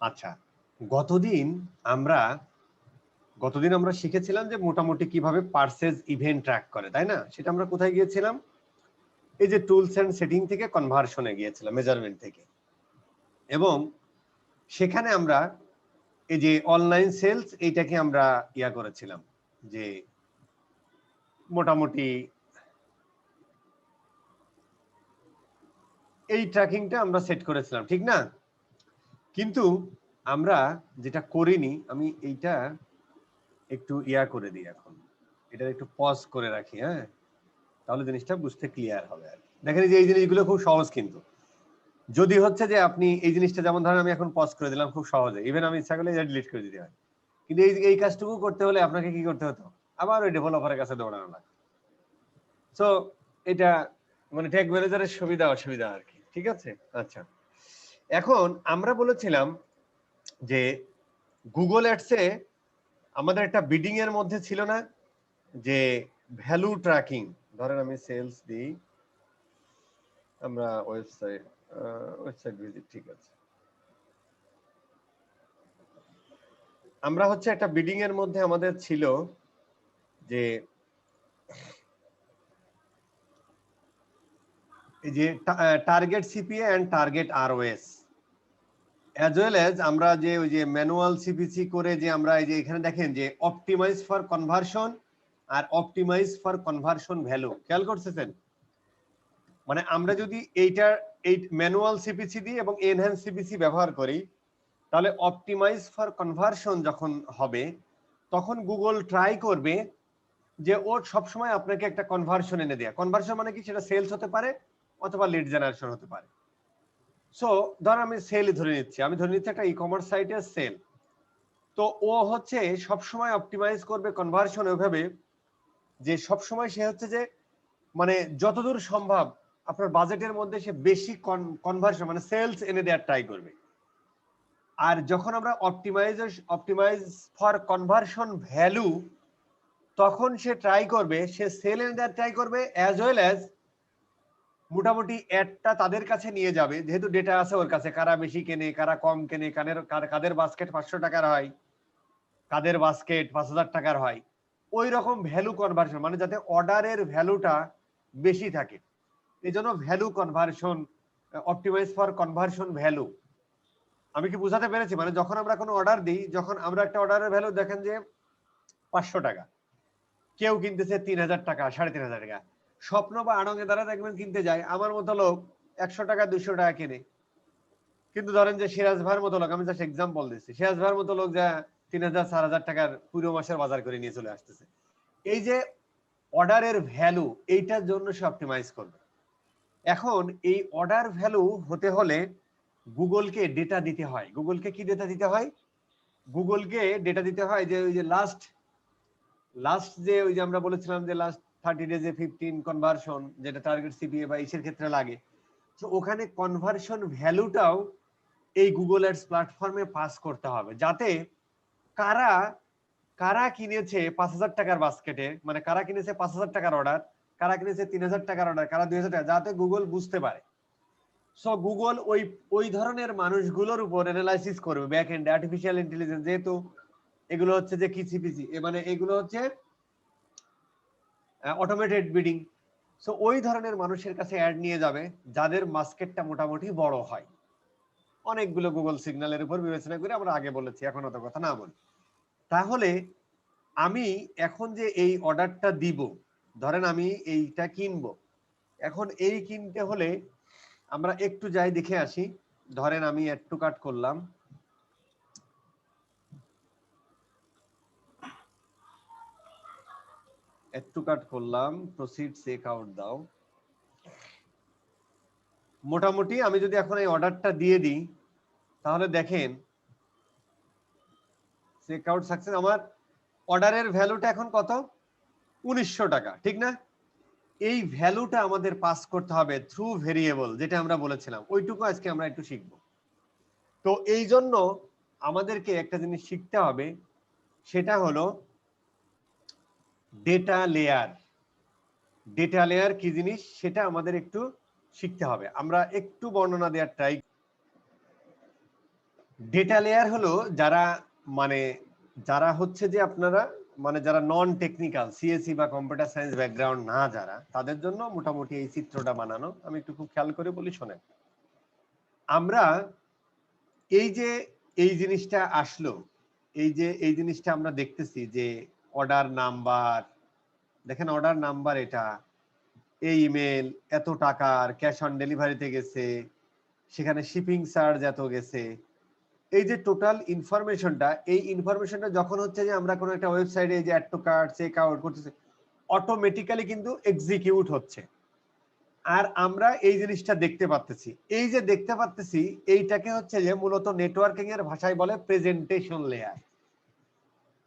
আচ্ছা, গতদিন আমরা শিখেছিলাম যে মোটামুটি কিভাবে পারচেজ ইভেন্ট ট্র্যাক করে, তাই না? সেটা আমরা কোথায় গিয়েছিলাম? এই যে টুলস এন্ড সেটিং থেকে কনভার্সনে গিয়েছিলাম, মেজারমেন্ট থেকে। এবং সেখানে আমরা এই যে অনলাইন সেলস এইটাকে আমরা করেছিলাম যে মোটামুটি এই ট্র্যাকিংটা আমরা সেট করেছিলাম, ঠিক না? কিন্তু আমরা যেটা করিনি, আমি এইটা একটু করে দিই, এখন এটা একটু পজ করে রাখি, হ্যাঁ, তাহলে জিনিসটা বুঝতে ক্লিয়ার হবে। আর দেখেন যে এই জিনিসগুলো খুব সহজ, কিন্তু যদি হচ্ছে যে আপনি এই জিনিসটা যেমন ধরেন আমি এখন পজ করে দিলাম খুব সহজে, ইভেন আমি ইচ্ছা করলে এটা ডিলিট করে দিতে হয়, কিন্তু এই কাজটুকু করতে হলে আপনাকে কি করতে হতো? আবার ওই ডেভেলপারের কাছে দৌড়ানো লাগতো। সো এটা মানে ট্যাগ ম্যানেজারের সুবিধা অসুবিধা আর কি, ঠিক আছে? আচ্ছা, এখন আমরা বলেছিলাম যে গুগল অ্যাডসে আমাদের একটা বিডিং এর মধ্যে ছিল না যে ভ্যালু ট্র্যাকিং। ধরেন আমি সেলস দিই, আমরা ওয়েবসাইট ভিজিট, ঠিক আছে। আমরা হচ্ছে একটা বিডিং এর মধ্যে আমাদের ছিল যে এই যে target CPA and target ROAS, as well as আমরা যে ওই যে ম্যানুয়াল সিপিসি করে যে আমরা এই যে এখানে দেখেন যে অপটিমাইজ ফর কনভার্সন আর অপটিমাইজ ফর কনভার্সন ভ্যালু, খেয়াল করতেছেন? মানে আমরা যদি এই ম্যানুয়াল সিপিসি দিই এবং এনহ্যান্স সিপিসি ব্যবহার করি, তাহলে অপটিমাইজ ফর কনভার্সন যখন হবে তখন গুগল ট্রাই করবে যে ওর সবসময় আপনাকে একটা কনভার্সন এনে দেয়া। কনভার্সন মানে কি? সেটা সেলস হতে পারে অথবা লিড জেনারেশন হতে পারে। সো ধর আমি সেল ধরে নিচ্ছি, একটা ই কমার্স সাইটের সেল। তো ও হচ্ছে সবসময় অপটিমাইজ করবে কনভার্সন ওইভাবে যে সবসময় সে হচ্ছে যে মানে যতদূর সম্ভব আপনার বাজেটের মধ্যে সে বেশি কনভার্সন মানে সেলস এনে দেওয়ার ট্রাই করবে। আর যখন আমরা অপটিমাইজ ফর কনভার্সন ভ্যালু, তখন সে ট্রাই করবে, সে সেল এনে দেওয়ার ট্রাই করবে, অ্যাজ ওয়েল অ্যাজ মোটামুটি অ্যাডটা তাদের কাছে নিয়ে যাবে, যেহেতু ডেটা আছে ওর কাছে, কারা বেশি কেনে কারা কম কেনে, কাদের বাস্কেট 500 টাকার হয়, কাদের বাস্কেট 5000 টাকার হয়, ওই রকম ভ্যালু কনভার্সন, মানে যাতে অর্ডারের ভ্যালুটা বেশি থাকে, এই জন্য value conversion, optimise for conversion value. আমি কি বুঝাতে পেরেছি? মানে যখন আমরা কোনো অর্ডার দিই, যখন আমরা একটা অর্ডারের ভ্যালু দেখেন যে 500 টাকা, কেউ কিনতেছে 3000 টাকা, 3500 টাকা, স্বপ্ন বা আড়ঙে দ্বারা দেখবেন কিনতে যায়, আমার মতো লোক 100 টাকা 200 টাকা কেনে। কিন্তু ধরেন যে সিরাজ ভাইয়ের মতো লোক, আমি জাস্ট এক্সাম্পল দিচ্ছি, সিরাজ ভাইয়ের মতো লোক যা 3000 4000 টাকার পুরো মাসের বাজার করে নিয়ে চলে আসতেছে। এই যে অর্ডারের ভ্যালু, এইটার জন্য সে অপটিমাইজ করবে। এখন এই অর্ডার ভ্যালু হতে হলে গুগলকে ডেটা দিতে হয়। গুগলকে কি ডেটা দিতে হয়? গুগলকে ডেটা দিতে হয় যে ওই যে লাস্ট যে ওই যে আমরা বলেছিলাম যে লাস্ট 30 ডেজে 15 কনভার্সন, যেটা টার্গেট সিপিএ বা ইসের ক্ষেত্রে লাগে, তো ওখানে কনভার্সন ভ্যালুটাও এই গুগল অ্যাডস প্ল্যাটফর্মে পাস করতে হবে, যাতে কারা কারা কিনেছে 5000 টাকার বাস্কেটে, মানে কারা কিনেছে 5000 টাকার অর্ডার, কারা কিনেছে 3000 টাকার অর্ডার, কারা 2000 টাকা, যাতে গুগল বুঝতে পারে। সো গুগল ওই ধরনের মানুষগুলোর উপর অ্যানালাইসিস করবে ব্যাক এন্ড আর্টিফিশিয়াল ইন্টেলিজেন্স, যেহেতু এগুলো হচ্ছে যে কিসিপিসি, মানে এগুলো হচ্ছে অটোমেটেড বিডিং। সো ওই ধরনের মানুষের কাছে অ্যাড নিয়ে যাবে যাদের মার্কেটটা মোটামুটি বড় হয়। অনেকগুলো গুগল সিগন্যালের উপর বিবেচনা করে আমরা আগে বলেছি, এখন অত কথা না বলি। তাহলে আমি এখন যে এই অর্ডারটা দিব, ধরেন আমি এইটা কিনবো, এখন এই কিনতে হলে আমরা একটু যাই দেখে আসি। ধরেন আমি অ্যাড টু কার্ট করলাম, প্রসিড চেক আউট দাও। মোটামুটি আমি যদি এখন এই অর্ডারটা দিয়ে দিই, তাহলে দেখেন চেক আউট সাকসেস, আমার অর্ডারের ভ্যালুটা এখন কত? 1900 টাকা, ঠিক না? এই ভ্যালুটা আমাদের পাস করতে হবে থ্রু ভেরিয়েবল, যেটা আমরা বলেছিলাম, ওইটুকু আজকে আমরা একটু শিখব। তো এই জন্য আমাদেরকে একটা জিনিস শিখতে হবে, সেটা হলো ডেটা লেয়ার। ডেটা লেয়ার কি জিনিস সেটা আমাদের একটু শিখতে হবে। আমরা একটু বর্ণনা দেওয়ার ট্রাই। ডেটা লেয়ার হলো যারা মানে যারা হচ্ছে যে আপনারা মানে যারা নন টেকনিক্যাল সিএসসি বা কম্পিউটার সায়েন্স ব্যাকগ্রাউন্ড না যারা, তাদের জন্য মোটামুটি এই চিত্রটা বানানো। আমি একটু খুব খেয়াল করে বলি, শোনেন। আমরা এই যে এই জিনিসটা আসলো, এই যে এই জিনিসটা আমরা দেখতেছি যে অর্ডার নাম্বার, দেখেন অর্ডার নাম্বার, এটা এই ইমেল এত টাকার ক্যাশ অন ডেলিভারিতে গেছে, সেখানে শিপিং চার্জ এত গেছে, এই যে টোটাল ইনফরমেশনটা, এই ইনফরমেশনটা যখন হচ্ছে যে আমরা কোনো একটা ওয়েবসাইটে যে add to cart check out করতেছি, অটোমেটিক্যালি কিন্তু এক্সিকিউট হচ্ছে। আর আমরা এই জিনিসটা দেখতে পাচ্ছি, এই যে দেখতে পাচ্ছি, এইটাকে হচ্ছে যে মূলত নেটওয়ার্কিং এর ভাষায় বলে প্রেজেন্টেশন লেয়ার।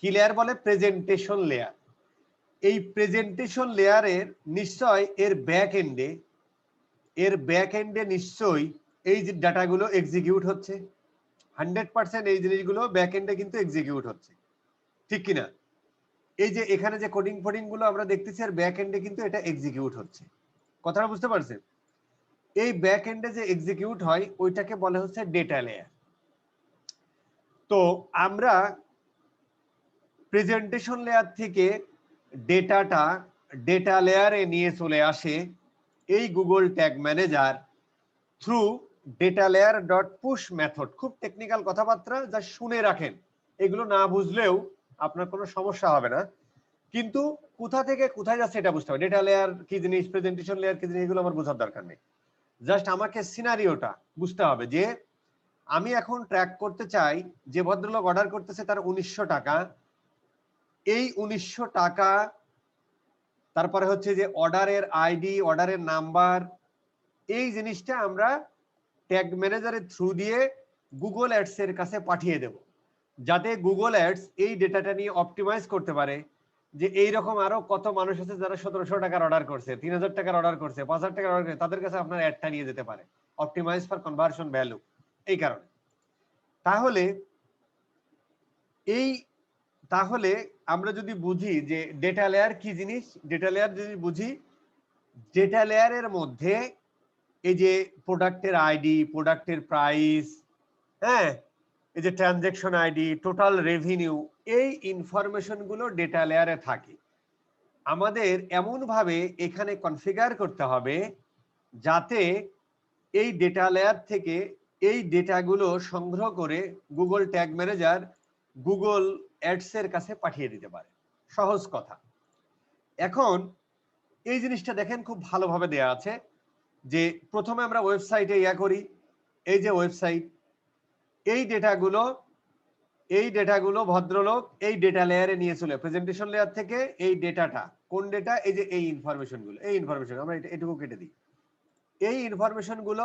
কি লেয়ার বলে? Presentation layer. এই প্রেজেন্টেশন লেয়ারের নিশ্চয় এর ব্যাক এন্ডে নিশ্চয়ই এই যে ডাটাগুলো এক্সিকিউট হচ্ছে। 100% এই জিনিসগুলো ব্যাক এন্ডে কিন্তু এক্সিকিউট হচ্ছে, ঠিক কিনা? এই যে এখানে যে কোডিং ফোডিং গুলো আমরা দেখতেছি, আর ব্যাক এন্ডে কিন্তু এটা এক্সিকিউট হচ্ছে। কথাটা বুঝতে পারছেন? এই ব্যাক এন্ডে যে এক্সিকিউট হয় ওইটাকে বলে হচ্ছে ডেটা লেয়ার। তো আমরা প্রেজেন্টেশন লেয়ার থেকে ডেটাটা ডেটা লেয়ারে নিয়ে চলে আসে এই Google tag manager through data layer dot push method. খুব টেকনিক্যাল কথাবার্তা, যা শুনে রাখেন, এগুলো না বুঝলেও আপনার কোনো সমস্যা হবে না। কিন্তু কোথা থেকে কোথায় যাচ্ছে এটা বুঝতে হবে। ডেটা লেয়ার কি জিনিস, প্রেজেন্টেশন লেয়ার কি জিনিস, এগুলো আমার বোঝার দরকার নেই। জাস্ট আমাকে সিনারিওটা বুঝতে হবে যে আমি এখন ট্র্যাক করতে চাই যে ভদ্রলোক অর্ডার করতেছে তার 1900 টাকা, এই 1900 টাকা, তারপরে হচ্ছে যে অর্ডারের আইডি, অর্ডারের নাম্বার, এই জিনিসটা আমরা ট্যাগ ম্যানেজারের থ্রু দিয়ে গুগল অ্যাডস এর কাছে পাঠিয়ে দেব, যাতে গুগল অ্যাডস এই ডেটাটা নিয়ে অপটিমাইজ করতে পারে যে এইরকম আরো কত মানুষ আছে যারা 1700 টাকার অর্ডার করছে, 3000 টাকার অর্ডার করছে, 5000 টাকার অর্ডার করছে, তাদের কাছে আপনার অ্যাডটা নিয়ে যেতে পারে। অপটিমাইজ ফর কনভার্সন ভ্যালু, এই কারণে। তাহলে এই তাহলে আমরা যদি বুঝি যে ডেটা লেয়ার কি জিনিস, ডেটা লেয়ার যদি বুঝি, ডেটা লেয়ারের মধ্যে এই যে প্রোডাক্টের আইডি, প্রোডাক্টের প্রাইস, হ্যাঁ, এই যে ট্রানজ্যাকশন আইডি, টোটাল রেভিনিউ, এই ইনফরমেশন গুলো ডেটা লেয়ারে থাকে। আমাদের এমন ভাবে এখানে কনফিগার করতে হবে যাতে এই ডেটা লেয়ার থেকে এই ডেটাগুলো সংগ্রহ করে Google tag manager Google ads এর কাছে পাঠিয়ে দিতে পারে। সহজ কথা। এখন এই জিনিসটা দেখেন খুব ভালোভাবে দেয়া আছে যে প্রথমে আমরা ওয়েবসাইটে করি, এই যে ওয়েবসাইট, এই ডেটাগুলো ভদ্রলোক এই ডেটা লেয়ারে নিয়ে চলে, প্রেজেন্টেশন লেয়ার থেকে এই ডেটাটা, কোন ডেটা? এই যে এই ইনফরমেশনগুলো, এই ইনফরমেশন আমরা এটুকু কেটে দিই, এই ইনফরমেশনগুলো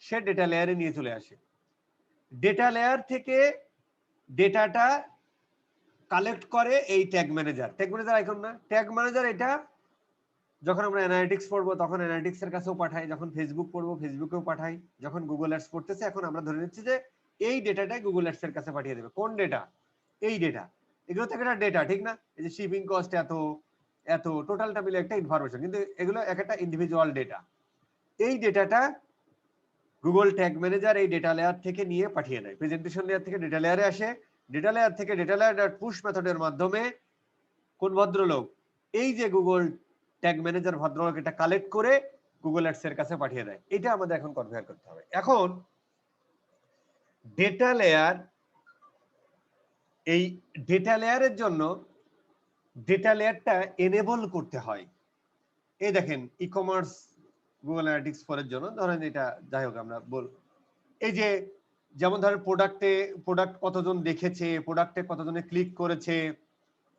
সে ডেটা লেয়ারে নিয়ে চলে আসে। ডেটা লেয়ার থেকে ডেটাটা কালেক্ট করে এই tag manager. Tag manager icon না? ট্যাগ ম্যানেজার এটা যখন আমরা অ্যানালিটিক্স পড়বো তখন অ্যানালিটিক্স এর কাছেও পাঠাই, যখন ফেসবুক পড়বো ফেসবুকেও পাঠাই, যখন গুগল অ্যাডস পড়তেছে এখন আমরা ধরে নিচ্ছি যে এই ডেটাটাই গুগল অ্যাডস এর কাছে পাঠিয়ে দেবে। কোন ডেটা? এই ডেটা। এগুলো থেকে একটা ডেটা, ঠিক না? এই যে শিপিং কস্ট এত, এত, টোটালটা মিলে একটা ইনফরমেশন, কিন্তু এগুলো এক একটা ইন্ডিভিজুয়াল ডেটা। এই ডেটাটা গুগল ট্যাগ ম্যানেজার এই ডেটা লেয়ার থেকে নিয়ে পাঠিয়ে দেয়, প্রেজেন্টেশন লেয়ার থেকে ডেটা লেয়ারে আসে, ডেটা লেয়ার থেকে ডেটা লেয়ার ডট পুশ মেথডের মাধ্যমে কোন ভদ্রলোক, এই যে গুগল ট্যাগ ম্যানেজার ভদ্রলোক, এটা কালেক্ট করে গুগল অ্যাডস এর কাছে পাঠিয়ে দেয়। এটা আমাদের এখন কনফিগার করতে হবে। এখন ডেটা লেয়ার, এই ডেটা লেয়ারের জন্য ডেটা লেয়ারটা এনেবল করতে হয়। এই দেখেন ই কমার্স গুগল অ্যানালিটিক্স 4 এর জন্য ধরেন এটা, যাই হোক আমরা বল, এই যে যেমন ধরেন প্রোডাক্ট কতজন দেখেছে, প্রোডাক্টে কতজনে ক্লিক করেছে,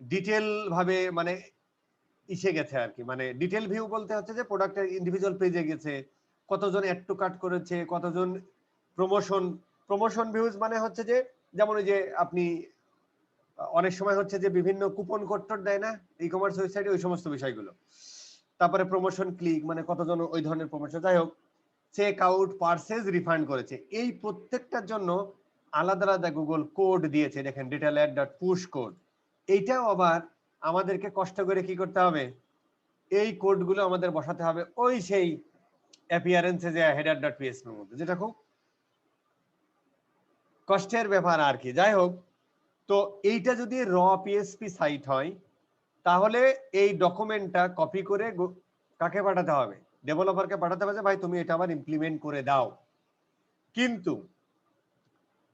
ডিটেল ভাবে মানে ইসে গেছে আর কি, মানে ডিটেল ভিউ বলতে হচ্ছে যে প্রোডাক্টের ইন্ডিভিজুয়াল পেজে গেছে, কতজন অ্যাড টু কার্ট করেছে, কতজন প্রমোশন ভিউজ, মানে হচ্ছে যে যেমন ওই যে আপনি অনেক সময় হচ্ছে যে বিভিন্ন কুপন কোড টোড দেয় না ই কমার্স ওয়েবসাইটে, ওই সমস্ত বিষয়গুলো। তারপরে প্রমোশন ক্লিক মানে কতজন ওই ধরনের প্রমোশন, যাই হোক, চেক আউট, পারচেজ, রিফান্ড করেছে, এই প্রত্যেকটার জন্য আলাদা আলাদা গুগল কোড দিয়েছে। দেখেন data layer dot push code, এইটাও আবার আমাদেরকে কষ্ট করে কি করতে হবে, এই কোডগুলো আমাদের বসাতে হবে ওই সেই অ্যাপিয়ারেন্সে যে হেডার ডট পিএসপি এর মধ্যে, যেটা খুব কষ্টের ব্যাপার আর কি। যাই হোক, তো এইটা যদি র পিএসপি সাইট হয় তাহলে এই ডকুমেন্টটা কপি করে কাকে পাঠাতে হবে? ডেভেলপারকে পাঠাতে হবে যে ভাই তুমি এটা আবার ইমপ্লিমেন্ট করে দাও। কিন্তু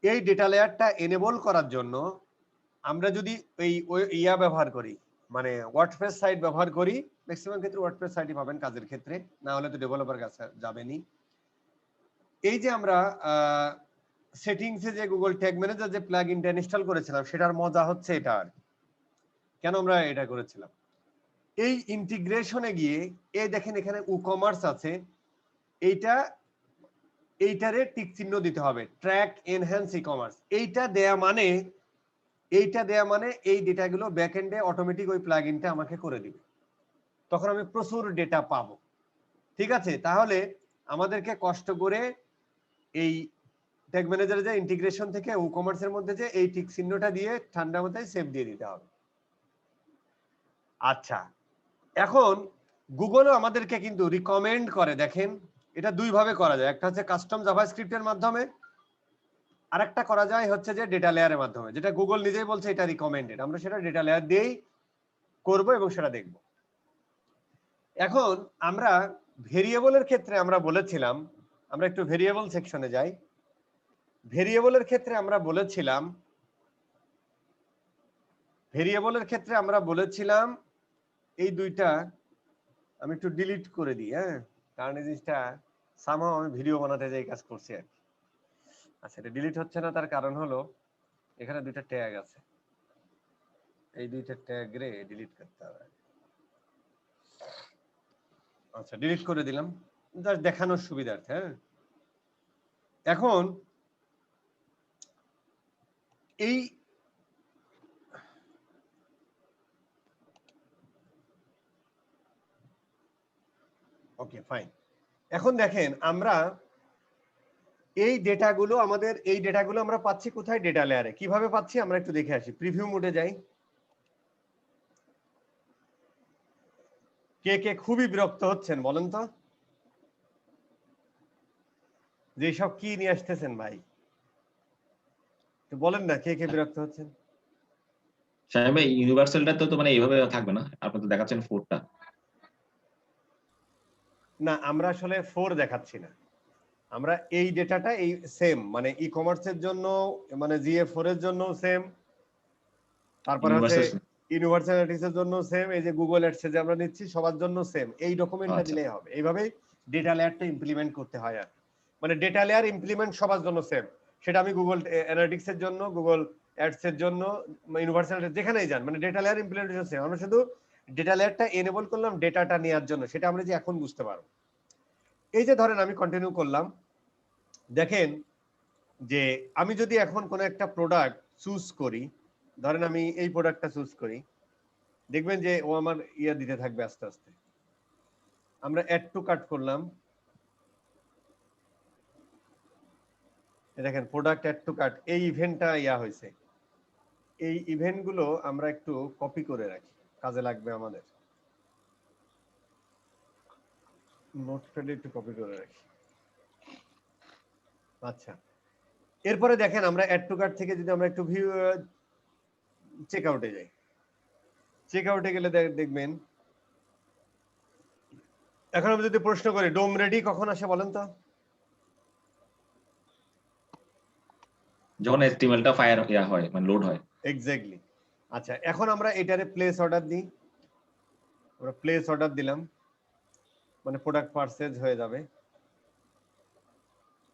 এই ডেটা লেয়ারটা এনেবল করার জন্য আমরা যদি এই ইয়া ব্যবহার করি, মানে ওয়ার্ডপ্রেস সাইট ব্যবহার করি, ম্যাক্সিমাম ক্ষেত্রে ওয়ার্ডপ্রেস সাইটই পাবেন কাজের ক্ষেত্রে, না হলে তো ডেভেলপার কাছে যাবেনই। এই যে আমরা সেটিংসে যে গুগল ট্যাগ ম্যানেজার যে প্লাগইনটা ইনস্টল করেছিলাম, সেটার মজা হচ্ছে এটা। আর কেন আমরা এটা করেছিলাম, এই ইন্টিগ্রেশনে গিয়ে এই দেখেন এখানে ই-কমার্স আছে, এইটারে টিক চিহ্ন দিতে হবে, ট্র্যাক এনহ্যান্স ই-কমার্স। এইটা দেয়া মানে এই ডেটাগুলো ব্যাকএন্ডে অটোমেটিক ওই প্লাগইনটা আমাকে করে দিবে, তখন আমি প্রচুর ডেটা পাবো। ঠিক আছে, তাহলে আমাদেরকে কষ্ট করে এই ট্যাগ ম্যানেজারে যে ইন্টিগ্রেশন থেকে ই-কমার্সের মধ্যে যে এই টিক চিহ্নটা দিয়ে ঠান্ডা মাথায় সেভ দিয়ে দিতে হবে। আচ্ছা, এখন গুগলও আমাদেরকে কিন্তু রিকমেন্ড করে, দেখেন এটা দুই ভাবে করা যায়, একটা হচ্ছে কাস্টম জাভাস্ক্রিপ্টের মাধ্যমে, আরেকটা করা যায় হচ্ছে যে ডেটা লেয়ারের মাধ্যমে, যেটা গুগল নিজেই বলছে এটা রিকমেন্ডেড, আমরা সেটা ডেটা লেয়ার দিয়েই করব এবং সেটা দেখব। এখন আমরা ভেরিয়েবলের ক্ষেত্রে আমরা বলেছিলাম, আমরা একটু ভেরিয়েবল সেকশনে যাই। ভেরিয়েবলের ক্ষেত্রে আমরা বলেছিলাম এই দুইটা, আমি একটু ডিলিট করে দিই, হ্যাঁ, কারণ এই জিনিসটা সামহাও আমি ভিডিও বানাতে যাই কাজ করছি আর কি। আচ্ছা, এটা ডিলিট হচ্ছে না, তার কারণ হলো এখানে দুইটা ট্যাগ আছে, এই দুইটা ট্যাগ রে ডিলিট করতে হবে। আচ্ছা, ডিলিট করে দিলাম জাস্ট দেখানোর সুবিধার্থে। হ্যাঁ, এখন এই ওকে ফাইন, এখন দেখেন আমরা এই ডেটাগুলো আমরা পাচ্ছি কোথায়? ডেটা লেয়ারে। কিভাবে পাচ্ছি আমরা একটু দেখে আসি, প্রিভিউ মোডে যাই। কে কে খুবই বিরক্ত হচ্ছেন বলেন তো, যে সব কি নিয়ে আসতেছেন ভাই, বলেন না কে কে বিরক্ত হচ্ছেন। সাহেব ভাই, ইউনিভার্সালটা তো মানে এইভাবে থাকবে না, আপনি তো দেখাচ্ছেন 4টা। না, আমরা আসলে 4 দেখাচ্ছি না, আমরা এই ডেটাটা এই সেম, মানে ই-কমার্সের জন্য, মানে GA4 এর জন্য সেম, তারপরে হচ্ছে ইউনিভার্সাল অ্যানালিটিক্সের জন্য সেম, এই যে গুগল অ্যাডসে যে আমরা নিচ্ছি সবার জন্য সেম, এই ডকুমেন্টটা দিলেই হবে। এইভাবেই ডেটা লেয়ারটা ইমপ্লিমেন্ট করতে হয়। আর মানে ডেটা লেয়ার ইমপ্লিমেন্ট সবার জন্য সেম, সেটা আমি গুগল অ্যানালিটিক্স এর জন্য, গুগল অ্যাডস এর জন্য, ইউনিভার্সাল যেখানেই যান, মানে ডেটা লেয়ার ইমপ্লিমেন্টেশন সেম। আমরা শুধু ডেটা লেয়ারটা এনেবল করলাম ডেটাটা নেওয়ার জন্য, সেটা আমরা যে এখন বুঝতে পারবো। এই যে ধরেন আমি কন্টিনিউ করলাম, দেখেন যে আমি যদি এখন কোন একটা প্রোডাক্ট চুজ করি, ধরেন আমি এই প্রোডাক্টটা চুজ করি, দেখবেন যে ও আমার ইয়া দিতে থাকবে আস্তে আস্তে। আমরা অ্যাড টু কার্ট করলাম, দেখেন প্রোডাক্ট অ্যাড টু কার্ট, এই ইভেন্টটা ইয়া হয়েছে। এই ইভেন্ট গুলো আমরা একটু কপি করে রাখি, কাজে লাগবে আমাদের, নোটপ্যাডে একটু কপি করে রাখি। আচ্ছা, এরপরে দেখেন আমরা অ্যাড টু কার্ট থেকে যদি আমরা একটু ভিউ চেক আউটে যাই, চেক আউটে গেলে দেখবেন, এখন আমি যদি প্রশ্ন করি ডোম রেডি কখন আসে বলেন তো? যখন HTML-টা ফায়ার হয়, মানে লোড হয়। এক্স্যাক্টলি। আচ্ছা, এখন আমরা এটারে প্লেস অর্ডার দিই, আমরা প্লেস অর্ডার দিলাম, মানে প্রোডাক্ট পারচেজ হয়ে যাবে।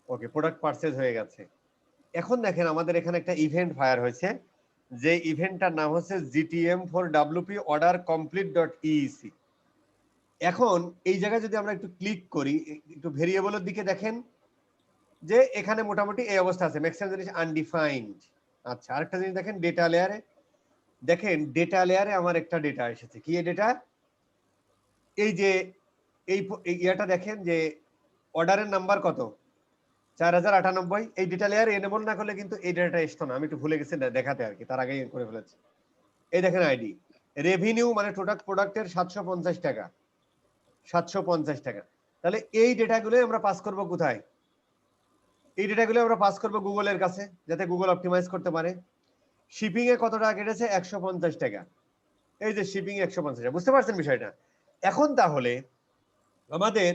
ওকে, প্রোডাক্ট পারচেজ হয়ে গেছে। এখন দেখেন আমাদের এখানে একটা ইভেন্ট ফায়ার হয়েছে, যে ইভেন্টটার নাম হচ্ছে GTM4WP order complete.eec। এখন এই জায়গায় যদি আমরা একটু ক্লিক করি, একটু ভেরিয়েবলের দিকে দেখেন যে এখানে মোটামুটি এই অবস্থা আছে, ম্যাক্সিমাম জিনিস আনডিফাইন্ড। আচ্ছা, আরেকটা জিনিস দেখেন ডেটা লেয়ারে, দেখেন ডেটা লেয়ারে আমার একটা ডেটা এসেছে, কি এই ডেটা? এই যে এই ইয়াটা দেখেন যে অর্ডারের নাম্বার কত, 4098। এই ডেটা লেয়ার এনেবল না করলে কিন্তু এই ডেটাটা আসতো না, আমি একটু ভুলে গেছি দেখাতে আর কি, তার আগেই করে ফেলেছি। এই দেখেন আইডি, রেভিনিউ মানে টোটাল প্রোডাক্টের 750 টাকা, 750 টাকা। তাহলে এই ডেটাগুলো আমরা পাস করব কোথায়? এই ডেটাগুলো আমরা পাস করব গুগলের কাছে যাতে গুগল অপটিমাইজ করতে পারে। শিপিং এ কত টাকা কেটেছে? 150 টাকা। এই যে শিপিং 150 টাকা, বুঝতে পারছেন বিষয়টা? এখন তাহলে আমাদের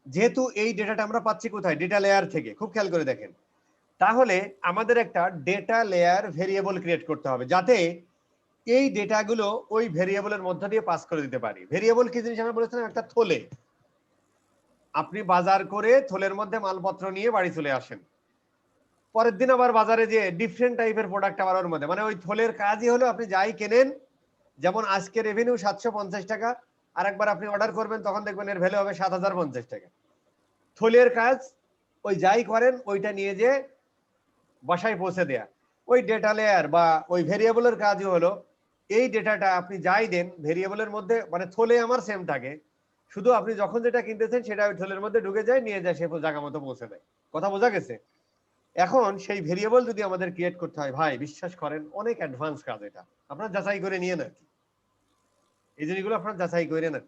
যেহেতু এই ডেটাটা আমরা পাচ্ছি কোথায়? ডেটা লেয়ার থেকে, খুব খেয়াল করে দেখেন। তাহলে আমাদের একটা ডেটা লেয়ার ভেরিয়েবল ক্রিয়েট করতে হবে যাতে এই ডেটাগুলো ওই ভেরিয়েবলের মধ্য দিয়ে পাস করে দিতে পারি। ভেরিয়েবল কি জিনিস আমরা বলেছিলাম? একটা থলে। আপনি বাজার করে থলের মধ্যে মালপত্র নিয়ে বাড়ি চলে আসেন, পরের দিন আবার বাজারে যে ডিফারেন্ট টাইপের প্রোডাক্ট আবার ওর মধ্যে, মানে ওই থলের কাজই হলো আপনি যাই কেনেন, যেমন আজকে রেভিনিউ 750 টাকা, আর একবার আপনি অর্ডার করবেন তখন দেখবেন এর ভ্যালু হবে 7050 টাকা। থলের কাজ ওই যাই করেন ওইটা নিয়ে যে বাসায় পৌঁছে দেয়া। ওই ডেটা লেয়ার বা ওই ভেরিয়েবলের কাজই হলো এই ডেটাটা আপনি যাই দেন ভেরিয়েবলের মধ্যে, মানে থলে আমার সেম থাকে, শুধু আপনি যখন যেটা কিনতেছেন সেটা ওই থলের মধ্যে ঢুকে যায়, নিয়ে যায়, সে জায়গা মতো পৌঁছে দেয়। কথা বোঝা গেছে? এখন সেই ভেরিয়েবল যদি আমাদের ক্রিয়েট করতে হয়, ভাই বিশ্বাস করেন অনেক অ্যাডভান্স কাজ, এটা আপনারা যাচাই করে নিয়ে না, এই জিনিসগুলো আপনারা যাচাই করে না,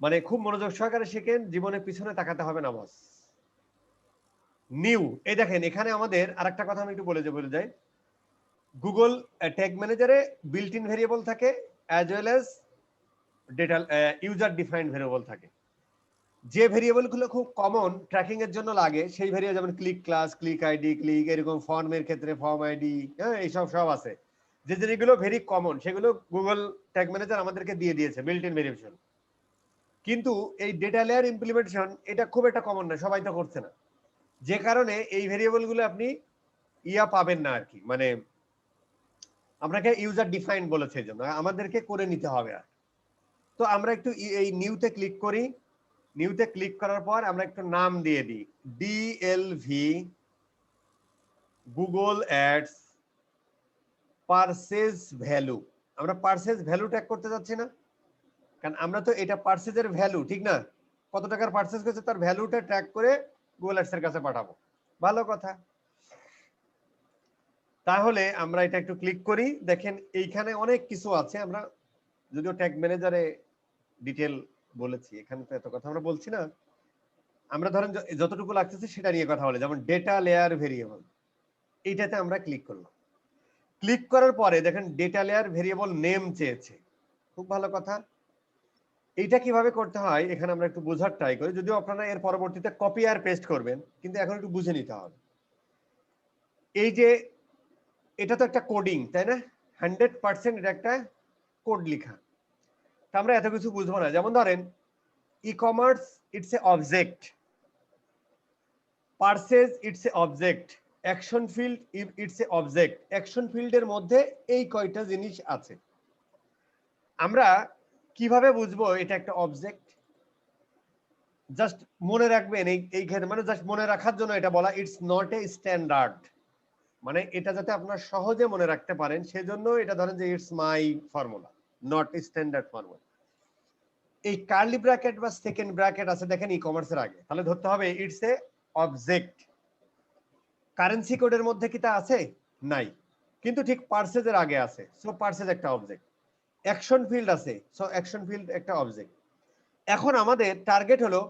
মানে খুব মনোযোগ সহকারে শিখেন, জীবনে পিছনে তাকাতে হবে না বস। নিউ, এই দেখেন এখানে আমাদের আরেকটা কথা আমি একটু বলে যাই, গুগল ট্যাগ ম্যানেজারে বিল্ট ইন ভেরিয়েবল থাকে as well as data user defined variable থাকে। যে ভেরিয়েবল গুলো খুব কমন ট্র্যাকিং এর জন্য লাগে সেই ভেরিয়েবল, যেমন click class, click ID, click, এরকম ফর্মের ক্ষেত্রে ফর্ম আইডি, হ্যাঁ এইসব সব আছে। যে জিনিসগুলো ভেরি কমন সেগুলো গুগল ট্যাগ ম্যানেজার আমাদেরকে দিয়ে দিয়েছে বিল্ট ইন ভেরিয়েবল। কিন্তু এই ডেটা লেয়ার ইমপ্লিমেন্টেশন এটা খুব একটা কমন না, সবাই তো করছে না, যে কারণে এই ভেরিয়েবল গুলো আপনি পাবেন না আর কি, মানে আপনাকে ইউজার ডিফাইন্ড বলেছে, এই জন্য আমাদেরকে করে নিতে হবে। আর তো আমরা একটু এই নিউতে ক্লিক করি। নিউতে ক্লিক করার পর আমরা একটু নাম দিয়ে দিই ডিএলভি গুগল অ্যাডস পারচেজ ভ্যালু। আমরা পারচেজ ভ্যালু ট্র্যাক করতে যাচ্ছি না, কারণ আমরা তো এটা পারচেজের ভ্যালু, ঠিক না, কত টাকার পারচেজ করেছে তার ভ্যালুটা ট্র্যাক করে গুগল অ্যাডস এর কাছে পাঠাবো। ভালো কথা। তাহলে আমরা এটা একটু ক্লিক করি। দেখেন এইখানে অনেক কিছু আছে, আমরা যদিও ট্যাগ ম্যানেজারে ডিটেল বলেছি, এখানে তো এত কথা আমরা বলছি না। আমরা ধরেন যতটুকু লাগতেছে সেটা নিয়ে কথা বলে, যেমন ডেটা লেয়ার ভেরিয়েবল, এইটাতে আমরা ক্লিক করলাম। ক্লিক করার পরে দেখেন ডেটা লেয়ার ভেরিয়েবল নেম চেয়েছে, খুব ভালো কথা। এইটা কিভাবে করতে হয় এখানে আমরা একটু বোঝার ট্রাই করি, যদিও আপনারা এর পরবর্তীতে কপি আর পেস্ট করবেন, কিন্তু এখন একটু বুঝে নিতে হবে। এই যে এটা তো একটা কোডিং, তাই না? 100% এটা একটা কোড লেখা, তা আমরা এত কিছু বুঝবো না। যেমন ধরেন e-commerce it's a object, purchase it's a object, action field it's a object. Action ফিল্ডের মধ্যে এই কয়টা জিনিস আছে, আমরা কিভাবে বুঝবো এটা একটা অবজেক্ট? জাস্ট মনে রাখবেন এই ক্ষেত্রে, মানে জাস্ট মনে রাখার জন্য এটা বলা, ইটস নট এ স্ট্যান্ডার্ড, মানে এটা যাতে আপনারা সহজে মনে রাখতে পারেন সেজন্য এটা ধরেন যে it's my formula, not standard formula. এই কার্লি ব্র্যাকেট বা সেকেন্ড ব্র্যাকেট আছে দেখেন ই কমার্সের আগে, তাহলে ধরতে হবে ইটস এ অবজেক্ট। কারেন্সি কোডের মধ্যে কি তা আছে? নাই, কিন্তু ঠিক পারচেজের আগে আছে, সো পারচেজ একটা অবজেক্ট। অ্যাকশন ফিল্ড আছে, সো অ্যাকশন ফিল্ড একটা অবজেক্ট। এখন আমাদের টার্গেট হলো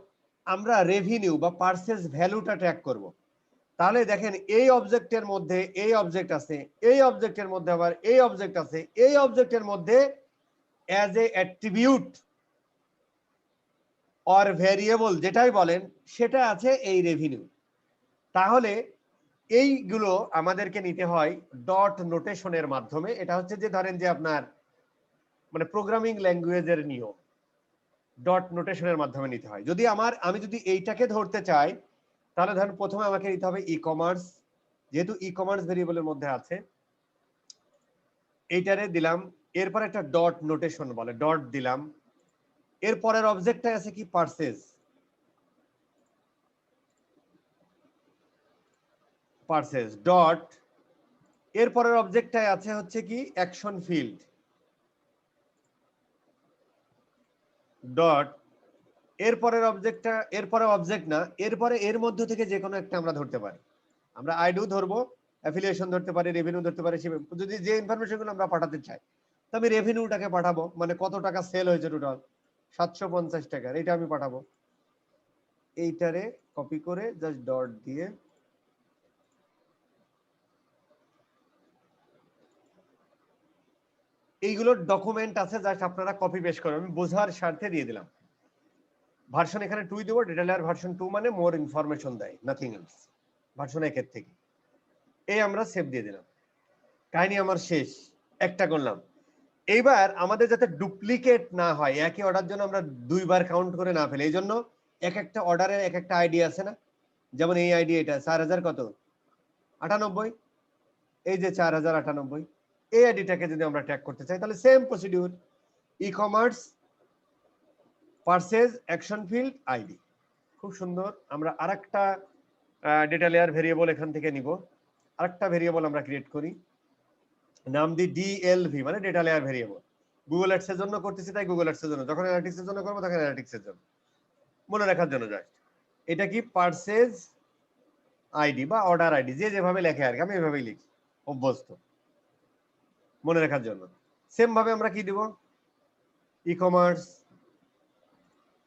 আমরা রেভিনিউ বা পারচেজ ভ্যালুটা ট্র্যাক করব। তাহলে দেখেন এই অবজেক্টের মধ্যে এই অবজেক্ট আছে, এই অবজেক্টের মধ্যে আবার এই অবজেক্ট আছে, এই অবজেক্টের মধ্যে as a attribute or variable যেটাই বলেন সেটা আছে এই রেভিনিউ। তাহলে এইগুলো আমাদেরকে নিতে হয় ডট নোটেশনের মাধ্যমে। এটা হচ্ছে যে ধরেন যে আপনার মানে প্রোগ্রামিং ল্যাঙ্গুয়েজের নিয়ম, ডট নোটেশনের মাধ্যমে নিতে হয়। যদি আমি যদি এইটাকে ধরতে চাই তাহলে ধরেন প্রথমে আমাকে নিতে হবে ই কমার্স, যেহেতু ই কমার্স ভেরিয়েবলের মধ্যে আছে, এইটারে দিলাম, এরপর একটা ডট নোটেশন বলে, ডট দিলাম, এরপরের অবজেক্টটা আছে কি পারচেজ, পারচেজ ডট, এরপরের অবজেক্টটাই আছে হচ্ছে কি অ্যাকশন ফিল্ড ডট, এরপরের অবজেক্টটা, এরপরে অবজেক্ট না, এরপরে এর মধ্যে থেকে যে কোনো একটা আমরা ধরতে পারি। আমরা আইডু ধরবো, অ্যাফিলিয়েশন ধরতে পারি, রেভিনিউ ধরতে পারি, যদি যে ইনফরমেশনগুলো আমরা পাঠাতে চাই। তো আমি রেভিনিউটাকে পাঠাবো, মানে কত টাকা সেল হয়েছে টোটাল 750 টাকার, এটা আমি পাঠাবো। এইটারে কপি করে জাস্ট ডট দিয়ে এইগুলোর ডকুমেন্ট আছে, জাস্ট আপনারা কপি পেস্ট করবেন, আমি বোঝার স্বার্থে দিয়ে দিলাম। ভার্সন এখানে 2 দেব, ডেটা লেয়ার ভার্সন 2 মানে মোর ইনফরমেশন দেয়, নাথিং এলস। ভার্সন 1 এর থেকে এই আমরা সেভ দিয়ে দিলাম। কাহিনী আমার শেষ, একটা করলাম। এইবার আমাদের যাতে ডুপ্লিকেট না হয়, একই অর্ডার জন্য আমরা দুইবার কাউন্ট করে না ফেলে, এই জন্য এক একটা অর্ডারের এক একটা আইডি আছে না, যেমন এই আইডি এটা 4000 কত 98, এই যে 4098, এই আইডিটাকে যদি আমরা ট্র্যাক করতে চাই তাহলে same procedure, e commerce purchase action field ID. খুব সুন্দর। আমরা আরেকটা ডেটা লেয়ার ভেরিয়েবল এখান থেকে নিব, আরেকটা ভেরিয়েবল আমরা ক্রিয়েট করি, নাম দি ডিএলভি মানে data layer variable. Google ads এর জন্য করতেছি তাই গুগল অ্যাডস এর জন্য, যখন অ্যানালিটিক্স এর জন্য করব তখন অ্যানালিটিক্স এর জন্য মনে রাখার জন্য যায়। এটা কি পারচেজ আইডি বা অর্ডার আইডি, যে যেভাবে লেখে আর কি, আমি এভাবেই লিখি অভ্যস্ত মনে রাখার জন্য। সেম ভাবে আমরা কি দিব, ই কমার্স,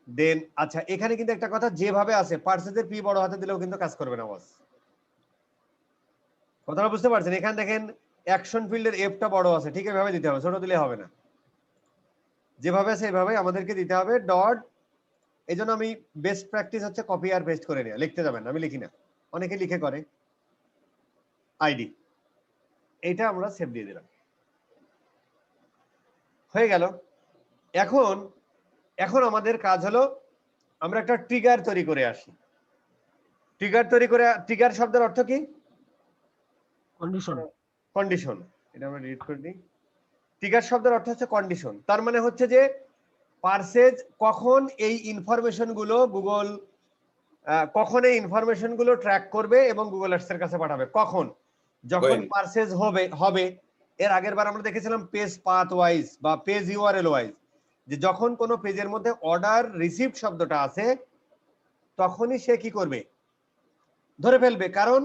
দেন আচ্ছা এখানে কিন্তু একটা কথা, যেভাবে আছে পারচেজের পি বড় হাতে দিলেও কিন্তু কাজ করবে না বস, কথাটা বুঝতে পারছেন? এখানে দেখেন অ্যাকশন ফিল্ডের এফটা বড় আছে, ঠিক এভাবে দিতে হবে, ছোট দিলে হবে না, যেভাবে আছে এভাবে আমাদেরকে দিতে হবে ডট। এই জন্য আমি বেস্ট প্র্যাকটিস হচ্ছে কপি আর পেস্ট করে নেওয়া, লিখতে যাবেন না, আমি লিখি না, অনেকে লিখে করে। আইডি এইটা আমরা সেভ দিয়ে দিলাম, হয়ে গেল। এখন এখন আমাদের কাজ হলো আমরা একটা ট্রিগার তৈরি করে আসি। ট্রিগার তৈরি করে, ট্রিগার শব্দের অর্থ কি? কন্ডিশন। কন্ডিশন। এটা আমরা ডিলিট করে দিই। ট্রিগার শব্দের অর্থ হচ্ছে কন্ডিশন, তার মানে হচ্ছে যে পারচেজ কখন এই ইনফরমেশন গুলো গুগল কখন এই ইনফরমেশন গুলো ট্র্যাক করবে এবং গুগল অ্যাডস এর কাছে পাঠাবে, কখন? যখন পারচেজ হবে। এর আগের বার আমরা দেখেছিলাম পেজ পাথ ওয়াইজ বা পেজ ইউআরএল ওয়াইজ, যে যখন কোনো পেজের মধ্যে অর্ডার রিসিভড শব্দটা আছে তখনই সে কি করবে, ধরে ফেলবে। কারণ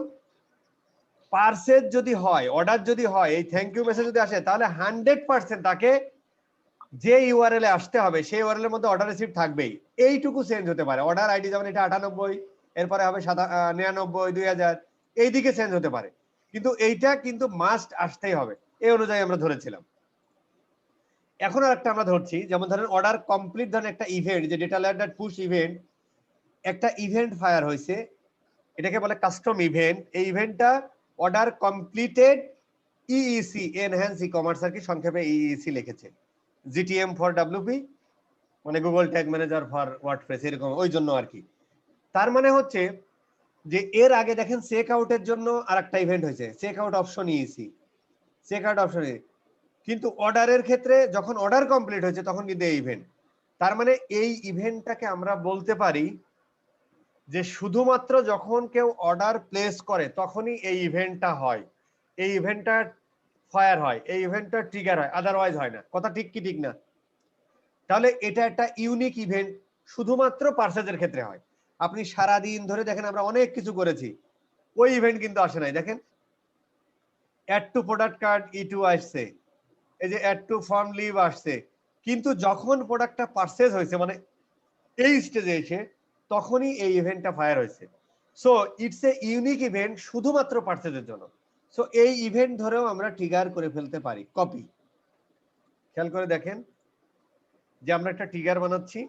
পারচেজ যদি হয়, অর্ডার যদি হয়, এই থ্যাংক ইউ মেসেজ যদি আসে, তাহলে 100% তাকে যে ইউআরএল এ আসতে হবে সেই ইউআরএল এর মধ্যে অর্ডার রিসিভ থাকবেই। এইটুকু চেঞ্জ হতে পারে, অর্ডার আইডি যেমন এটা 98, এরপরে হবে 99, 2000, এইদিকে চেঞ্জ হতে পারে, কিন্তু এইটা কিন্তু মাস্ট আসতেই হবে, এই অনুযায়ী আমরা ধরেছিলাম। এখন আর একটা আমরা ধরছি, যেমন ধরেন অর্ডার কমপ্লিট, ধরেন একটা ইভেন্ট, যে data layer dot push event, একটা ইভেন্ট ফায়ার হয়েছে, এটাকে বলে কাস্টম ইভেন্ট। এই ইভেন্টটা order completed EEC, enhance e commerce আর কি সংক্ষেপে ইইসি লিখেছে, জিটিএম ফর ডব্লিউপি মানে Google tag manager for WordPress, এরকম ওই জন্য আর কি। তার মানে হচ্ছে যে এর আগে দেখেন চেক আউটের জন্য আরেকটা ইভেন্ট হয়েছে, check out option EEC, check out option, কিন্তু অর্ডারের ক্ষেত্রে যখন অর্ডার কমপ্লিট হয়েছে তখন কিন্তু এই ইভেন্ট। তার মানে এই ইভেন্টটাকে আমরা বলতে পারি যে শুধুমাত্র যখন কেউ অর্ডার প্লেস করে তখনই এই ইভেন্টটা হয়, এই ইভেন্টটা ফায়ার হয়, এই ইভেন্টটা ট্রিগার হয়, আদারওয়াইজ হয় না। কথা ঠিক কি ঠিক না? তাহলে এটা একটা ইউনিক ইভেন্ট, শুধুমাত্র পারচেজের ক্ষেত্রে হয়। আপনি সারা দিন ধরে দেখেন আমরা অনেক কিছু করেছি, ওই ইভেন্ট কিন্তু আসে নাই। দেখেন অ্যাড টু প্রোডাক্ট কার্ড ই2 আসছে, এই যে অ্যাড টু ফর্ম লিভ আসছে, কিন্তু যখন প্রোডাক্টটা পারচেজ হয়েছে মানে এই স্টেজে এসে তখনই এই ইভেন্টটা ফায়ার হয়েছে। So it's a unique event শুধুমাত্র পারচেজের জন্য। সো এই ইভেন্ট ধরেও আমরা ট্রিগার করে ফেলতে পারি। কপি, খেয়াল করে দেখেন যে আমরা একটা ট্রিগার বানাচ্ছি,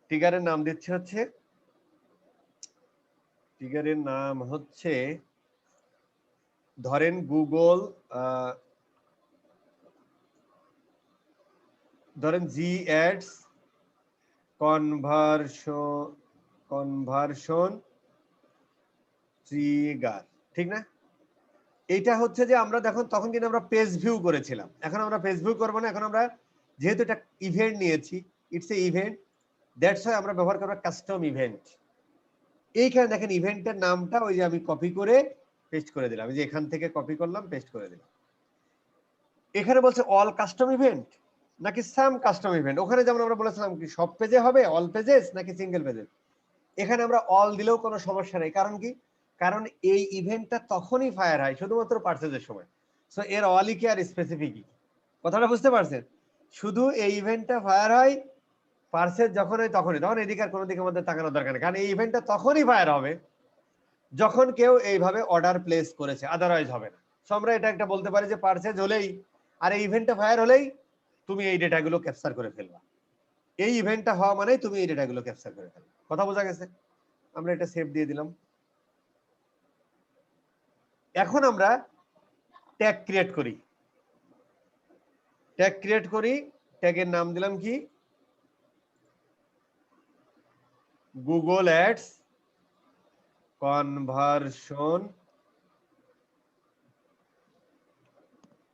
ট্রিগারের নাম দিচ্ছে হচ্ছে, ট্রিগারের নাম হচ্ছে ধরেন গুগল, ধরেন জি অ্যাডস কনভার্সন ট্রিগার, ঠিক না? এইটা হচ্ছে যে আমরা দেখুন তখন কিন্তু আমরা পেজ ভিউ করেছিলাম, এখন আমরা পেজ ভিউ করবো না, এখন আমরা যেহেতু এটা ইভেন্ট নিয়েছি, it's a event, that's why আমরা ব্যবহার করবো কাস্টম ইভেন্ট। এইখানে দেখেন ইভেন্টের নামটা ওই যে আমি কপি করে পেস্ট করে দিলাম, এই যে এখান থেকে কপি করলাম পেস্ট করে দিলাম। এখানে বলছে অল কাস্টম ইভেন্ট নাকি সাম কাস্টম ইভেন্ট, ওখানে যেমন আমরা বলেছিলাম কি সব পেজে হবে, অল পেজেস নাকি সিঙ্গেল পেজেস, এখানে আমরা অল দিলেও কোনো সমস্যা নেই। কারণ কি? কারণ এই ইভেন্টটা তখনই ফায়ার হয় শুধুমাত্র পারচেজের সময়। সো এর অলই কি আর স্পেসিফিক, কথাটা বুঝতে পারছেন? শুধু এই ইভেন্টটা ফায়ার হয় পার্সেস যখন হয় তখন এদিকে আর কোনো দিকে আমাদের তাকানোর দরকার নেই, কারণ এই ইভেন্টটা তখনই ফায়ার হবে যখন কেউ এইভাবে অর্ডার প্লেস করেছে, আদারওয়াইজ হবে না। সো আমরা এটা একটা বলতে পারি যে পার্সেস হলেই আর এই ইভেন্টটা ফায়ার হলেই তুমি এই ডেটাগুলো ক্যাপচার করে ফেলবা। এই ইভেন্টটা হওয়া মানেই তুমি এই ডেটাগুলো ক্যাপচার করে ফেলবা। কথা বোঝা গেছে? আমরা এটা সেভ দিয়ে দিলাম। এখন আমরা ট্যাগ ক্রিয়েট করি। ট্যাগের নাম দিলাম কি? Google ads conversion,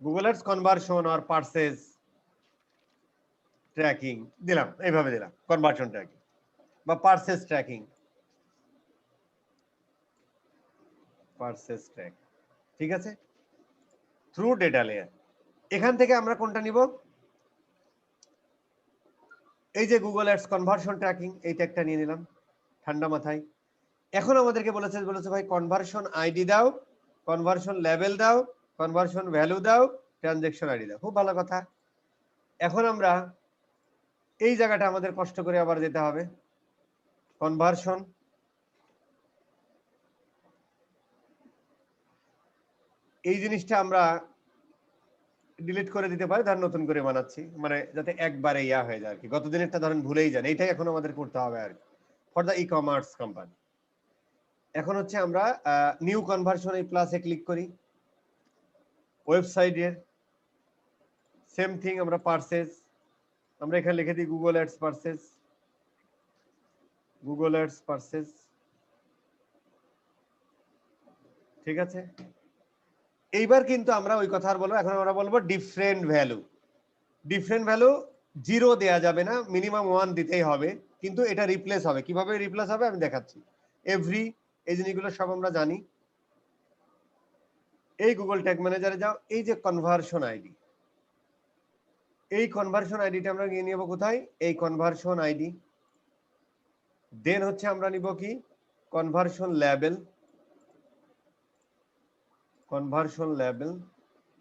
Google ads conversion আর পার্সেস ট্র্যাকিং দিলাম, এইভাবে দিলাম কনভার্সন ট্র্যাকিং বা পার্সেস ট্র্যাকিং, পার্সেস ট্র্যাক। ঠিক আছে, থ্রু ডেটা লেয়ার। এখান থেকে আমরা কোনটা নিব? এই যে গুগল অ্যাডস কনভার্সন ট্র্যাকিং, এই ট্যাগটা নিয়ে নিলাম ঠান্ডা মাথায়। এখন আমাদেরকে বলেছে ভাই কনভার্সন আইডি দাও, কনভার্সন লেভেল দাও, কনভার্সন ভ্যালু দাও, ট্রানজেকশন আইডি দাও। খুব ভালো কথা। এখন আমরা এই জায়গাটা আমাদের কষ্ট করে আবার যেতে হবে। কনভার্সন, এই জিনিসটা আমরা ডিলিট করে দিতে পারি, ধর নতুন করে বানাচ্ছি, মানে যাতে একবারে ইয়া হয়ে যায় আর কি। গত দিনেরটা ধরেন ভুলেই যান, এইটাই এখন আমাদের করতে হবে আর কি for the e commerce company. এখন হচ্ছে আমরা নিউ কনভার্সন এই প্লাসে ক্লিক করি। ওয়েবসাইটের সেম থিং, আমরা পার্সেস, আমরা এখানে লিখে দিই Google ads purchase, Google ads purchase. ঠিক আছে, এইবার কিন্তু আমরা ওই কথা আর বলবো, এখন আমরা বলবো ডিফারেন্ট ভ্যালু। ডিফারেন্ট ভ্যালু 0 দেয়া যাবে না, মিনিমাম 1 দিতেই হবে, কিন্তু এটা রিপ্লেস হবে। কিভাবে রিপ্লেস হবে আমি দেখাচ্ছি। এভরি, এই জিনিসগুলো সব আমরা জানি। এই গুগল ট্যাগ ম্যানেজারে যাও, এই যে কনভার্সন আইডি, এই কনভার্সন আইডিটা আমরা নিয়ে নেব কোথায়? এই কনভার্সন আইডি। দেন হচ্ছে আমরা নিব কি? Conversion level, conversion level.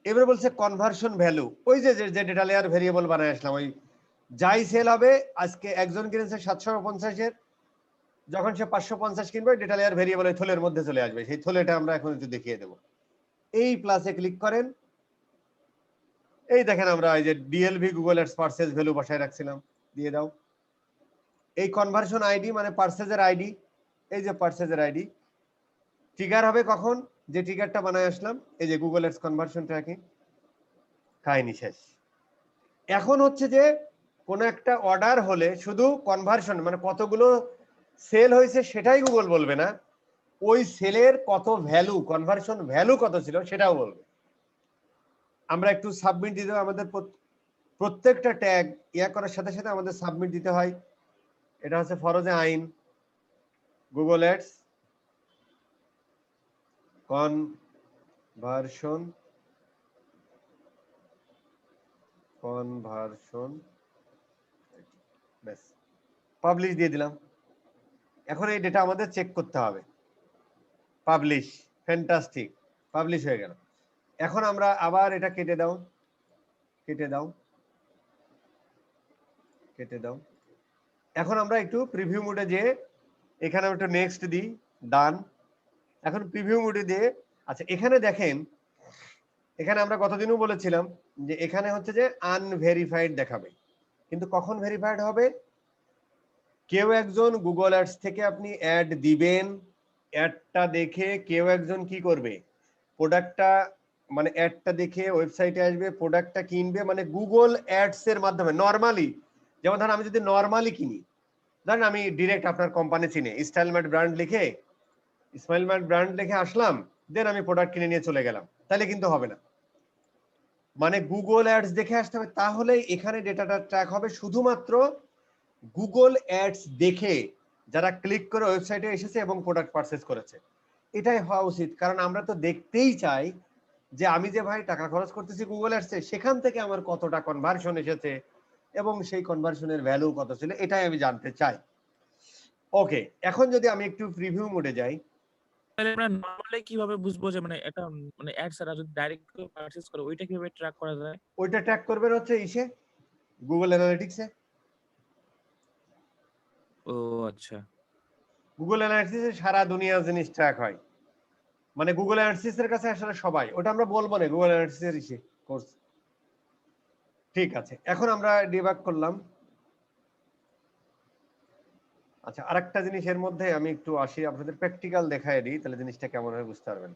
এবারে বলছে কনভার্সন ভ্যালু, ওই যে যে ডেটা লেয়ার ভেরিয়েবল বানায় আসলাম, ওই যাই সেল হবে, আজকে একজন কিনেছে 750-এর, যখন সে 550 কিনবে ডেটা লেয়ার ভেরিয়েবল ওই থলের মধ্যে চলে আসবে। সেই থলেটা আমরা এখন একটু দেখিয়ে দেব। এই প্লাসে ক্লিক করেন, এই দেখেন আমরা এই যে ডিএলভি গুগল অ্যাডস পার্সেস ভ্যালু বসায় রাখছিলাম, দিয়ে দাও। এই কনভার্সন আইডি মানে পার্সেসের আইডি, এই যে পার্সেসের আইডি ট্রিগার হবে কখন? যে ট্রিগারটা বানায় আসলাম, এই যে গুগল অ্যাডস কনভার্সন ট্র্যাকিং। কাহিনী শেষ। এখন হচ্ছে যে কোন একটা অর্ডার হলে শুধু কনভার্সন মানে কতগুলো সেল হয়েছে সেটাই গুগল বলবে না, ওই সেলের কত ভ্যালু, কনভার্সন ভ্যালু কত ছিল সেটাও বলবে। আমরা একটু সাবমিট দিতে হবে, আমাদের প্রত্যেকটা ট্যাগ ইয়া করার সাথে সাথে আমাদের সাবমিট দিতে হয়। এটা হচ্ছে ফরজে আইন। গুগল অ্যাডস কনভার্সন, কনভার্সন, ব্যাস পাবলিশ দিয়ে দিলাম। এখন এই ডেটা আমাদের চেক করতে হবে। পাবলিশ, ফ্যান্টাস্টিক, পাবলিশ হয়ে গেল। এখন আমরা আবার এটা কেটে দাও, কেটে দাও, কেটে দাও। এখন আমরা একটু প্রিভিউ মোডে যে এখানে একটু নেক্সট দিই, ডান। এখন প্রিভিউ মোডে দিয়ে, আচ্ছা এখানে দেখেন, এখানে আমরা গতদিনও বলেছিলাম যে এখানে হচ্ছে যে আনভেরিফাইড দেখাবে, কিন্তু কখন ভেরিফাইড হবে? কেউ একজন গুগল অ্যাডস থেকে আপনি অ্যাড দিবেন, অ্যাডটা দেখে কেউ একজন কি করবে? প্রোডাক্টটা মানে অ্যাডটা দেখে ওয়েবসাইটে আসবে, প্রোডাক্টটা কিনবে, মানে গুগল অ্যাডস এর মাধ্যমে। নরমালি যেমন ধরেন আমি যদি নরমালি কিনি, ধরেন আমি ডিরেক্ট আপনার কোম্পানি চিনে স্টাইলমেট ব্র্যান্ড লিখে, স্মাইলমেট ব্র্যান্ড লিখে আসলাম, দেন আমি প্রোডাক্ট কিনে নিয়ে চলে গেলাম, তাহলে কিন্তু হবে না। মানে গুগল অ্যাডস দেখে আসতে হবে, তাহলে এখানে ডেটাটা ট্র্যাক হবে শুধুমাত্র গুগল অ্যাডস দেখে যারা ক্লিক করে ওয়েবসাইটে এসেছে এবং প্রোডাক্ট পারচেজ করেছে। এটাই হওয়া উচিত, কারণ আমরা তো দেখতেই চাই যে আমি যে ভাই টাকা খরচ করতেছি গুগল অ্যাডসে, সেখান থেকে আমার কতটা কনভার্সন এসেছে এবং সেই কনভার্সনের ভ্যালু কত ছিল, এটাই আমি জানতে চাই। ওকে, এখন যদি আমি একটু প্রিভিউ মোডে যাই, তাহলে আমরা নরমালি কিভাবে বুঝবো যে মানে একটা মানে অ্যাড ছাড়া যদি ডাইরেক্ট পারচেজ করে ওইটা কিভাবে ট্র্যাক করা যায়? ওইটা ট্র্যাক করবেন হচ্ছে ইসে গুগল অ্যানালিটিক্সে। ও আচ্ছা। গুগল অ্যানালিসিসে সারা দুনিয়ার জিনিস ট্র্যাক হয়, মানে গুগল অ্যানালিসিসের কাছে আসলে সবাই, ওটা আমরা বলবো না গুগল অ্যানালিসিসের ইসে কোর্স। ঠিক আছে, এখন আমরা ডিবাগ করলাম। আচ্ছা, আরেকটা জিনিস এর মধ্যে আমি একটু আসি, আপনাদের প্র্যাকটিক্যাল দেখায় দিই, তাহলে জিনিসটা কেমন হয় বুঝতে পারবেন।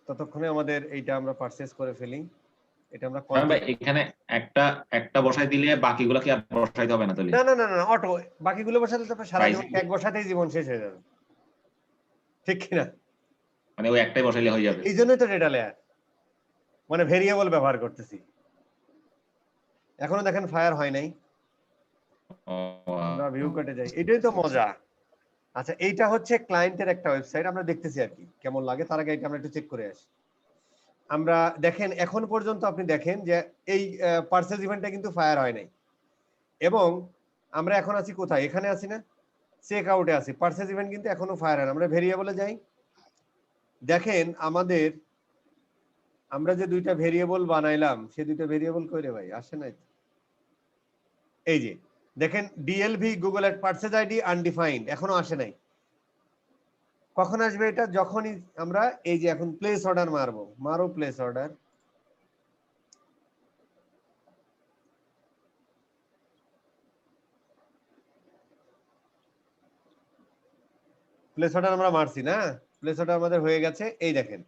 ততক্ষণে আমাদের এইটা আমরা পারচেজ করে ফেলি, এটা আমরা শামীম ভাই এখানে একটা একটা বসাই দিলে বাকিগুলো কি আর বসাইতে হবে না তাহলে? না না না না, অটো বাকিগুলো বসাতে তো সারা জীবন Pricing- এক বসাতেই জীবন শেষ হয়ে যাবে, ঠিক কিনা? মানে ওই একটাই বসাইলে হয়ে যাবে। এই জন্যই তো ডেটা লেয়ার, মানে ভেরিয়েবল ব্যবহার করতেছি। এখনো দেখেন ফায়ার হয় নাই, ও, আমরা ভিউ কাটে যাই, এটাই তো মজা। আচ্ছা, এইটা হচ্ছে ক্লায়েন্টের একটা ওয়েবসাইট, আমরা দেখতেছি আর কি কেমন লাগে, তার আগে এটা আমরা একটু চেক করে আসি। আমরা দেখেন এখন পর্যন্ত আপনি দেখেন যে এই পার্সেস ইভেন্টটা কিন্তু ফায়ার হয় নাই, এবং আমরা এখন আছি কোথায়, এখানে আছি না, চেক আউটে আছি, পার্সেস ইভেন্ট কিন্তু এখনো ফায়ার হয় না। আমরা ভেরিয়েবলে যাই, দেখেন আমাদের আমরা যে দুইটা ভেরিয়েবল বানাইলাম, সে দুইটা ভেরিয়েবল কই রে ভাই, আসে নাই তো। এই যে দেখেন ডিএলভি গুগল এট পার্সেস আইডি আনডিফাইন্ড, এখনো আসে নাই। কখন আসবে এটা, যখনই আমরা এই যে এখন প্লেস অর্ডার মারবো, মারো প্লেস অর্ডার, প্লেস অর্ডার আমরা মারছি না, প্লেস অর্ডার আমাদের হয়ে গেছে। এই দেখেন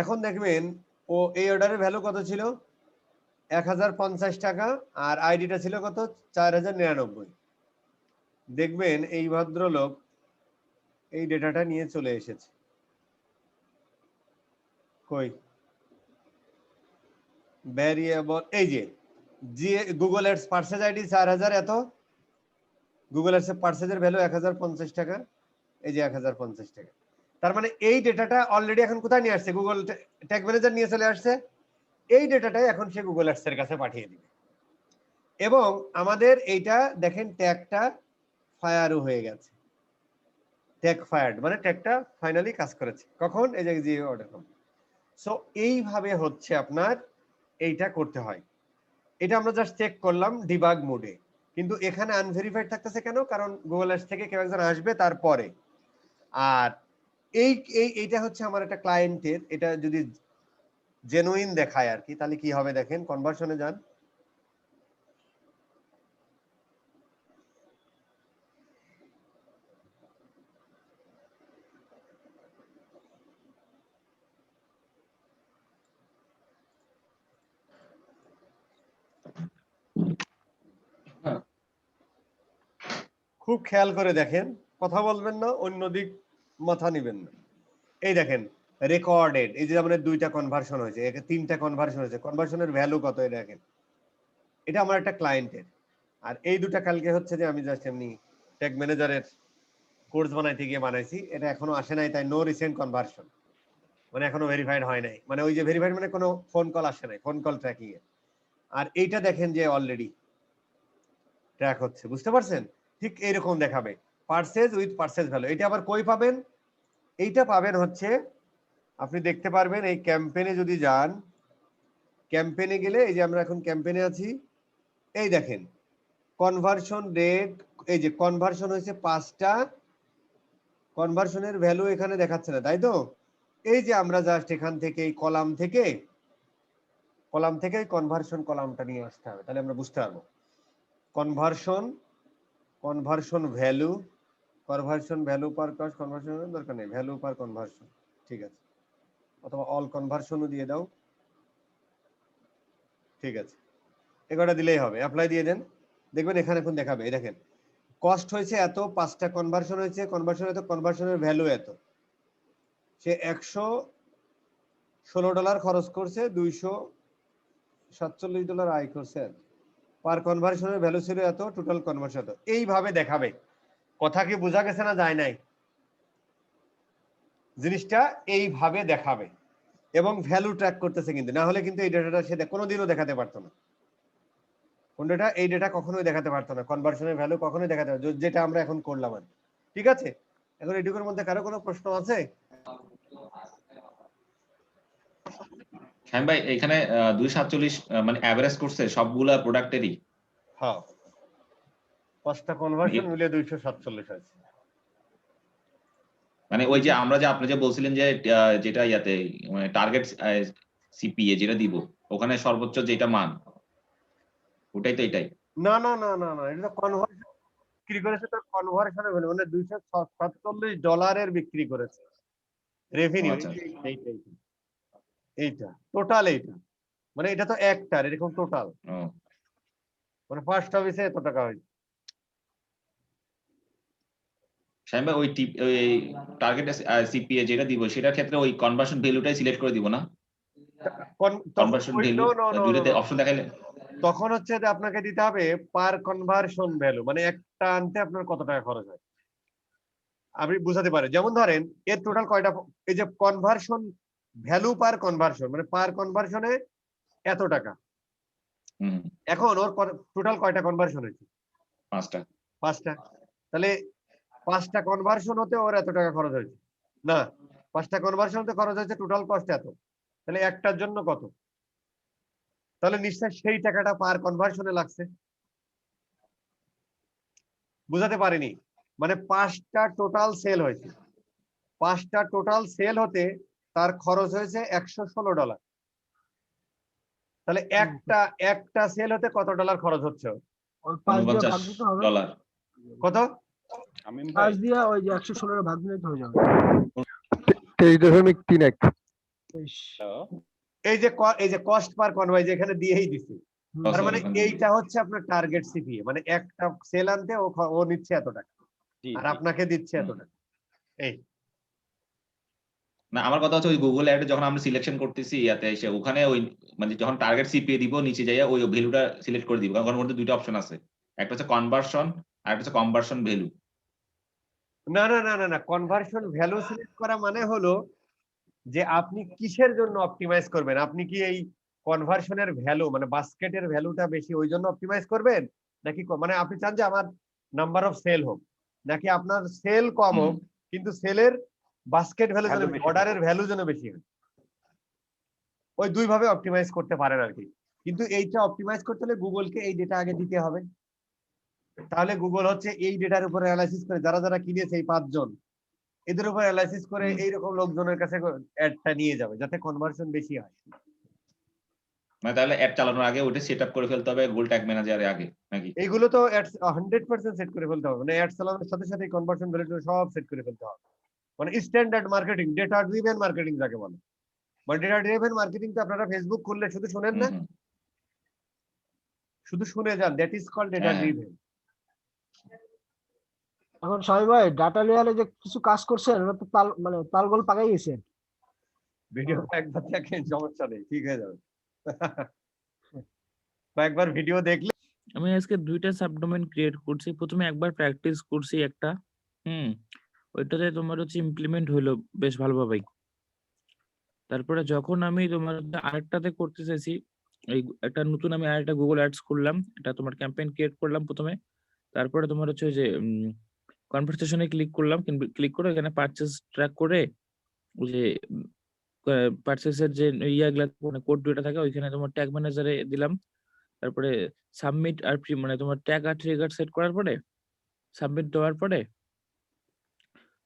এখন দেখবেন ও এই অর্ডারের ভ্যালু কত ছিল, 1050 টাকা, আর আইডিটা ছিল কত, 4099। দেখবেন এই ভদ্রলোক এই ডেটাটা নিয়ে চলে এসেছে, কই ভ্যারিয়েবল, এই যে গুগল এডস পার্সেজ আইডি 4000 এত, গুগল এডস পার্সেজের ভ্যালু 1050 টাকা, এই যে 1050 টাকা। তার মানে এই ডেটাটা অলরেডি এখন কোথায় নিয়ে আসছে, গুগল ট্যাগ ম্যানেজার নিয়ে চলে আসছে, এই ডেটাটাই এখন সে গুগল অ্যাডস এর কাছে পাঠিয়ে দিবে। এবং আমাদের এইটা দেখেন ট্যাগটা ফায়ারও হয়ে গেছে, ট্যাগ ফায়ার্ড মানে ট্যাগটা ফাইনালি কাজ করেছে, কখন, এই যে জিও অর্ডার কম। সো এইভাবে হচ্ছে আপনার এইটা করতে হয়। এটা আমরা জাস্ট চেক করলাম ডিবাগ মোডে, কিন্তু এখানে আনভেরিফাইড থাকতেছে কেন, কারণ গুগল অ্যাডস থেকে কেউ একজন আসবে তারপরে। আর এইটা হচ্ছে আমার একটা ক্লায়েন্টের, এটা যদি জেনুইন দেখায় আর কি, তাহলে কি হবে দেখেন, কনভার্সনে যান, খুব খেয়াল করে দেখেন, কথা বলবেন না, অন্যদিক মাথা নিবেন না। এই দেখেন রেকর্ডেড, এই যে আমাদের দুইটা কনভার্সন হয়েছে, একে তিনটা কনভার্সন হয়েছে, কনভার্সনের ভ্যালু কত এই দেখেন, এটা আমার একটা ক্লায়েন্টের। আর এই দুটা কালকে হচ্ছে যে আমি জাস্ট এমনি ট্যাগ ম্যানেজারের কোর্স বানাইতে গিয়ে বানাইছি, এটা এখনো আসে নাই, তাই নো রিসেন্ট কনভার্সন, মানে এখনো ভেরিফাইড হয় নাই, মানে ওই যে ভেরিফাইড মানে কোনো ফোন কল আসে নাই, ফোন কল ট্র্যাকিং এ। আর এইটা দেখেন যে অলরেডি ট্র্যাক হচ্ছে, বুঝতে পারছেন? ঠিক এইরকম দেখাবে পার্সেজ উইথ পার্সেজ ভ্যালু। এটা আবার কই পাবেন, এইটা পাবেন হচ্ছে আপনি দেখতে পারবেন এই ক্যাম্পেইনে যদি যান, ক্যাম্পেইনে গেলে এই যে আমরা এখন ক্যাম্পেইনে আছি, এই দেখেন কনভার্সন রেট, এই যে কনভার্সন হয়েছে 5টা, কনভার্সনের ভ্যালু এখানে দেখাচ্ছে না, তাই তো? এই যে আমরা জাস্ট এখান থেকে এই কলাম থেকে কনভার্সন কলামটা নিয়ে আসতে হবে, তাহলে আমরা বুঝতে পারবো কনভার্সন ভ্যালু পার কস্ট, কনভার্সন দরকার নেই, ভ্যালু পার কনভার্সন, ঠিক আছে, অথবা অল কনভার্সনও দিয়ে দাও, ঠিক আছে, এগুলো দিলেই হবে, অ্যাপ্লাই দিয়ে দেন, দেখবেন এখানে এখন দেখাবে, এই দেখেন কস্ট হয়েছে এত, 5টা কনভার্সন হয়েছে, কনভার্সন এত, কনভার্সনের ভ্যালু এত, সে $116 খরচ করছে, $247 আয় করছে, পার কনভার্সনের ভ্যালু ছিল এত, টোটাল কনভার্সন এত, এইভাবে দেখাবে। কথা কি বোঝা গেছে না যায় নাই? জিনিসটা এইভাবে দেখাবে এবং ভ্যালু ট্র্যাক করতেছে, কিন্তু না হলে কিন্তু এই ডেটাটা সে কোনোদিনও দেখাতে পারতো না, কোন ডেটা, এই ডেটা কখনোই দেখাতে পারতো না, কনভার্সনের ভ্যালু কখনোই দেখাতে পারতো, যেটা আমরা এখন করলাম। ঠিক আছে, এখন এটুকুর মধ্যে কারো কোনো প্রশ্ন আছে? হ্যাঁ ভাই, এখানে 247 মানে অ্যাভারেজ করছে সবগুলা প্রোডাক্টেরই। হ্যাঁ, 5টা কনভার্সন মিলে 247 হয়েছে। মানে ওই যে আমরা যে আপনি যে বলছিলেন যে যেটা ইয়াতে মানে টার্গেট সিপিএ যেটা দিব ওখানে সর্বোচ্চ যেটা মান ওটাই তো এটাই। না না না না না, এটা তো কনভার্সন বিক্রি করেছে, তার কনভার্সনে ভ্যালু মানে $247 বিক্রি করেছে রেভিনিউ। আচ্ছা। এইটা টোটাল, এইটা মানে এটা তো একটার এরকম টোটাল, ও মানে ফার্স্ট অফিসে এত টাকা হয়েছে। শাহিন ভাই, ওই টার্গেট সিপিএ যেটা দিব সেটার ক্ষেত্রে ওই কনভার্সন ভ্যালুটাই সিলেক্ট করে দিব না? কনভার্সন ভ্যালু দুইটাতে অপশন দেখাইলে তখন হচ্ছে যে আপনাকে দিতে হবে পার কনভার্সন ভ্যালু, মানে একটা আনতে আপনার কত টাকা খরচ হয় আপনি বুঝাতে পারেন। যেমন ধরেন এর টোটাল কয়টা, এই যে কনভার্সন ভ্যালু পার কনভার্সন মানে পার কনভার্সনে এত টাকা। হুম এখন ওর টোটাল কয়টা কনভার্সন হয়েছে? 5টা। 5টা। তাহলে 5টা কনভার্সন হতে ওর এত টাকা খরচ হয়েছে না, 5টা কনভার্সন হতে খরচ হয়েছে টোটাল কস্ট এত, তাহলে একটার জন্য কত? তাহলে নিশ্চয় সেই টাকাটা পার কনভার্সনে লাগছে। বুঝাতে পারিনি? মানে 5টা টোটাল সেল হয়েছে, 5টা টোটাল সেল হতে তার খরচ হয়েছে $116। তাহলে একটা সেল হতে কত ডলার খরচ হচ্ছে? ওই 5 দিয়ে ভাগ 49 দিতে হবে। ডলার। কত? 5 দিয়ে ওই যে 116 ভাগ দিলে তো হয়ে যাবে। 23.31। ইস, এই যে কস্ট পার কনভার্স এখানে দিয়েই দিছি। হুম, তার মানে sorry, এইটা হচ্ছে আপনার টার্গেট সিপিএ, মানে একটা সেল আনতে ও নিচ্ছে এত টাকা আর আপনাকে দিচ্ছে এত টাকা। এই না, আমার কথা হচ্ছে ওই গুগল অ্যাড যখন আমরা সিলেকশন করতেছি ইয়াতে এসে ওখানে ওই মানে যখন টার্গেট সিপিএ দিব নিচে যাইয়া ওই ভ্যালুটা সিলেক্ট করে দিব, কারণ ওর মধ্যে দুইটা অপশন আছে, একটা হচ্ছে কনভার্সন আর একটা হচ্ছে কনভার্সন ভ্যালু। না না না না না, কনভার্সন ভ্যালু সিলেক্ট করা মানে হলো যে আপনি কিসের জন্য অপটিমাইজ করবেন। আপনি কি এই কনভার্সনের ভ্যালু মানে বাস্কেটের ভ্যালুটা বেশি ওই জন্য অপটিমাইজ করবেন, নাকি মানে আপনি চান যে আমার নাম্বার অফ সেল হোক, নাকি আপনার সেল কম হোক কিন্তু সেলের বাস্কেট ভ্যালু যেন অর্ডারের ভ্যালু যেন বেশি হয়? ওই দুই ভাবে অপটিমাইজ করতে পারেন আর কি। কিন্তু এইটা অপটিমাইজ করতে হলে গুগলকে এই ডেটা আগে দিতে হবে। তাহলে গুগল হচ্ছে এই ডেটার উপরে অ্যানালাইসিস করে যারা যারা কিনেছে এই 5 জন এদের উপর অ্যানালাইসিস করে এইরকম লোকজনের কাছে অ্যাডটা নিয়ে যাবে যাতে কনভার্সন বেশি হয়। মানে তাহলে অ্যাড চালানোর আগে ওটা সেট আপ করে ফেলতে হবে গুগল ট্যাগ ম্যানেজারে আগে নাকি? এইগুলো তো 100% সেট করে ফেলতে হবে, মানে অ্যাড চালানোর সাথে সাথে কনভার্সন ভ্যালু সব সেট করে ফেলতে হবে। মানে standard marketing, data driven marketing যাকে বলে। মানে ডেটা ড্রিভেন মার্কেটিং তো আপনারা ফেসবুক খুললে শুধু শুনেন না, শুধু শুনে যান, that is called data driven. এখন স্বামী ভাই ডাটা লেয়ারে যে কিছু কাজ করছেন ওটা তো মানে তালগোল পাকাই গেছে। ভিডিও একবার দেখেন সমস্যা নেই, ঠিক হয়ে যাবে। কয়েকবার ভিডিও দেখলে আমি আজকে 2টা সাবডোমেন ক্রিয়েট করছি। প্রথমে একবার প্র্যাকটিস করছি একটা, ওইটাতে তোমার হচ্ছে ইমপ্লিমেন্ট হইলো বেশ ভালোভাবেই। তারপরে যখন আমি তোমার আরেকটাতে করতে চাইছি, এই একটা নতুন আমি আরেকটা গুগল অ্যাডস খুললাম, এটা তোমার ক্যাম্পেইন ক্রিয়েট করলাম প্রথমে। তারপরে তোমার হচ্ছে ওই যে কনভারসেশনে ক্লিক করলাম, ক্লিক করে এখানে পারচেজ ট্র্যাক করে ওই যে পারচেজের যে ইয়াগুলা মানে কোড দুইটা থাকে ওইখানে তোমার ট্যাগ ম্যানেজারে দিলাম। তারপরে সাবমিট আর মানে তোমার ট্যাগ আর ট্রিগার সেট করার পরে সাবমিট দেওয়ার পরে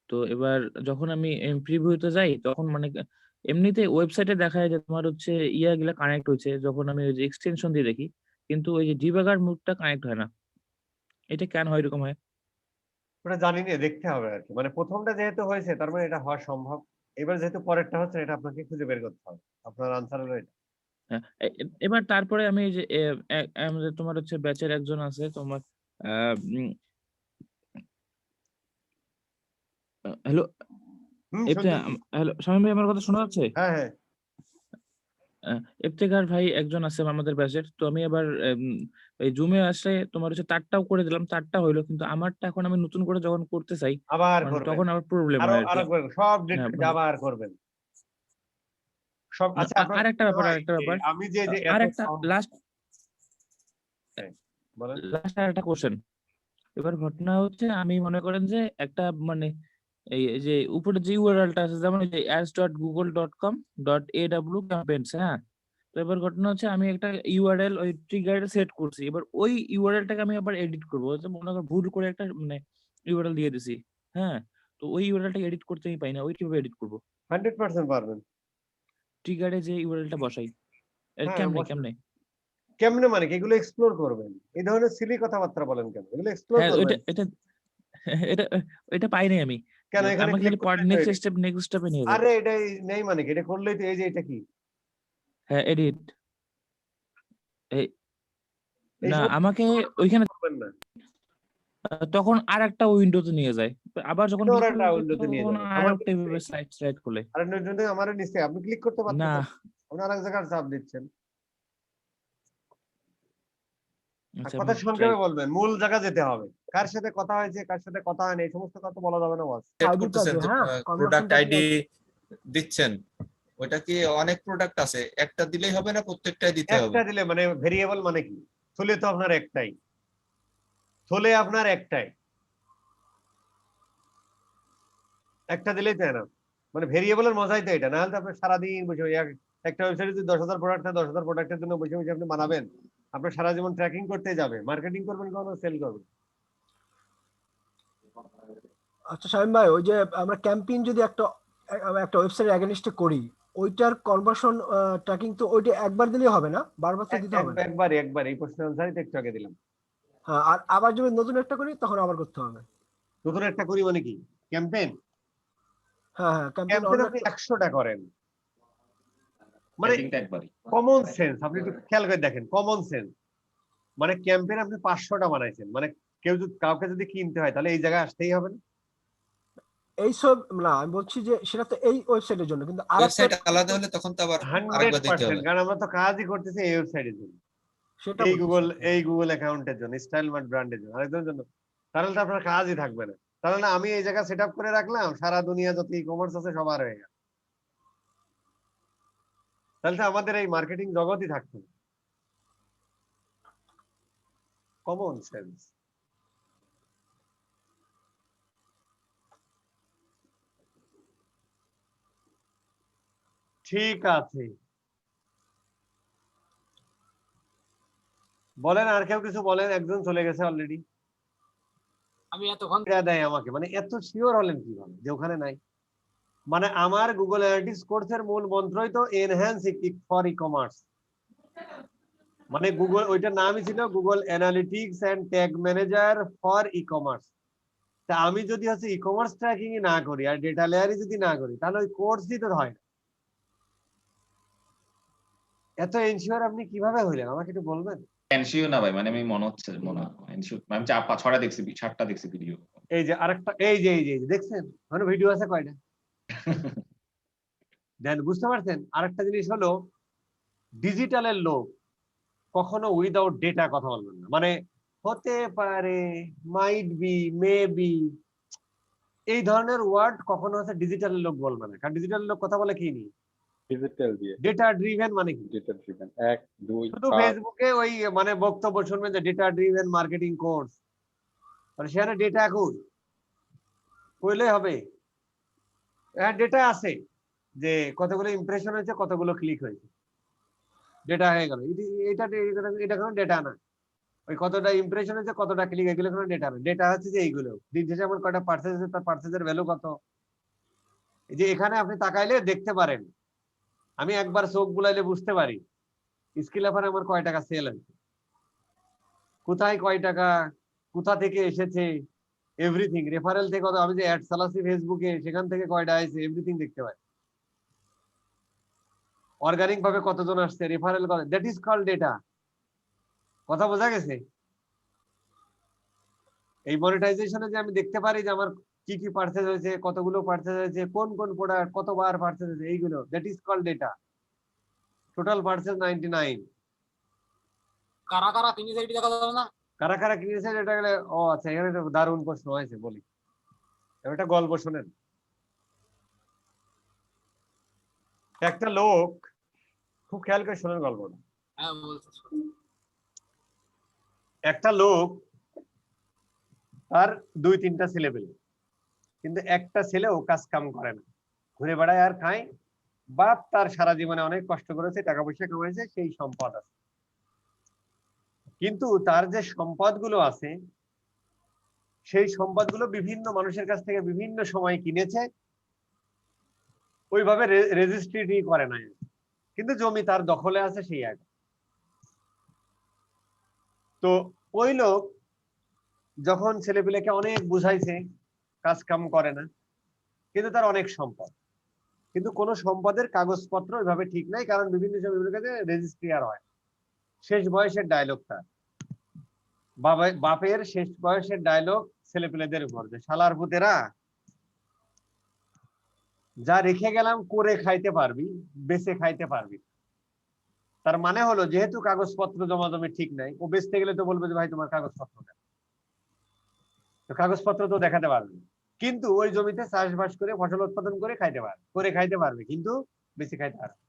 তো এবার যখন আমি প্রিভিউতে যাই তখন মানে এমনিতে ওয়েবসাইটে দেখায় যে তোমার হচ্ছে ইয়াগুলা কানেক্ট হয়েছে, যখন আমি ওই যে এক্সটেনশন দিয়ে দেখি কিন্তু ওই যে ডিবাগার মুডটা কানেক্ট হয় না। এটা কেন হয় এরকম হয়? ওটা জানি না, দেখতে হবে আর কি। মানে প্রথমটা যেহেতু হয়েছে তার মানে এটা হওয়া সম্ভব, এবার যেহেতু পরেরটা হচ্ছে এটা আপনাকে খুঁজে বের করতে হবে। আপনার আনসার হলো এটা। হ্যাঁ, এবার তারপরে আমি এই যে আমাদের তোমার হচ্ছে ব্যাচের একজন আছে তোমার হ্যালো শুনতেছি। হ্যালো শামীম ভাই, আমার কথা শোনা যাচ্ছে? হ্যাঁ হ্যাঁ, ইফতেখার ভাই একজন আছে আমাদের ব্যাচের, তো আমি এবার এই জুমে আসলে তোমার হচ্ছে তারটাও করে দিলাম, তারটা হইলো কিন্তু আমারটা এখন আমি নতুন করে যখন করতে চাই আবার মানে করবেন, তখন আবার প্রবলেম আরো হয় আর কি। আরো করবেন, সব হ্যাঁ, ডিটেইলস মানে আবার করবেন সব। আচ্ছা আপনার আরেকটা ব্যাপার আমি যে যে আরেকটা লাস্ট বলেন। আরেকটা কোশ্চেন। এবার ঘটনা হচ্ছে আমি মনে করেন যে একটা মানে এই যে উপরে যে ইউআরএলটা আছে যেমন এই যে ads.google.com.aw campaigns, হ্যাঁ, তো এবার ঘটনা হচ্ছে আমি একটা ইউআরএল ওই ট্রিগারে সেট করছি, এবার ওই ইউআরএলটাকে আমি আবার এডিট করবো, মনে করো ভুল করে একটা মানে ইউআরএল দিয়ে দিছি, হ্যাঁ, তো ওই ইউআরএলটাকে এডিট করতে আমি পাই না, ওই কিভাবে এডিট করবো? 100% পারবেন। ট্রিগারে যে ইউআরএলটা বসাই হ্যাঁ, কেমনে বসান। কেমনে? কেমনে মানে কি? এগুলো এক্সপ্লোর করবেন। এই ধরনের সিলি কথাবার্তা বলেন কেন? এগুলো এক্সপ্লোর হ্যাঁ করবেন। এটা এটা এটা পাই নাই আমি, কেন এখানে আমাকে ক্লিক খালি করলে নেক্সট স্টেপে নিয়ে যায়। আরে এটা নেই মানে কি? এটা করলেই তো এই যে এটা কি? হ্যাঁ এডিট, এই এই না সব আমাকে ওইখানে করবেন না। তখন আর একটা উইন্ডোতে নিয়ে যায়, আবার যখন কেন ক্লিক একটা করি উইন্ডোতে নিয়ে তখন যাবে? আর আমার একটা এভাবে স্লাইড খুলে। আর উইন্ডোতে আমারে নিচে আপনি ক্লিক করতে না পারতেছেন। আপনি আরেক জায়গায় চাপ দিচ্ছেন। আচ্ছা কথা আমি সংক্ষেপে বলবেন, মূল জায়গা যেতে হবে। কার সাথে কথা হয়েছে, কার সাথে কথা হয়নি, এই সমস্ত কথা বলা যাবে না বস। সেট আইডিটা করতেছেন যে যে হ্যাঁ প্রোডাক্ট কনভার্সনটা আইডি দিচ্ছেন, ওটা কি অনেক প্রোডাক্ট আছে, একটা দিলেই হবে না প্রত্যেকটাই দিতে হবে? একটা দিলে মানে ভেরিয়েবল মানে কি? থলে তো আপনার একটাই, থলে আপনার একটাই, একটা দিলেই তাই না, মানে ভেরিয়েবলের মজাই তো এটা। না হলে তো আপনি সারাদিন বসে একটা ওয়েবসাইটে যদি 10,000 প্রোডাক্ট থাকে, 10,000 প্রোডাক্টের জন্য বসে বসে আপনি বানাবেন, আপনার সারা জীবন ট্র্যাকিং করতে যাবে, মার্কেটিং করবেন কখনো, সেল করবেন। আচ্ছা শামিম ভাই, ওই যে আমরা ক্যাম্পেইন যদি একটা ওয়েবসাইট এগেইনস্টে করি, ওইটার কনভার্সন ট্র্যাকিং তো ওইটা একবার দিলেই হবে না, বারবার তো দিতে হবে না? একবার এই প্রশ্নের আনসারই তো একটু আগে দিলাম। হ্যাঁ, আর আবার যদি নতুন একটা করি তখন আবার করতে হবে? নতুন একটা করি মানে কি? ক্যাম্পেইন হ্যাঁ হ্যাঁ ক্যাম্পেইন আপনি 100টা করেন, মানে সেটিংটা একবারই। Common sense. আপনি একটু খেয়াল করে দেখেন, কমন সেন্স মানে ক্যাম্পেইন আপনি 500টা বানাইছেন, মানে কেউ যদি কাউকে যদি কিনতে হয় তাহলে এই জায়গায় আসতেই হবে না? এইসব না, আমি বলছি যে সেটা তো এই ওয়েবসাইটের জন্য, কিন্তু ওয়েবসাইট আলাদা হলে তখন তো আবার আরেকবার দিতে হবে। 100%, কারণ আমরা তো কাজই করতেছি এই ওয়েবসাইটের জন্য, সেটা এই বলতেছি। গুগল অ্যাকাউন্টের জন্য, স্টাইল মার্ট ব্র্যান্ডের জন্য, আরেকজনের জন্য। তাহলে তো আপনার কাজই থাকবে না। তাহলে না আমি এই জায়গা সেট আপ করে রাখলাম, সারা দুনিয়া যত ই কমার্স আছে সবার হয়ে গেল, তাহলে তো আমাদের এই মার্কেটিং জগতই থাকতো না। Common sense. ঠিক আছে, বলেন আর কেউ কিছু বলেন। একজন চলে গেছে অলরেডি। আমি এতক্ষণ দেয় আমাকে, মানে এত শিওর হলেন কিভাবে যে ওখানে নাই? মানে আমার গুগল অ্যানালিটিক্স কোর্সের মূল মন্ত্রই তো এনহ্যান্স ফর ই কমার্স, মানে গুগল ওইটার নামই ছিল Google analytics and tag manager for e-commerce. তা আমি যদি হচ্ছে ই কমার্স ট্র্যাকিং না করি আর ডেটা লেয়ারই যদি না করি, তাহলে ওই কোর্সই তো হয় না। এত এনশিওর আপনি কিভাবে হইলেন আমাকে একটু বলবেন? এনসিও না ভাই, মানে আমি মনে হচ্ছে এনসিও আমি 4-5-6টা দেখছি, 7টা দেখছি ভিডিও। এই যে আরেকটা, এই যে দেখছেন মানে ভিডিও আছে কয়টা দেন, বুঝতে পারছেন? আরেকটা জিনিস হলো, ডিজিটালের লোক কখনো উইদাউট ডেটা কথা বলবেন না, মানে হতে পারে, মাইট বি, মে বি, এই ধরনের ওয়ার্ড কখনো হচ্ছে ডিজিটালের লোক বলবে না। কারণ ডিজিটালের লোক কথা বলে কি নিয়ে? ডিজিটাল দিয়ে, ডেটা ড্রিভেন মানে কি? ডেটা ড্রিভেন 1 2 শুধু 7 ফেসবুকে ওই মানে বক্তব্য শুনবেন যে ডেটা ড্রিভেন মার্কেটিং কোর্স, মানে সেখানে ডেটা কইলেই হবে? হ্যাঁ ডেটা আছে, যে কতগুলো ইমপ্রেশন হয়েছে, কতগুলো ক্লিক হয়েছে, ডেটা হয়ে গেল। এটা কোনো ডেটা না। ওই কতটা ইমপ্রেশন হয়েছে, কতটা ক্লিক, এগুলো কোনো ডেটা না। ডেটা হচ্ছে যে এইগুলো দিন শেষে আমার কয়টা পার্সেস আছে, তার পার্সেসের ভ্যালু কত। এই যে এখানে আপনি তাকাইলে দেখতে পারেন, আমি একবার চোখ বুলাইলে বুঝতে পারি স্কিল অফারে আমার কয় টাকা সেল হয়েছে, কোথায় কয় টাকা, কোথা থেকে এসেছে, এভরিথিং। রেফারেল থেকে কত, আমি যে অ্যাড চালাচ্ছি ফেসবুকে সেখান থেকে কয়টা আসছে, এভরিথিং দেখতে পাই। অর্গানিক ভাবে কতজন আসছে, রেফারেল করে, দ্যাট ইজ কল্ড ডেটা। কথা বোঝা গেছে? এই মনিটাইজেশনে যে আমি দেখতে পারি যে আমার কি কি পারচেজ হয়েছে, কতগুলো পারচেজ হয়েছে, কোন কোন প্রোডাক্ট কতবার পারচেজ হয়েছে, এইগুলো, that is called data. Total purchase 99। কারা কারা কিনেছে এটা দেখা যাবে না? কারা কারা কিনেছে এটা গেলে, ও আচ্ছা, এখানে একটা দারুণ প্রশ্ন হয়েছে, বলি। একটা গল্প শোনেন। একটা লোক, খুব খেয়াল করে শোনেন গল্পটা। হ্যাঁ বলছি। একটা লোক, তার 2-3টা ছেলে পেলে, কিন্তু একটা ছেলেও কাজ কাম করে না, ঘুরে বেড়ায় আর খায়, বাপ তার সারা জীবনে অনেক কষ্ট করেছে, টাকা পয়সা কামাইছে, সেই সম্পদ আছে। কিন্তু তার যে সম্পদগুলো আছে সেই সম্পদগুলো বিভিন্ন মানুষের কাছ থেকে বিভিন্ন সময় কিনেছে, ওইভাবে রেজিস্ট্রি করে নাই, কিন্তু জমি তার দখলে আছে সেই এক। তো ওই লোক যখন ছেলেপিলেকে অনেক বুঝাইছে, কাজ কাম করে না, কিন্তু তার অনেক সম্পদ, কিন্তু কোন সম্পদের কাগজপত্র ওইভাবে ঠিক নাই, কারণ বিভিন্ন জমিগুলোর কাছে রেজিস্ট্রি আর হয়। শেষ বয়সের ডায়লগ তার, বাপের শেষ বয়সের ডায়লগ ছেলেপিলেদের উপর, যে শালার পুতেরা যা রেখে গেলাম করে খাইতে পারবি, বেচে খাইতে পারবি। তার মানে হলো যেহেতু কাগজপত্র জমা জমি ঠিক নাই, ও বেচতে গেলে তো বলবে যে ভাই তোমার কাগজপত্র দেন, তো কাগজপত্র তো দেখাতে পারবে, কিন্তু ওই জমিতে চাষবাস করে ফসল উৎপাদন করে খাইতে পারবে, কিন্তু বেশি খাইতে পারবে।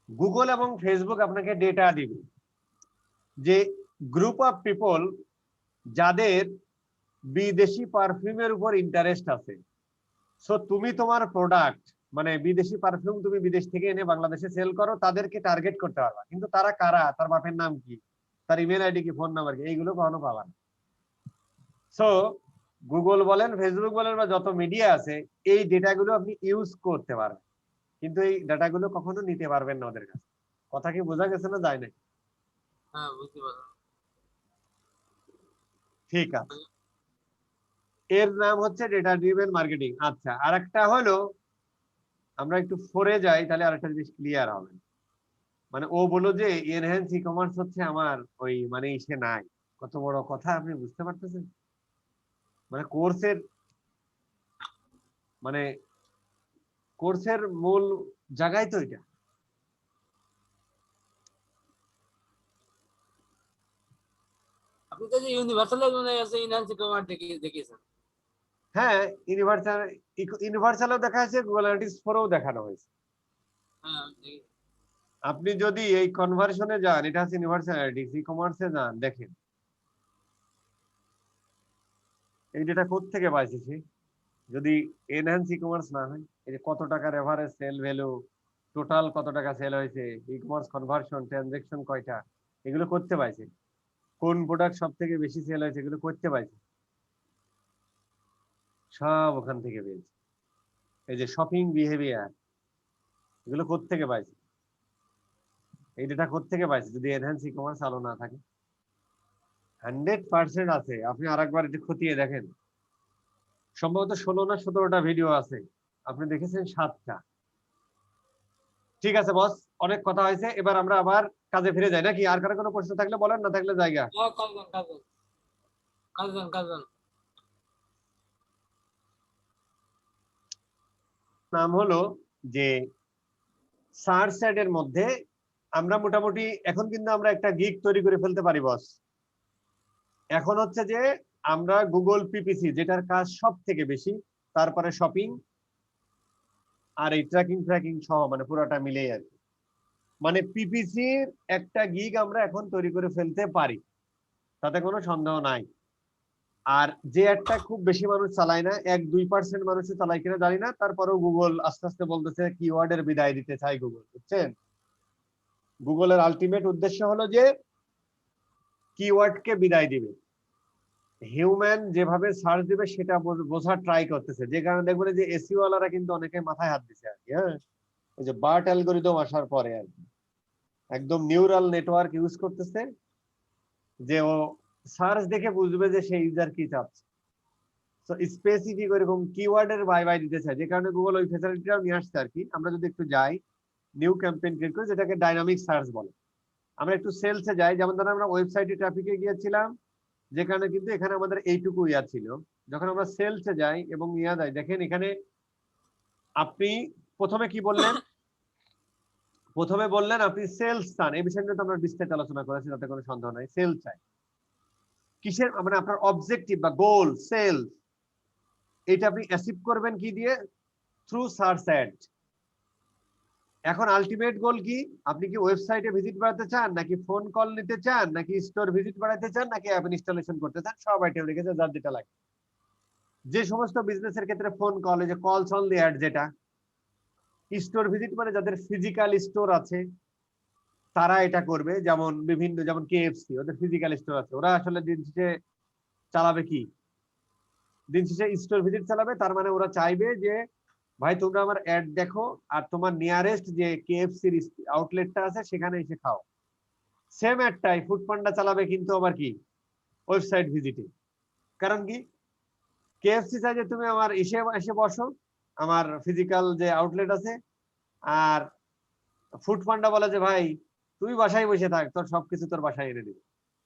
গুগল এবং ফেসবুক আপনাকে ডেটা দিবে যে গ্রুপ অফ পিপল যাদের বিদেশি পারফিউমের উপর ইন্টারেস্ট আছে, সো তুমি তোমার প্রোডাক্ট মানে বিদেশি পারফিউম তুমি বিদেশ থেকে এনে বাংলাদেশে সেল করো, তাদেরকে টার্গেট করতে পারবা, কিন্তু তারা কারা, তার বাপের নাম কি, তার ইমেল আইডি কি, ফোন নাম্বার কি, এইগুলো কখনো পাবা না। সো গুগল বলেন, ফেসবুক বলেন বা যত মিডিয়া আছে, এই ডেটাগুলো আপনি ইউজ করতে পারবেন, কিন্তু এই ডাটাগুলো কখনো নিতে পারবেন না ওদের কাছে। কথা কি বোঝা গেছে না যায় না? হ্যাঁ বুঝতে পারলাম। ঠিক আছে, এর নাম হচ্ছে ডেটা ড্রিভেন মার্কেটিং। আচ্ছা, আরেকটা হলো, আমরা একটু ফোরে যাই, তাহলে আরেকটা জিনিস ক্লিয়ার হবে। মানে ও বললো যে এনহ্যান্স ই কমার্স হচ্ছে আমার ওই মানে ইসে নাই, কত বড় কথা আপনি বুঝতে পারতেছেন? মানে কোর্সের মূল জায়গায় তো এটা। আপনি তো যে ইউনিভার্সাল মানে আছে ইনহ্যান্স কমান্ড দেখিয়েছেন। হ্যাঁ, ইউনিভার্সালও দেখা আছে, গুগল অ্যানালিটিক্স 4ও দেখানো হয়েছে। হ্যাঁ আমি দেখি। আপনি যদি এই কনভার্সনে যান, এটা হচ্ছে ইউনিভার্সাল অ্যানালিটিক্স, ই কমার্সে যান, দেখেন এই ডেটা কোথা থেকে পাইছি, যদি এনহ্যান্স ই কমার্স না হয়, এই যে কত টাকার এভারেজ সেল ভ্যালু, টোটাল কত টাকা সেল হয়েছে, ই কমার্স কনভার্সন, ট্রানজাকশন কয়টা, এগুলো করতে পাইছে, কোন প্রোডাক্ট সব থেকে বেশি সেল হয়েছে, এগুলো করতে পাইছে, সব ওখান থেকে পেয়েছে। এই যে শপিং বিহেভিয়ার, এগুলো কোত্থেকে পাইছে, এই ডেটা কোত্থেকে পাইছে, যদি এনহ্যান্স ই কমার্স আলো না থাকে? 100% আছে। আপনি আরেকবার একটু খতিয়ে দেখেন, সম্ভবত 16 না 17টা ভিডিও আছে, আপনি দেখেছেন 7টা। ঠিক আছে বস, অনেক কথা হয়েছে, এবার আমরা আবার কাজে ফিরে যাই নাকি? আর কারো কোনো প্রশ্ন থাকলে বলেন, না থাকলে জায়গা। হ্যাঁ কাজেন। নাম হলো যে সার্চ অ্যাডের মধ্যে আমরা মোটামুটি এখন কিন্তু আমরা একটা গিগ তৈরি করে ফেলতে পারি বস। এখন হচ্ছে যে আমরা গুগল পিপিসি, যেটার কাজ সব থেকে বেশি, তারপরে শপিং, আর এই ট্র্যাকিং সহ মানে পুরোটা মিলেই আর কি, মানে পিপিসির একটা গিগ আমরা এখন তৈরি করে ফেলতে পারি, তাতে কোনো সন্দেহ নাই। আর যে একটা খুব বেশি মানুষ চালায় না, 1-2% মানুষ চালায় কিনা জানি না, তারপরেও গুগল আস্তে আস্তে বলতেছে কিওয়ার্ডের বিদায় দিতে চাই গুগল, বুঝছেন? গুগলের আলটিমেট উদ্দেশ্য হলো যে কিওয়ার্ডকে বিদায় দিবে, হিউম্যান যেভাবে সার্চ দিবে সেটা বোঝার ট্রাই করতেছে, যে কারণে দেখবেন যে এসইও ওয়ালারা কিন্তু অনেকে মাথায় হাত দিছে আর কি। হ্যাঁ, ওই যে বার্ট অ্যালগরিদম আসার পরে আর কি, একদম নিউরাল নেটওয়ার্ক ইউজ করতেছে, যে ও সার্চ দেখে বুঝবে যে সেই ইউজার কি চাচ্ছে, তো স্পেসিফিক এরকম কিওয়ার্ডের বাই দিতে চায়, যে কারণে গুগল ওই ফ্যাসিলিটিটাও নিয়ে আসছে আর কি। আমরা যদি একটু যাই নিউ ক্যাম্পেইন ক্রিয়েট করি, যেটাকে ডাইনামিক সার্চ বলে, আমরা একটু সেলসে যাই, যেমন ধরুন আমরা ওয়েবসাইটে ট্রাফিকে গিয়েছিলাম, যেখানে কিন্তু এখানে আমাদের এইটুকু ইয়া ছিল। যখন আমরা সেলসে যাই এবং ইয়া যাই, দেখেন এখানে আপনি প্রথমে কি বললেন, প্রথমে বললেন আপনি সেলস চান, এই বিষয় নিয়ে তো আমরা বিস্তারিত আলোচনা করেছি, তাতে কোনো সন্দেহ নাই। সেল চাই কিসের, মানে আপনার অবজেক্টিভ বা গোল সেলস, এটা আপনি অ্যাচিভ করবেন কি দিয়ে, থ্রু সার্চ অ্যাড। এখন আলটিমেট গোল কি, আপনি কি ওয়েবসাইটে ভিজিট বাড়াতে চান, নাকি ফোন কল নিতে চান, নাকি স্টোর ভিজিট বাড়াতে চান, নাকি অ্যাপ ইনস্টলেশন করতে চান, সব আইটেম লিখেছে যার যেটা লাগে। যে সমস্ত বিজনেসের ক্ষেত্রে ফোন কল, এই যে কলস অনলি অ্যাড, যেটা স্টোর ভিজিট মানে যাদের ফিজিক্যাল স্টোর আছে তারা এটা করবে, যেমন বিভিন্ন, যেমন কেএফসি, ওদের ফিজিক্যাল স্টোর আছে, ওরা আসলে দিন শেষে চালাবে কি, দিন শেষে স্টোর ভিজিট চালাবে। তার মানে ওরা চাইবে যে ভাই তোমরা আমার অ্যাড দেখো আর তোমার নিয়ারেস্ট যে কেএফসির আউটলেটটা আছে সেখানে এসে খাও। সেম অ্যাডটাই ফুড পান্ডা চালাবে, কিন্তু আবার কি ওয়েবসাইট ভিজিটে। কারণ কি, কেএফসি চাই যে তুমি আমার এসে এসে বসো আমার ফিজিক্যাল যে আউটলেট আছে, আর ফুড পান্ডা বলে যে ভাই তুই বাসায় বসে থাক, তোর সবকিছু তোর বাসায় এনে দিবে।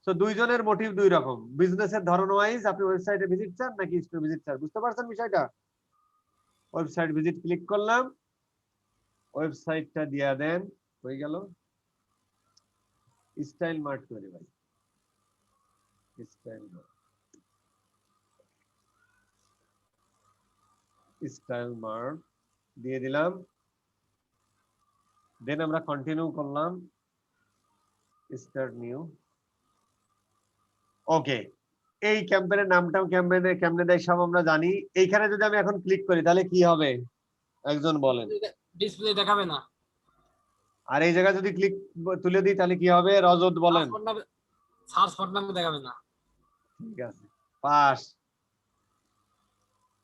তো দুইজনের মোটিভ দুই রকম, বিজনেসের ধরন ওয়াইজ আপনি ওয়েবসাইটে ভিজিট চান নাকি স্টোর ভিজিট চান, বুঝতে পারছেন বিষয়টা? ওয়েবসাইট ভিজিট ক্লিক করলাম, ওয়েবসাইটটা দিয়া দেন, হয়ে গেল। স্টাইল মার্ট করে ভাই, স্টাইল মার্ট, স্টাইল মার্ট দিয়ে দিলাম। দেন আমরা কন্টিনিউ করলাম, স্টার্ট নিউ। ওকে, এই ক্যাম্পেইনের নামটাও কেমনে দেয় সব আমরা জানি। এইখানে যদি আমি এখন ক্লিক করি তাহলে কি হবে একজন বলেন? ডিসপ্লে দেখাবে না। আর এই জায়গায় যদি ক্লিক তুলে দিই তাহলে কি হবে রজত বলেন? সার্চ ফর নামে দেখাবে না। ঠিক আছে, পাস।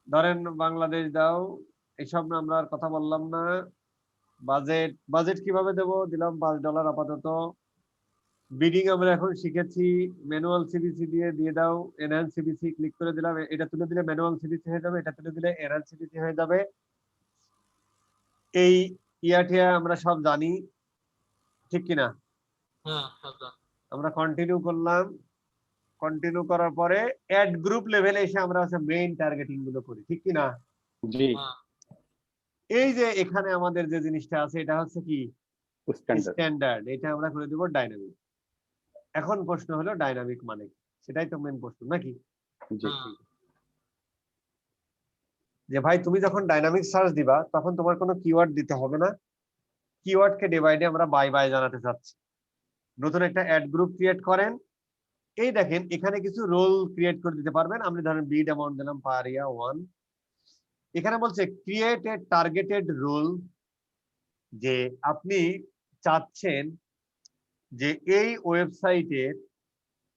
ধরেন বাংলাদেশ দাও, এইসব না আমরা আর কথা বললাম না। বাজেট, বাজেট কিভাবে দেব, দিলাম $5 আপাতত। বিডিং আমরা এখন শিখেছি, ম্যানুয়াল সিবিসি দিয়ে দাও, এনহ্যান্স সিবিসি ক্লিক করে দিলাম, এটা তুলে দিলে ম্যানুয়াল সিবিসি হয়ে যাবে, এটা তুলে দিলে এনহ্যান্স সিবিসি হয়ে যাবে। এই ইয়াটিয়া আমরা সব জানি, ঠিক কিনা? হ্যাঁ সবটা। আমরা কন্টিনিউ করলাম, কন্টিনিউ করার পরে অ্যাড গ্রুপ লেভেলে এসে আমরা হচ্ছে মেইন টার্গেটিং গুলো করি, ঠিক কিনা? জি হ্যাঁ এই যে এখানে আমাদের যে জিনিসটা আছে এটা হচ্ছে কি স্ট্যান্ডার্ড। স্ট্যান্ডার্ড, এটা আমরা করে দেব ডাইনামিক। এখন প্রশ্ন হলো ডাইনামিক মানে কি, সেটাই তো মেইন প্রশ্ন নাকি? জি হ্যাঁ। যে ভাই তুমি যখন ডাইনামিক সার্চ দিবা তখন তোমার কোনো কিওয়ার্ড দিতে হবে না, কিওয়ার্ডকে ডিভাইডে আমরা বাই বাই জানাতে চাচ্ছি। নতুন একটা অ্যাড গ্রুপ ক্রিয়েট করেন, এই দেখেন এখানে কিছু রোল ক্রিয়েট করে দিতে পারবেন। আমি ধরেন বিড অ্যামাউন্ট দিলাম পারিয়া 1। এখানে বলছে ক্রিয়েট এ টার্গেটেড রোল, যে আপনি চাচ্ছেন যে এই ওয়েবসাইটের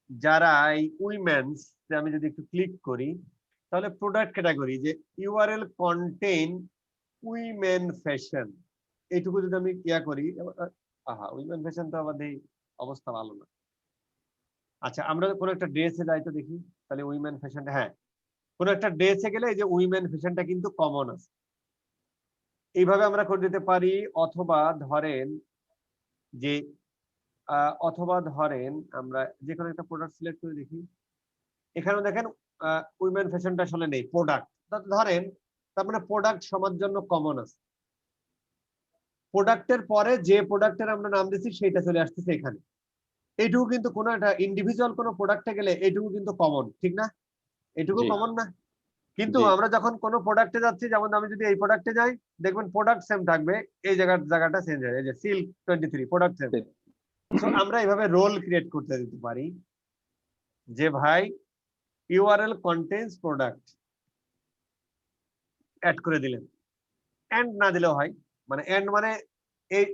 যারা এই উইমেন্স, আমি যদি একটু ক্লিক করি তাহলে প্রোডাক্ট ক্যাটাগরি যে ইউআরএল কন্টেইন উইমেন ফ্যাশন, এইটুকু যদি আমি ইয়া করি, আহা উইমেন ফ্যাশন তো আমাদের অবস্থা ভালো না। আচ্ছা আমরা কোনো একটা ড্রেসে যাই তো দেখি, তাহলে উইমেন ফ্যাশনটা, হ্যাঁ কোনো একটা ড্রেসে গেলে এই যে উইমেন ফ্যাশনটা কিন্তু কমন আছে, এইভাবে আমরা করে দিতে পারি। অথবা ধরেন যে আমরা যে কোনো একটা প্রোডাক্ট সিলেক্ট করে দেখি, এখানে দেখেন উইমেন ফ্যাশনটা আসলে নেই, প্রোডাক্ট ধরেন, তার মানে প্রোডাক্ট সবার জন্য কমন আছে। প্রোডাক্টের পরে যে প্রোডাক্টের আমরা নাম দিচ্ছি সেটা চলে আসতেছে এখানে। এইটুকু কিন্তু কোনো একটা ইন্ডিভিজুয়াল কোনো প্রোডাক্টে গেলে এইটুকু কিন্তু কমন, ঠিক না? এইটুকু জি। কমন না? কিন্তু জি। আমরা যখন কোনো প্রোডাক্টে যাচ্ছি, যেমন আমি যদি এই প্রোডাক্টে যাই দেখবেন প্রোডাক্ট সেম থাকবে, এই জায়গাটা চেঞ্জ হয়, এই যে সিল্ক 23 প্রোডাক্ট সেম। সো আমরা এইভাবে রোল ক্রিয়েট করতে দিতে পারি যে ভাই ইউআরএল কন্টেইনস প্রোডাক্ট, অ্যাড করে দিলেন। এন্ড না দিলেও হয়, মানে এন্ড মানে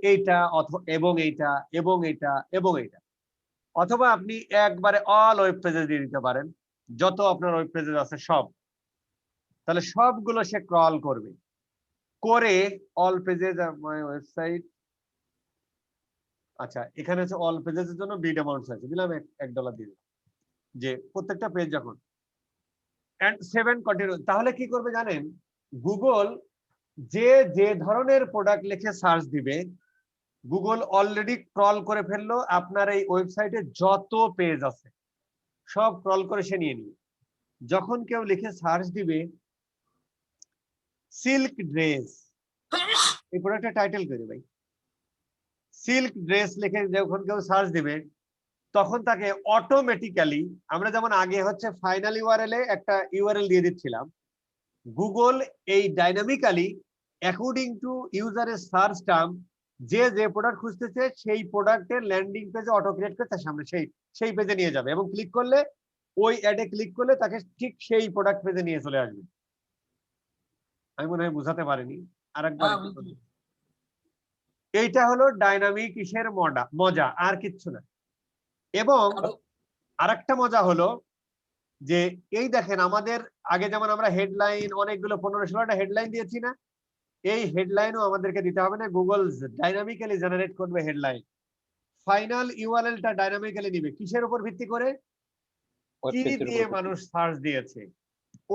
এইটা অথবা এবং এইটা এবং এইটা এবং এইটা, অথবা আপনি একবারে অল ওয়েব পেজে দিয়ে দিতে পারেন, যত আপনার ওয়েব পেজে আছে সব, তাহলে সবগুলো সে ক্রল করবে, করে অল পেজেস মাই ওয়েবসাইট। আচ্ছা এখানে হচ্ছে অল পেজেস এর জন্য বিড অ্যামাউন্ট আছে, দিলাম $1 দিয়ে দিলাম, যে প্রত্যেকটা পেজ যখন এন্ড 7 কন্টিনিউ। তাহলে কি করবে জানেন, গুগল যে ধরনের প্রোডাক্ট লিখে সার্চ দিবে, গুগল অলরেডি ক্রল করে ফেললো আপনার এই ওয়েবসাইটে যত পেজ আছে সব ক্রল করে সে নিয়ে নিয়ে। যখন কেউ লিখে সার্চ দিবে সিল্ক ড্রেস, এই প্রোডাক্টের টাইটেল করে ভাই সিল্ক ড্রেস লিখে যখন কেউ সার্চ দিবে তখন তাকে অটোমেটিক্যালি, আমরা যেমন আগে হচ্ছে ফাইনাল ইউআরএল এ একটা ইউআরএল দিয়ে দিচ্ছিলাম, গুগল এই ডাইনামিক্যালি অ্যাকর্ডিং টু ইউজারের সার্চ টার্ম যে প্রোডাক্ট খুঁজতেছে সেই প্রোডাক্টের ল্যান্ডিং পেজে অটো ক্রিয়েট করে তার সামনে সেই পেজে নিয়ে যাবে, এবং ক্লিক করলে ওই অ্যাডে ক্লিক করলে তাকে ঠিক সেই প্রোডাক্ট পেজে নিয়ে চলে আসবে। আমি মনে হয় বুঝাতে পারিনি, আরেকবার হ্যাঁ, বুঝছি। এইটা হলো ডাইনামিক ইসের মজা, আর কিচ্ছু না। এবং আরেকটা মজা হলো যে এই দেখেন আমাদের আগে যেমন আমরা হেডলাইন অনেকগুলো 15-16টা হেডলাইন দিয়েছি না, এই হেডলাইনও আমাদেরকে দিতে হবে না, গুগল ডাইনামিক্যালি জেনারেট করবে হেডলাইন। ফাইনাল ইউআরএলটা ডাইনামিক্যালি নিবে কিসের উপর ভিত্তি করে? কি দিয়ে মানুষ সার্চ দিয়েছে।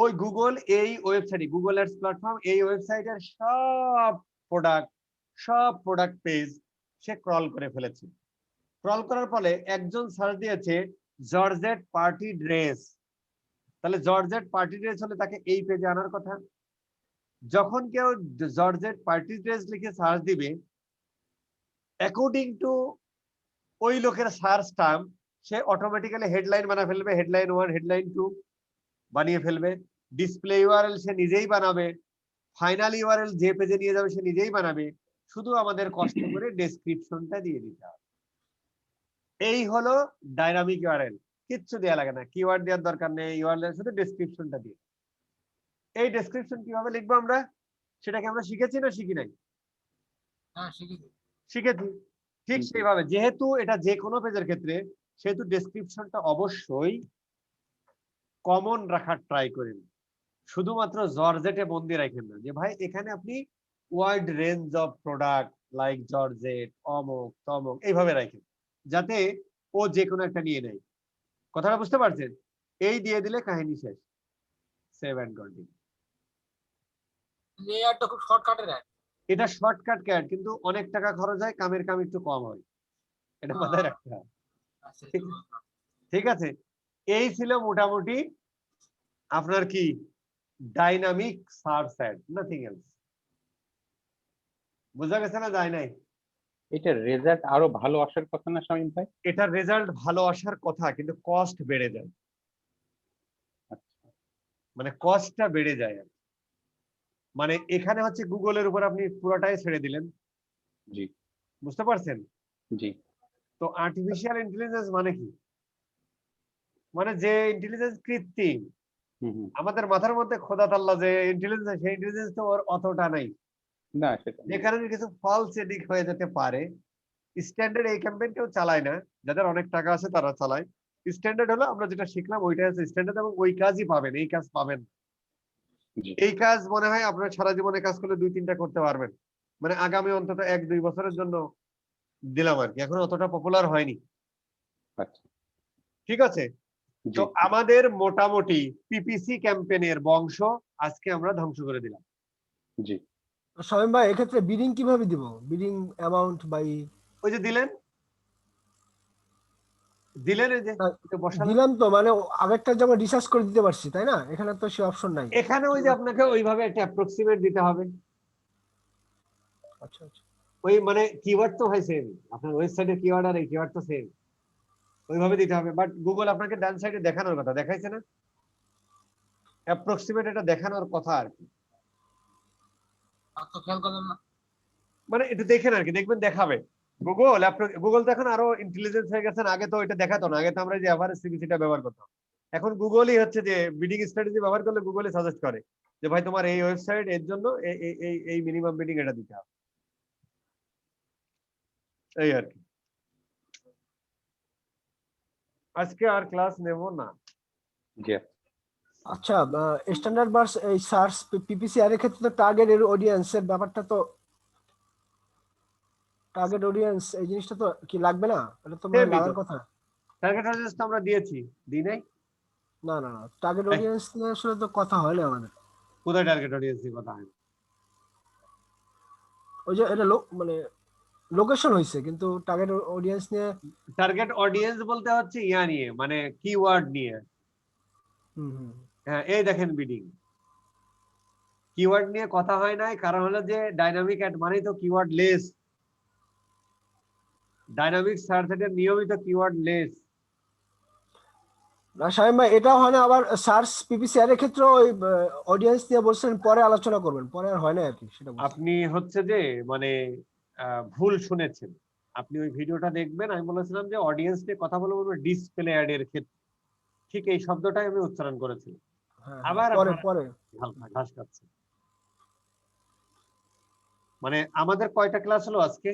ওই গুগল এই ওয়েবসাইটে, গুগল অ্যাডস প্ল্যাটফর্ম এই ওয়েবসাইটের সব প্রোডাক্ট পেজ সে ক্রল করে ফেলেছে। ক্রল করার ফলে একজন সার্চ দিয়েছে জর্জেট পার্টি ড্রেস, তাহলে জর্জেট পার্টি ড্রেস হলে তাকে এই পেজে আনার কথা। যখন কেউ জর্জেট পার্টি ড্রেস লিখে সার্চ দিবে, অ্যাকর্ডিং টু ওই লোকের সার্চ টার্ম সে অটোমেটিক্যালি হেডলাইন বানিয়ে ফেলবে, হেডলাইন 1 হেডলাইন 2 বানিয়ে ফেলবে। ডিসপ্লে ইউআরএল সে নিজেই বানাবে, ফাইনাল ইউআরএল যে পেজে নিয়ে যাবে সে নিজেই বানাবে, শুধু আমাদের কষ্ট করে ডেসক্রিপশনটা দিয়ে দিতে হবে। এই হলো ডাইনামিক ইউআরএল, কিচ্ছু দেওয়া লাগে না, কিওয়ার্ড দেওয়ার দরকার নেই, ইউআরএল শুধু ডেসক্রিপশনটা দিয়ে। এই ডেসক্রিপশন কিভাবে লিখবো আমরা, সেটাকে আমরা শিখেছি না শিখি নাই? হ্যাঁ শিখেছি। শিখেছি। ঠিক সেইভাবে যেহেতু এটা যে কোনো পেজের ক্ষেত্রে, সেহেতু ডেসক্রিপশনটা অবশ্যই কমন রাখার ট্রাই করেন। শুধুমাত্র জর্জেটে বন্দি রাখেন না যে ভাই এখানে আপনি wide range of product like georgette অমুক তমুক এইভাবে রাখেন, যাতে ও যে কোনো একটা নিয়ে নেয়। কথাটা বুঝতে পারছেন? এই দিয়ে দিলে কাহিনী শেষ। Save and continue. এই অ্যাডটা খুব শর্টকাটের অ্যাড। এটা শর্টকাট ক্যাড, কিন্তু অনেক টাকা খরচ হয়, কামের কাম একটু কম হয়, এটা মাথায় রাখতে হবে। ঠিক আছে, এই ছিল মোটামুটি আপনার কি dynamic search add, nothing else. বোঝা গেছে না? যায় নাই? এটার রেজাল্ট আরো ভালো আসার কথা না শামীম ভাই? এটার রেজাল্ট ভালো আসার কথা, কিন্তু কস্ট বেড়ে যায়, মানে কস্টটা বেড়ে যায়। মানে এখানে হচ্ছে গুগলের উপর আপনি পুরোটাই ছেড়ে দিলেন। জি বুঝতে পারছেন? জি। তো আর্টিফিশিয়াল ইন্টেলিজেন্স মানে কি? মানে যে ইন্টেলিজেন্স কৃত্রিম, আমাদের মাথার মধ্যে খোদা তাল্লা যে ইন্টেলিজেন্স, সেই ইন্টেলিজেন্স তো ওর অতটা নাই, না সেটা যে কারণে কিছু ফলস এডিক হয়ে যেতে পারে। স্ট্যান্ডার্ড এই ক্যাম্পেইন কেউ চালায় না, যাদের অনেক টাকা আছে তারা চালায়। স্ট্যান্ডার্ড হলো আমরা যেটা শিখলাম ওইটা হচ্ছে স্ট্যান্ডার্ড, এবং ওই কাজই পাবেন, এই কাজ পাবেন। এই কাজ মনে হয় আপনার সারা জীবনে কাজ করলে 2-3টা করতে পারবেন, মানে আগামী অন্তত 1-2 বছরের জন্য দিলাম আর কি, এখন অতটা পপুলার হয়নি। আচ্ছা ঠিক আছে, তো আমাদের মোটামুটি পিপিসি ক্যাম্পেইনের বংশ আজকে আমরা ধ্বংস করে দিলাম। জি। শামীম ভাই এক্ষেত্রে বিডিং কিভাবে দিব? বিডিং অ্যামাউন্ট বাই ওই যে দিলেন এই যে বসালেন। দিলাম তো, মানে আগেরটা যেমন রিসার্চ করে দিতে পারছি তাই না, এখানে তো সে অপশন নাই। এখানে ওই যে আপনাকে ওইভাবে একটা অ্যাপ্রক্সিমেট দিতে হবে। আচ্ছা আচ্ছা। ওই মানে কিওয়ার্ড তো হয় সেম, আপনার ওয়েবসাইটের কিওয়ার্ড আর এই কিওয়ার্ড তো সেম, ওইভাবে দিতে হবে। বাট গুগল আপনাকে ডান সাইডে দেখানোর কথা, দেখাইছে না? অ্যাপ্রক্সিমেট এটা দেখানোর কথা আর কি, আর তো খেয়াল করলাম না। মানে একটু দেখেন আর কি, দেখবেন দেখাবে গুগল তো এখন আরো ইন্টেলিজেন্স হয়ে গেছেন। আগে তো এটা দেখাতো না, আগে তো আমরা যে এভারেজ সিবিসিটা ব্যবহার করতাম, এখন গুগলই হচ্ছে যে বিডিং স্ট্র্যাটেজি ব্যবহার করলে গুগলই সাজেস্ট করে যে ভাই তোমার এই ওয়েবসাইট এর জন্য এই মিনিমাম বিডিং এটা দিতে হবে, এই আর কি। আজকে আর ক্লাস নেব না। জি। আচ্ছা, স্ট্যান্ডার্ড বার্স এই সার্চ পিপিসি এর ক্ষেত্রে তো টার্গেট অডিয়েন্সের ব্যাপারটা তো, টার্গেট অডিয়েন্স এই জিনিসটা তো কি লাগবে না? এটা তো মানে লাগার কথা। টার্গেট অডিয়েন্স তো আমরা দিয়েছি, দিই নাই? না না না, টার্গেট অডিয়েন্স নিয়ে আসলে তো কথা হয় না আমাদের। কোথায় টার্গেট অডিয়েন্স এর কথা হয়? ওই যে এটা মানে লোকেশন হইছে, কিন্তু টার্গেট অডিয়েন্স নিয়ে। টার্গেট অডিয়েন্স বলতে হচ্ছে ইয়া নিয়ে, মানে কিওয়ার্ড নিয়ে। হ্যাঁ, এই দেখেন বিডিং কিওয়ার্ড নিয়ে কথা হয় নাই, কারণ হলো যে ডাইনামিক অ্যাড মানেই তো কিওয়ার্ড লেস। ডাইনামিক সার্চ এর নিয়মিত কিওয়ার্ড লেস। না শামীম ভাই, এটাও হয় না আবার সার্চ পিপিসি এর ক্ষেত্রে ওই অডিয়েন্স নিয়ে বলছেন পরে আলোচনা করবেন, পরে আর হয় না আর কি সেটা। আপনি হচ্ছে যে মানে ভুল শুনেছেন। আপনি ওই ভিডিওটা দেখবেন, আমি বলেছিলাম যে অডিয়েন্স নিয়ে কথা বলবো ডিসপ্লে অ্যাড এর ক্ষেত্রে, ঠিক এই শব্দটাই আমি উচ্চারণ করেছি। আবার পরে পরে হালকা ঘাস খাচ্ছে। মানে আমাদের কয়টা ক্লাস হলো আজকে?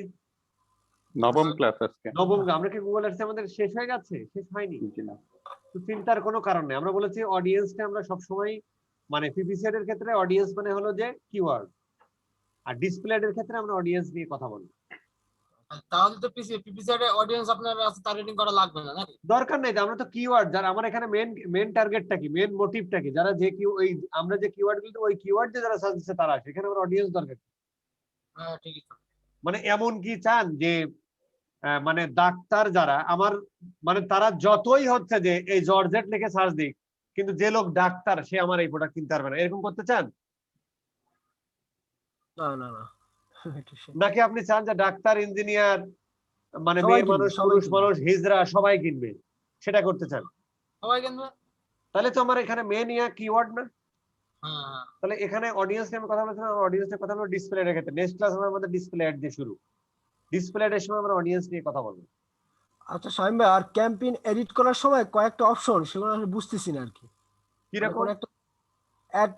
নবম ক্লাস আজকে। নবম। আমরা কি গুগল অ্যাডস আমাদের শেষ হয়ে গেছে? শেষ হয়নি। জি না। তো চিন্তার কোনো কারণ নেই। আমরা বলেছি অডিয়েন্সটা আমরা সবসময় মানে পিপিসেড এর ক্ষেত্রে অডিয়েন্স মানে হলো যে কিওয়ার্ড, আর ডিসপ্লেড এর ক্ষেত্রে আমরা অডিয়েন্স নিয়ে কথা বলি। তাহলে তো পিপিসি অডিয়েন্স আপনার আছে টার্গেটিং করা লাগবে না নাকি? দরকার নেই, আমরা তো কিওয়ার্ড যারা আমার এখানে মেন টার্গেটটা কি, মেন মোটিভটা কি, যারা যে ওই আমরা যে কিওয়ার্ড গুলো ওই কিওয়ার্ড যে যারা সার্চ দিচ্ছে তারা আসে, এখানে আমার অডিয়েন্স দরকার। হ্যাঁ ঠিকই। মানে এমন কি চান যে মানে ডাক্তার যারা আমার মানে তারা যতই হচ্ছে যে এই জর্জেট লিখে সার্চ দিক, কিন্তু যে লোক ডাক্তার সে আমার এই প্রোডাক্ট কিনতে পারবে না, এরকম করতে চান? না না না এটা সে- নাকি আপনি চান যে ডাক্তার, ইঞ্জিনিয়ার, মানে সবাই মেয়ে কিনবে, মানুষ, সবাই পুরুষ কিনবে। মানুষ, হিজড়া সবাই কিনবে, সেটা করতে চান? সবাই কিনবে। তাহলে তো আমার এখানে মেন ইয়া কিওয়ার্ড না। হ্যাঁ তাহলে এখানে অডিয়েন্স নিয়ে আমি কথা বলছিলাম, অডিয়েন্স এর কথা হলো ডিসপ্লে এর ক্ষেত্রে। নেক্সট ক্লাস আমাদের ডিসপ্লে অ্যাড দিয়ে শুরু। ডিসপ্লে অ্যাড এর সময় আমরা অডিয়েন্স নিয়ে কথা বলবো। আচ্ছা শামিম ভাই, আর ক্যাম্পেইন এডিট করার সময় কয়েকটা অপশন সেগুলো আমি বুঝতেছি না আর কি। কি মানে রকম?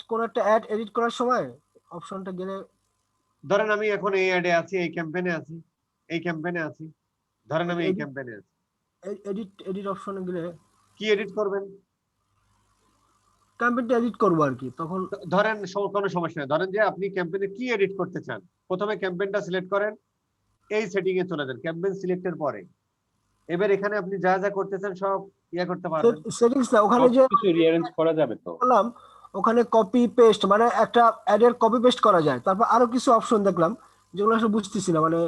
কোন একটা অ্যাড এডিট করার সময় অপশনটা গেলে ধরেন আমি এখন এই অ্যাডে আছি, এই ক্যাম্পেইনে আছি, এই ক্যাম্পেইনে আছি, ধরেন আমি এই ক্যাম্পেইনে আছি, এডিট অপশনে গেলে কি এডিট করবেন? ক্যাম্পেইনটা এডিট করবো আর কি, তখন ধরেন কোনো সমস্যা নেই, ধরেন যে আপনি ক্যাম্পেইনে কি এডিট করতে চান, প্রথমে ক্যাম্পেইনটা সিলেক্ট করেন, এই সেটিং এ চলে যান ক্যাম্পেইন সিলেক্টের পরে। এবার এখানে আপনি যা যা করতে চান সব ইয়া করতে পারবেন। সেটিংস না, ওখানে যে কিছু রিঅ্যারেঞ্জ করা যাবে তো? বললাম ওখানে কপি পেস্ট, মানে একটা অ্যাডের কপি পেস্ট করা যায়, তারপর আরো কিছু অপশন দেখলাম যেগুলো আসলে বুঝতেছি না, মানে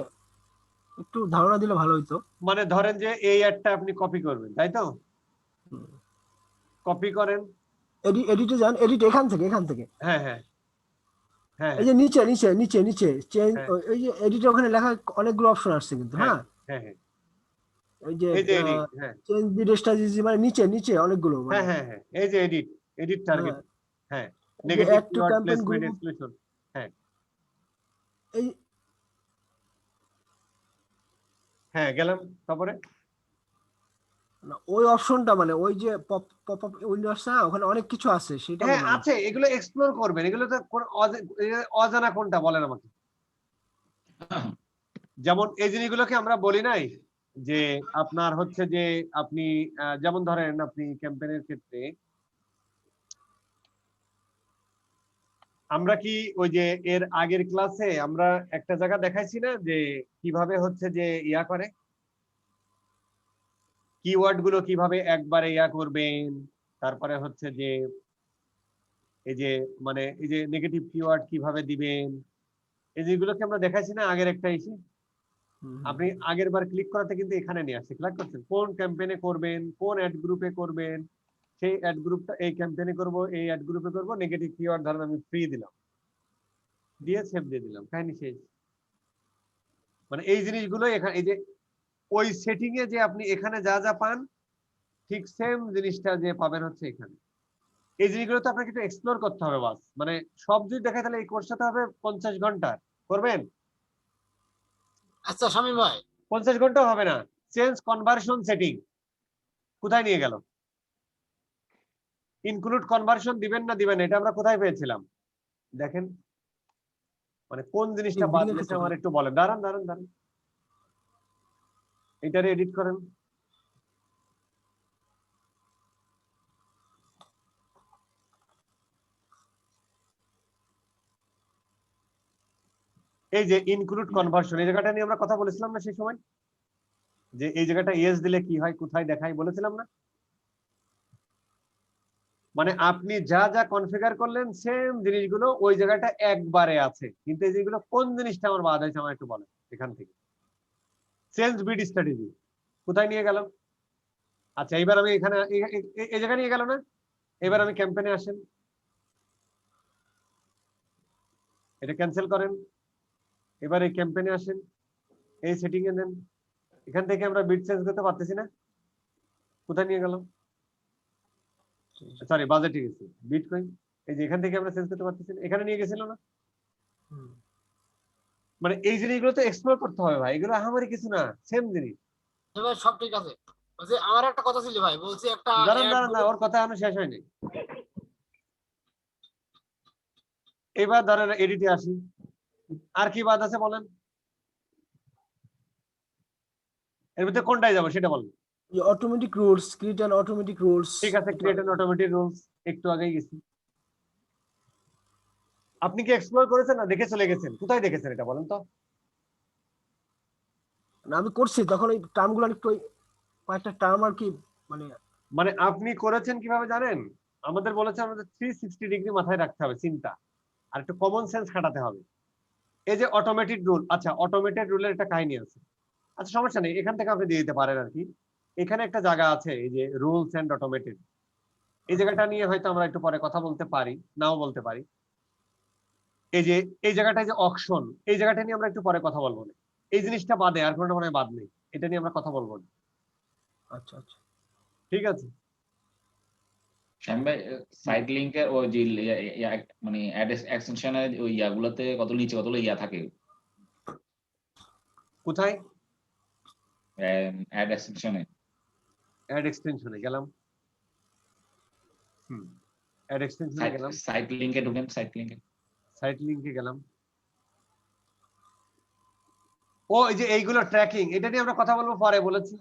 একটু ধারণা দিলে ভালো হইতো। মানে ধরেন যে এই অ্যাডটা আপনি কপি করবেন, তাই তো? কপি করেন, এডিটে যান, এডিট এখান থেকে হ্যাঁ হ্যাঁ হ্যাঁ এই যে নিচে নিচে নিচে নিচে চেঞ্জ, হ্যাঁ। এই যে এডিটে ওখানে লেখা অনেকগুলো অপশন আসছে কিন্তু, হ্যাঁ হ্যাঁ হ্যাঁ, এই যে এই যে এডিট, হ্যাঁ চেঞ্জ দি স্ট্র্যাটেজি, মানে নিচে নিচে অনেকগুলো, মানে হ্যাঁ হ্যাঁ হ্যাঁ, এই যে এডিট টার্গেট, হ্যাঁ এই যে negative add to keyword campaign placement group, exclusion, হ্যাঁ এই হ্যাঁ গেলাম, তারপরে না, ওই অপশনটা মানে ওই যে পপ আপ উইন্ডো আছে না, ওখানে অনেক কিছু আছে সেটা হ্যাঁ বললাম। আছে, এগুলো এক্সপ্লোর করবেন। এগুলো তো অজানা কোনটা বলেন আমাকে। যেমন এই জিনিসগুলোকে আমরা বলি নাই যে আপনার হচ্ছে যে আপনি যেমন ধরেন আপনি ক্যাম্পেইনের ক্ষেত্রে আমরা কি ওই যে এর আগের ক্লাসে আমরা একটা জায়গা দেখাইছি না যে কিভাবে হচ্ছে যে ইয়া করে, কিওয়ার্ড গুলো কিভাবে একবারে ইয়া করবেন, তারপরে হচ্ছে যে এই যে মানে এই যে নেগেটিভ কিওয়ার্ড কিভাবে দিবেন, এই যেগুলোকে আমরা দেখাইছি না আগের একটা ইস্যু। আপনি আগের বার ক্লিক করাতে কিন্তু এখানে নিয়ে আসছে, ক্লিক করছেন কোন ক্যাম্পেইনে করবেন, কোন অ্যাড গ্রুপে করবেন, সেই অ্যাড গ্রুপটা এই ক্যাম্পেইনে করব, এই অ্যাড গ্রুপে করব, নেগেটিভ কিওয়ার্ড ধরেন আমি ফ্রি দিলাম, দিয়ে সেভ দিয়ে দিলাম, কাহিনী শেষ। মানে এই জিনিসগুলো এখানে এই যে ওই সেটিং এ যে আপনি এখানে যা যা পান ঠিক সেম জিনিসটা যে পাবেন হচ্ছে এখানে। এই জিনিসগুলো তো আপনাকে একটু এক্সপ্লোর করতে হবে বাস, মানে সব যদি দেখায় তাহলে এই কোর্সটা হবে 50 ঘন্টা করবেন। আচ্ছা শামিম ভাই, 50 ঘন্টা হবে না। চেঞ্জ কনভার্সন সেটিং কোথায় নিয়ে গেল? ইনক্লুড কনভার্সন দিবেন না দিবেন এটা আমরা কোথায় পেয়েছিলাম দেখেন, মানে কোন জিনিসটা বাদ গেছে আমার একটু বলেন। দাঁড়ান দাঁড়ান দাঁড়ান, এটারে এডিট করেন। এই যে ইনক্লুড কনভার্সন, এই জায়গাটা নিয়ে আমরা কথা বলেছিলাম না সেই সময়, যে এই জায়গাটা ইয়েস দিলে কি হয়, কোথায় দেখাই বলেছিলাম না? মানে আপনি যা যা কনফিগার করলেন সেম জিনিসগুলো ওই জায়গাটা একবারে আছে, কিন্তু এই যেগুলো কোন জিনিসটা আমার বাদ হয়েছে আমার একটু বলেন এখান থেকে। চেঞ্জ বিড স্ট্র্যাটেজি কোথায় নিয়ে গেলাম? আচ্ছা এবার আমি এখানে এই জায়গা নিয়ে গেল না, এবার আমি ক্যাম্পেইনে আসেন, এটা ক্যান্সেল করেন, এবার এই ক্যাম্পেইনে আসেন, এই সেটিং এ দেন, এখান থেকে আমরা বিট চেঞ্জ করতে পারতেছি না, কোথায় নিয়ে গেল? সরি বাজেটে গেছি, বিটকয়েন এই যে এখান থেকে আমরা চেঞ্জ করতে পারতেছি না, এখানে নিয়ে গেছিল না? মানে এই জিনিসগুলো তো এক্সপ্লোর করতে হবে ভাই, এগুলো আহামরি কিছু না, সেম জিনিস। এবার সব ঠিক আছে। বলছি আমার একটা কথা ছিল ভাই, বলছি একটা দাঁড়ান দাঁড়ান না, ওর কথা এখনো শেষ হয়নি। এবার ধরেন এডিটে আসি, আর কি বাদ আছে বলেন, এর মধ্যে কোনটাই যাবো সেটা বলেন। Automatic rules, create an automatic rules. ঠিক আছে, ক্রিয়েট অ্যান অটোমেটিক রুলস একটু আগেই গেছি। আপনি কি এক্সপ্লোর করেছেন না দেখে চলে গেছেন? কোথায় দেখেছেন এটা বলেন তো? আমি করছি তখন ওই টার্মগুলো একটু কয়েকটা টার্ম আর কি মানে মানে আপনি করেছেন কিভাবে জানেন? আমাদের বলেছে আমাদের 360 ডিগ্রি মাথায় রাখতে হবে চিন্তা, আর একটু কমন সেন্স খাটাতে হবে। এই যে অটোমেটেড রুল, আচ্ছা অটোমেটেড রুলের একটা কাহিনী আছে। আচ্ছা সমস্যা নেই, এখান থেকে আপনি দিয়ে দিতে পারেন আর কি। এখানে একটা জায়গা আছে এই যে রুলস এন্ড অটোমেটেড, এই জায়গাটা নিয়ে হয়তো আমরা একটু পরে কথা বলতে পারি, নাও বলতে পারি। এই যে এই জায়গাটা যে অকশন, এই জায়গাটা নিয়ে আমরা একটু পরে কথা বলবো না। এই জিনিসটা বাদে আর কোনটা মনে হয় বাদ নেই, এটা নিয়ে আমরা কথা বলবো না। আচ্ছা আচ্ছা ঠিক আছে। শামিম ভাই সাইড লিংকের ওই যে মানে অ্যাড এক্সটেনশনের ওই ইয়াগুলোতে কতগুলো নিচে কতগুলো ইয়া থাকে কোথায়? অ্যাড এক্সটেনশনে। অ্যাড এক্সটেনশনে গেলাম। অ্যাড এক্সটেনশনে গেলাম, সাইড লিংকে ঢুকেন, সাইড লিংকে। সাইট লিংকে গেলাম। ও এই যে এইগুলো ট্র্যাকিং, এটা নিয়ে আমরা কথা বলবো পরে বলেছি।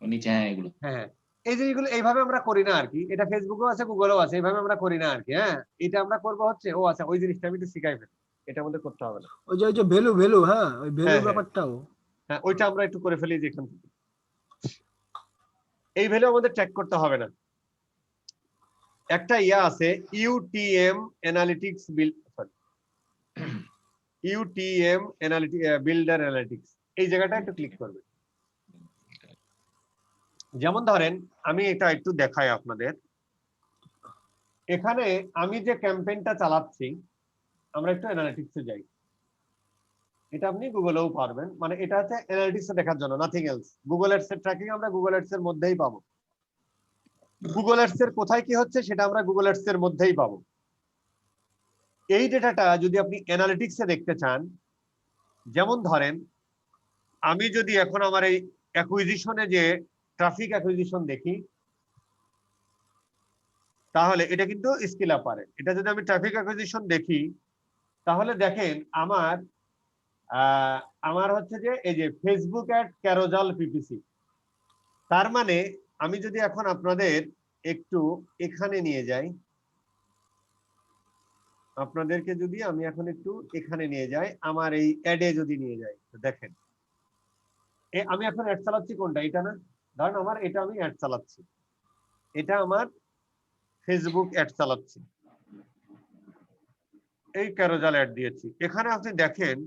ও নিচে, হ্যাঁ এগুলো। হ্যাঁ এই যে এগুলো এইভাবে আমরা করি না আর কি, এটা ফেসবুকেও আছে গুগলেও আছে, এইভাবে আমরা করি না আর কি। হ্যাঁ এটা আমরা করবো হচ্ছে, ও আচ্ছা ওই জিনিসটা আমি একটু শিখাই ফেলি, এটা আমাদের করতে হবে না। ওই যে ভ্যালু ভ্যালু, হ্যাঁ ওই ভ্যালুর হ্যাঁ। ব্যাপারটাও। হ্যাঁ ওইটা আমরা একটু করে ফেলি যে এখান থেকে। এই ভ্যালু আমাদের ট্র্যাক করতে হবে না। একটা ইয়া আছে UTM analytics UTM builder analytics, এই জায়গাটা একটু ক্লিক করবে। যেমন ধরেন আমি এটা একটু দেখাই আপনাদের। এখানে আমি যে ক্যাম্পেইনটা চালাচ্ছি, আমরা একটু অ্যানালিটিক্সে যাই। এটা আপনি গুগলেও পারবেন, মানে এটা হচ্ছে অ্যানালিটিক্সে দেখার জন্য, নাথিং এলস। গুগল অ্যাডস এর ট্র্যাকিং আমরা গুগল অ্যাডস এর মধ্যেই পাবো। গুগল অ্যাডস এর কোথায় কি হচ্ছে সেটা আমরা গুগল অ্যাডস এর মধ্যেই পাবো। এই ডেটাটা যদি আপনি অ্যানালিটিক্সে দেখতে চান, যেমন ধরেন আমি যদি এখন আমার এই অ্যাকুইজিশনে যে ট্রাফিক অ্যাকুইজিশন দেখি, তাহলে এটা কিন্তু স্কিল আপারে। এটা যদি আমি ট্রাফিক অ্যাকুইজিশন দেখি, তাহলে দেখেন আমার হচ্ছে যে এই যে ফেসবুক অ্যাড ক্যারোজাল পিপিসি। তার মানে আমি যদি এখন আপনাদের একটু এখানে নিয়ে যাই, আপনাদেরকে যদি আমি এখন একটু এখানে নিয়ে যাই, আমার এই অ্যাডে যদি নিয়ে যাই, দেখেন আমি এখন অ্যাড চালাচ্ছি কোনটা, এটা না? ধরেন আমার এটা আমি অ্যাড চালাচ্ছি, এটা আমার ফেসবুক অ্যাড চালাচ্ছি, এই ক্যারোজাল অ্যাড দিয়েছি। এখানে আপনি দেখেন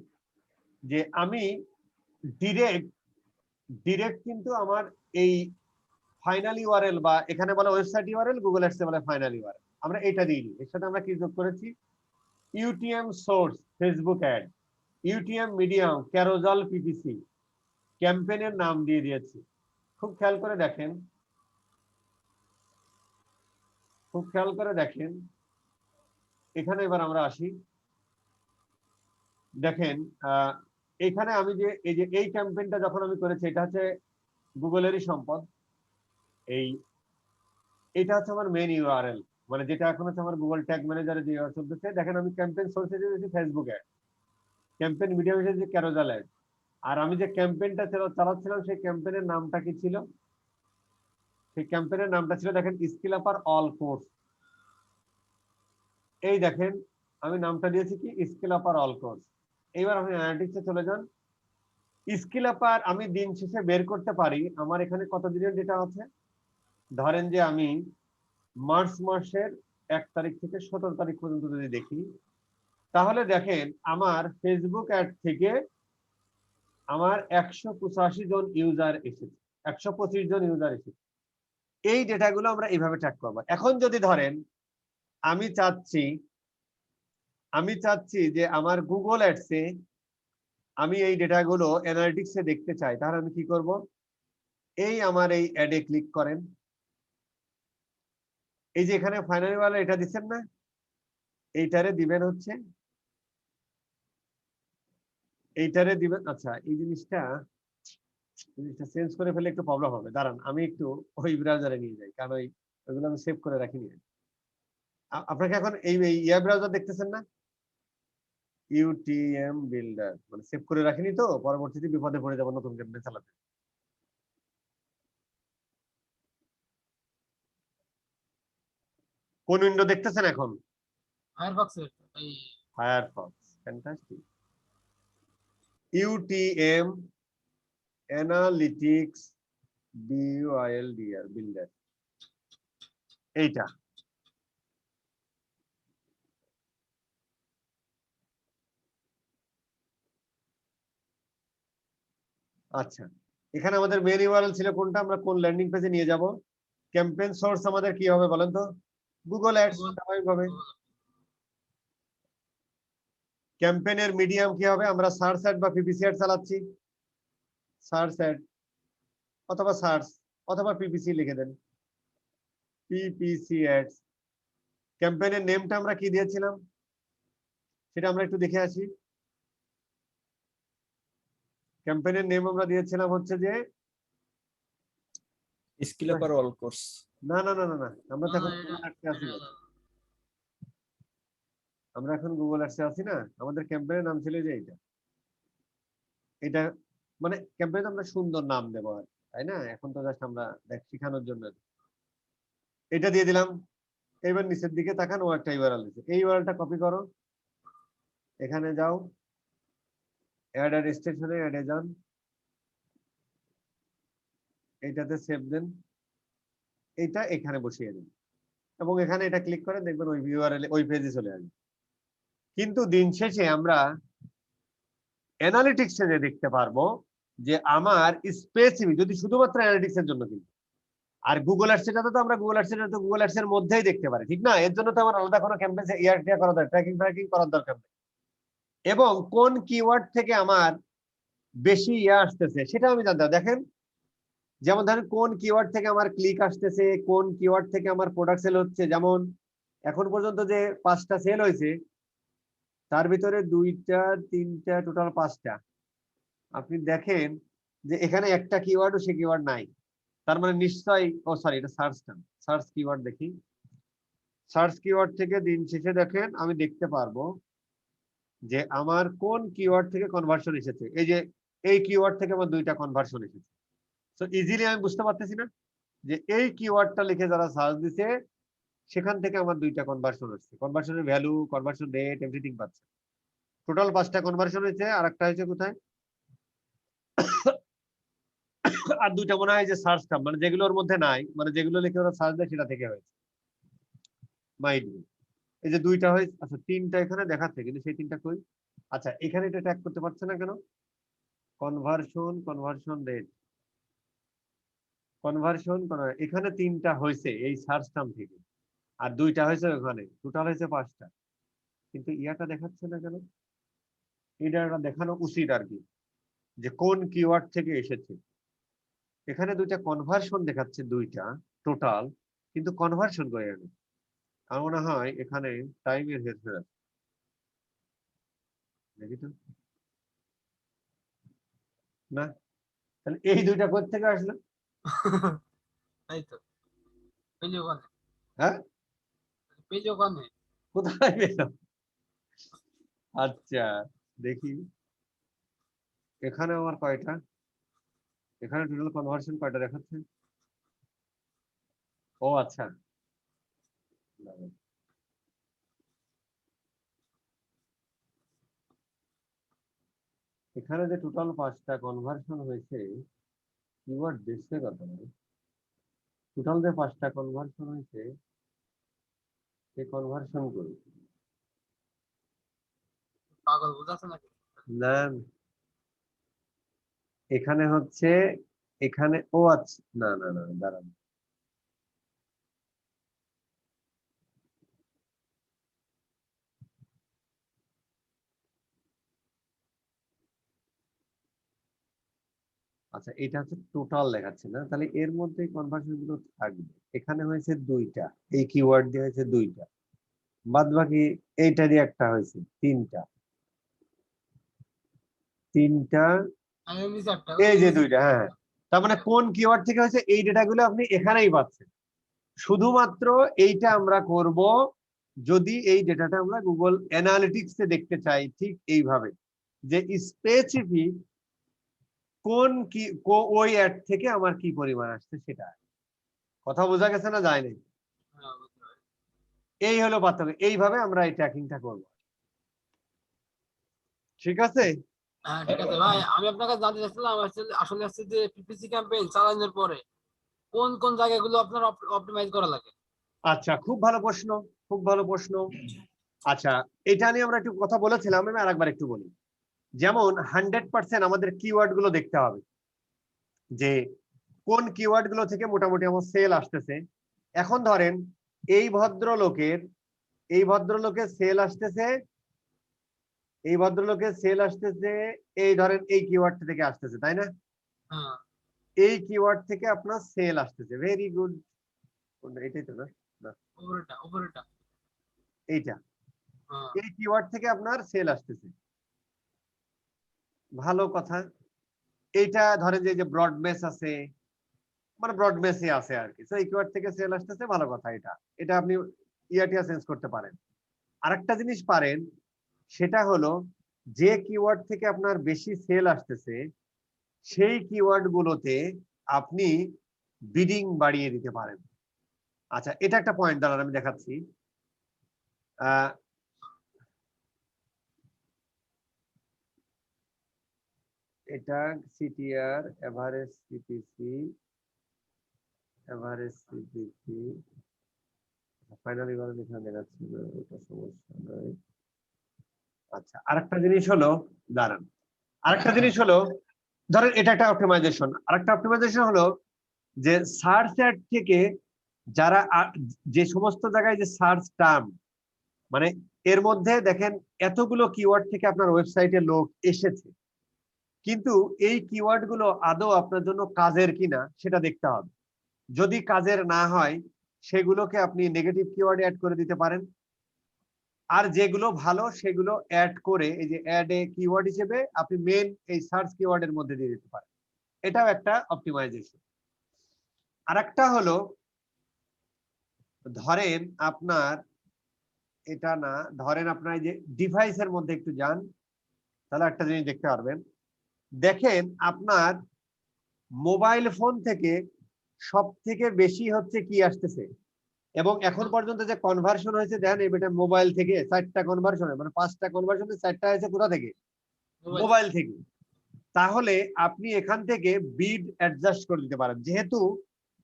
যে আমি ডিরেক্ট কিন্তু আমার এই ফাইনাল ইউআরএল, বা এখানে বলে ওয়েবসাইট ইউআরএল, গুগল অ্যাডসে বলে ফাইনাল ইউআরএল, আমরা এটা দিইনি। এর সাথে আমরা কি যোগ করেছি? UTM source Facebook ad, UTM medium carousel PPC, ক্যাম্পেইনের নাম দিয়ে দিয়েছি। খুব খেয়াল করে দেখেন, খুব খেয়াল করে দেখেন এখানে। এবার আমরা আসি, দেখেন এখানে আমি যে এই ক্যাম্পেইনটা যখন আমি করেছি, এটা হচ্ছে গুগলেরই সম্পদ। এটা হচ্ছে আমার মেইন ইউআরএল, মানে যেটা এখন হচ্ছে আমার গুগল ট্যাগ ম্যানেজারে যে চলতেছে। দেখেন আমি ক্যাম্পেইন সোর্সে দিয়েছি ফেসবুক অ্যাড, ক্যাম্পেইন মিডিয়াম হিসেবে ক্যারোজাল অ্যাড, আর আমি যে ক্যাম্পেইনটা চালাচ্ছিলাম সেই ক্যাম্পেইনের নামটা কি ছিল? সেই ক্যাম্পেইনের নামটা ছিল দেখেন স্কিল আপার অল কোর্স। এই দেখেন আমি নামটা দিয়েছি কি স্কিল আপার অল কোর্স। এইবার আপনি অ্যানালিটিক্সে চলে যান। স্কিল আপার আমি দিন শেষে বের করতে পারি আমার এখানে কত দিনের ডেটা আছে। ধরেন যে আমি মার্চ মাসের 1 তারিখ থেকে 17 তারিখ পর্যন্ত যদি দেখি, তাহলে দেখেন আমার ফেসবুক অ্যাড থেকে আমার 185 জন ইউজার এসেছে, 125 জন ইউজার এসেছে। এই ডেটাগুলো আমরা এইভাবে ট্র্যাক করবো। এখন যদি ধরেন আমি চাচ্ছি যে আমার গুগল অ্যাডসে আমি এই ডেটাগুলো অ্যানালিটিক্সে দেখতে চাই, তাহলে আমি কি করব? এই আমার এই অ্যাডে ক্লিক করেন। এই যে এখানে ফাইনালি ওয়ালা এটা দিচ্ছেন না, এইটারে দিবেন হচ্ছে, এইটারে দিবেন। আচ্ছা এই জিনিসটা চেঞ্জ করে ফেলে একটু প্রবলেম হবে, দাঁড়ান আমি একটু ওই ব্রাউজারে নিয়ে যাই, কারণ ওইগুলো আমি সেভ করে রাখিনি। আপনাকে এখন এই ইয়া ব্রাউজার দেখতেছেন না? ইউটিএম বিল্ডার, মানে সেভ করে রাখিনি তো, পরবর্তীতে বিপদে পড়ে যাবো নতুন ক্যাম্পেইন চালাতে। কোন উইন্ডো দেখতেছেন এখন? ফায়ারফক্স এই Firefox, fantastic. UTM analytics BELDR builder, এইটা। আচ্ছা, এখানে আমাদের মেন ইউআরএল ছিল কোনটা, আমরা কোন ল্যান্ডিং পেজে নিয়ে যাব? ক্যাম্পেইন সোর্স আমাদের কি হবে বলেন তো? গুগল অ্যাডস, স্বাভাবিকভাবে। ক্যাম্পেইনের মিডিয়াম কি হবে? আমরা সার্চ অ্যাড বা পিপিসি অ্যাড চালাচ্ছি, সার্চ অ্যাড অথবা সার্চ অথবা পিপিসি লিখে দেন, পিপিসি অ্যাডস। ক্যাম্পেইনের নেমটা আমরা কি দিয়েছিলাম সেটা আমরা একটু দেখে আসি। ক্যাম্পেইনের নেম আমরা দিয়েছিলাম হচ্ছে যে স্কিল অফ অল কোর্স। না না না না না, আমরা তো এখন গুগল অ্যাডসে আছি না, আমরা এখন গুগল অ্যাডসে আছি না, আমাদের ক্যাম্পেইনের নাম ছিল যে এইটা। এটা মানে ক্যাম্পেইন আমরা সুন্দর নাম দেবো আর, তাই না? এখন তো জাস্ট আমরা শেখানোর জন্য এটা দিয়ে দিলাম। এবার নিচের দিকে তাকান, ও একটা ইউআরএল দিয়েছে, এই ইউআরএলটা কপি করো, এখানে যাও, অ্যাড আর স্টেশনে অ্যাডে যান, এইটাতে সেভ দেন, এইটা এখানে বসিয়ে দিন এবং এখানে এটা ক্লিক করে দেখবেন ওই ইউআরএল ওই পেজে চলে আসবে। কিন্তু দিন শেষে আমরা অ্যানালিটিক্সে যে দেখতে পারবো যে আমার স্পেসিফিক, যদি শুধুমাত্র অ্যানালিটিক্সের জন্য কিন্তু, আর গুগল অ্যাডসেটা তো আমরা গুগল অ্যাডসের মধ্যেই দেখতে পারি, ঠিক না? এর জন্য তো আমার আলাদা কোনো ক্যাম্পেইন ইয়ারটিয়া করা দরকার, ট্র্যাকিং করার দরকার নেই। এবং কোন কিওয়ার্ড থেকে আমার বেশি আসতেছে সেটা আমি জানতে হবে। দেখেন, যেমন ধরেন কোন কিওয়ার্ড থেকে আমার ক্লিক আসতেছে, কোন কিওয়ার্ড থেকে আমার প্রোডাক্ট সেল হচ্ছে। যেমন এখন পর্যন্ত যে 5টা সেল হয়েছে তার ভিতরে 2টা 3টা টোটাল 5টা। আপনি দেখেন যে এখানে একটা কিওয়ার্ডও সে কিওয়ার্ড নাই, তার মানে নিশ্চয়ই, ও সরি এটা সার্চ কিওয়ার্ড দেখি। সার্চ কিওয়ার্ড থেকে দিন শেষে দেখেন আমি দেখতে পারবো যে আমার কোন কিওয়ার্ড থেকে কনভার্সন এসেছে। এই যে এই কিওয়ার্ড থেকে আমার 2টা কনভার্সন এসেছে। সো ইজিলি আমি বুঝতে পারতেছি না যে এই কিওয়ার্ডটা লিখে যারা সার্চ দিছে সেখান থেকে আমার 2টা কনভার্সন হচ্ছে, কনভার্সনের ভ্যালু, কনভার্সন রেট, এভরিথিং পাচ্ছে। টোটাল 5টা কনভার্সন হয়েছে, আর একটা হয়েছে কোথায়, আর 2টা মনে হয় যে সার্চ টার্ম, মানে যেগুলোর মধ্যে নাই, মানে যেগুলো লিখে ওরা সার্চ দেয় সেটা থেকে হয়েছে। মাইড, এই যে 2টা হয়েছে। আচ্ছা 3টা এখানে দেখাচ্ছে কিন্তু সেই 3টা কই? আচ্ছা এখানে এটা ট্যাগ করতে পারছে না কেন? কনভার্সন রেট, এখানে 3টা হয়েছে এই সার্চ টার্ম থেকে, আর 2টা হয়েছে ওখানে, টোটাল হয়েছে 5টা। কিন্তু ইয়াটা দেখাচ্ছে না কেন? এটা দেখানো উচিত আর কি, যে কোন কিওয়ার্ড থেকে এসেছে। এখানে 2টা কনভার্সন দেখাচ্ছে, 2টা টোটাল, কিন্তু কনভার্সন করে গেল। আমার মনে হয় এখানে টাইমের হেরফের আছে, দেখি তো। না, তাহলে এই 2টা কোথা থেকে আসলো? তাই তো পেজ ওখানে, হ্যাঁ, পেজ ওখানে। কোথায় পেল? আচ্ছা দেখি এখানে আমার কয়টা, এখানে টোটাল কনভার্সন কয়টা দেখাচ্ছে? ও আচ্ছা, এখানে যে টোটাল 5টা কনভার্সন হয়েছে, কিওয়ার্ড দেখছে কত? টোটাল যে 5টা কনভার্সন হয়েছে সেই কনভার্সন করি পাগল বুঝাচ্ছে নাকি? না, এখানে হচ্ছে, এখানে ও আচ্ছা, না না না দাঁড়ান, আচ্ছা এটা হচ্ছে টোটাল দেখাচ্ছে না, তাহলে এর মধ্যে কনভার্সন গুলো থাকবে। এখানে হয়েছে 2টা, এই কিওয়ার্ড দিয়ে হয়েছে 2টা, বাদ বাকি এইটা দিয়ে একটা হয়েছে 3টা, আমি এমনি চারটা এই যে 2টা। হ্যাঁ, তার মানে কোন কিওয়ার্ড থেকে হয়েছে এই ডেটাগুলো আপনি এখানেই পাচ্ছেন। শুধুমাত্র এইটা আমরা করব যদি এই ডেটাটা আমরা গুগল অ্যানালিটিক্সে দেখতে চাই ঠিক এইভাবে যে স্পেসিফিক কোন কি ওই অ্যাড থেকে আমার কি পরিমাণ আসছে সেটা। কথা বোঝা গেছে না যায়নি? হ্যাঁ, বুঝতে পারছি। এই হলো পার্থক্য, এইভাবে আমরা এই ট্র্যাকিংটা করব। ঠিক আছে? হ্যাঁ, ঠিক আছে ভাই, আমি আপনার কাছে জানতে চাচ্ছিলাম আসলে হচ্ছে যে পিপিসি ক্যাম্পেইন চালানোর পরে কোন কোন জায়গাগুলো আপনার অপটিমাইজ করা লাগে? আচ্ছা, খুব ভালো প্রশ্ন, খুব ভালো প্রশ্ন। আচ্ছা, এটা নিয়ে আমরা একটু কথা বলেছিলাম, আমি আরেকবার একটু বলি। যেমন 100% আমাদের কিওয়ার্ড গুলো দেখতে হবে যে কোন কিওয়ার্ড গুলো থেকে মোটামুটি আমার সেল আসতেছে। এখন ধরেন এই ভদ্রলোকের সেল আসতেছে, এই ধরেন এই কিওয়ার্ড থেকে আসতেছে, তাই না? হ্যাঁ, এই কিওয়ার্ড থেকে আপনার সেল আসতেছে, ভেরি গুড। এটাই তো না? উপরেরটা। এইটা, হ্যাঁ, এই কিওয়ার্ড থেকে আপনার সেল আসতেছে, ভালো কথা। এইটা ধরেন যে ব্রডবেস আছে, মানে ব্রডবেসে আছে আর কি, তো এই কিওয়ার্ড থেকে সেল আসতেছে, ভালো কথা। এটা আপনি ইয়াটিয়া চেঞ্জ করতে পারেন। আরেকটা জিনিস পারেন, সেটা হলো যে কিওয়ার্ড থেকে আপনার বেশি সেল আসতেছে সেই কিওয়ার্ড গুলোতে আপনি বিডিং বাড়িয়ে দিতে পারেন। আচ্ছা, এটা একটা পয়েন্ট দাঁড়ান, আমি দেখাচ্ছি। এটা সিটিআর এভারেজ সিপিসি ফাইনালি বলেন এখানে দেখাচ্ছি না, এটা সমস্যা নয়। আচ্ছা, আরেকটা জিনিস হলো, দাঁড়ান, আরেকটা জিনিস হলো, ধরেন এটা একটা অপটিমাইজেশন। আরেকটা অপটিমাইজেশন হলো যে সার্চ অ্যাড থেকে যারা যে সমস্ত জায়গায় যে সার্চ টার্ম, মানে এর মধ্যে দেখেন এতগুলো কিওয়ার্ড থেকে আপনার ওয়েবসাইটে লোক এসেছে, কিন্তু এই কিওয়ার্ড গুলো আদৌ আপনার জন্য কাজের কিনা সেটা দেখতে হবে। যদি কাজের না হয় সেগুলোকে আপনি নেগেটিভ কিওয়ার্ডে অ্যাড করে দিতে পারেন, আর যেগুলো ভালো সেগুলো অ্যাড করে এই যে অ্যাড এ কিওয়ার্ড হিসেবে আপনি মেন এই সার্চ কিওয়ার্ডের মধ্যে দিয়ে দিতে পারেন। এটাও একটা অপটিমাইজেশন। আরেকটা হলো, ধরেন আপনার এটা না, ধরেন আপনার এই যে ডিভাইসের মধ্যে একটু যান, তাহলে একটা জিনিস দেখতে পারবেন। দেখেন আপনার মোবাইল ফোন থেকে সব থেকে বেশি হচ্ছে কি আসতেছে, এবং এখন পর্যন্ত যে কনভার্সন হয়েছে দেখেন এটা মোবাইল থেকে 4টা কনভার্সন, মানে 5টা কনভার্সনে 4টা হয়েছে কোথা থেকে? মোবাইল থেকে। তাহলে আপনি এখান থেকে বিড অ্যাডজাস্ট করে দিতে পারেন, যেহেতু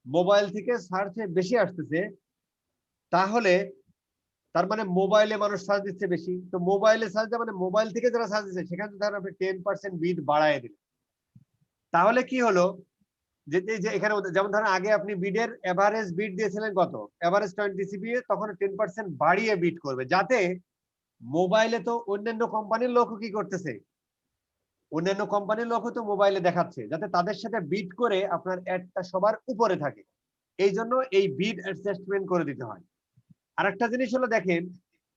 মোবাইল থেকে সার্চে বেশি আসতেছে, তাহলে তার মানে মোবাইলে মানুষ সার্চ দিচ্ছে বেশি, তো মোবাইলে সার্চ মানে মোবাইল থেকে যারা সার্চ দিচ্ছে সেখানে ধরেন আপনি 10% বিড বাড়ায় দিলেন, তাহলে কি হলো যে এখানে যেমন ধরেন আগে আপনি বিডের এভারেজ বিড দিয়েছিলেন কত, এভারেজ 20 সিপিএ, তখন 10% বাড়িয়ে বিড করবে, যাতে মোবাইলে তো অন্যান্য কোম্পানির লোকও কি করতেছে, অন্যান্য কোম্পানির লোকও তো মোবাইলে দেখাচ্ছে, যাতে তাদের সাথে বিড করে আপনার অ্যাডটা সবার উপরে থাকে। এই জন্য এই বিড অ্যাডজাস্টমেন্ট করে দিতে হয়। আরেকটা জিনিস হলো, দেখেন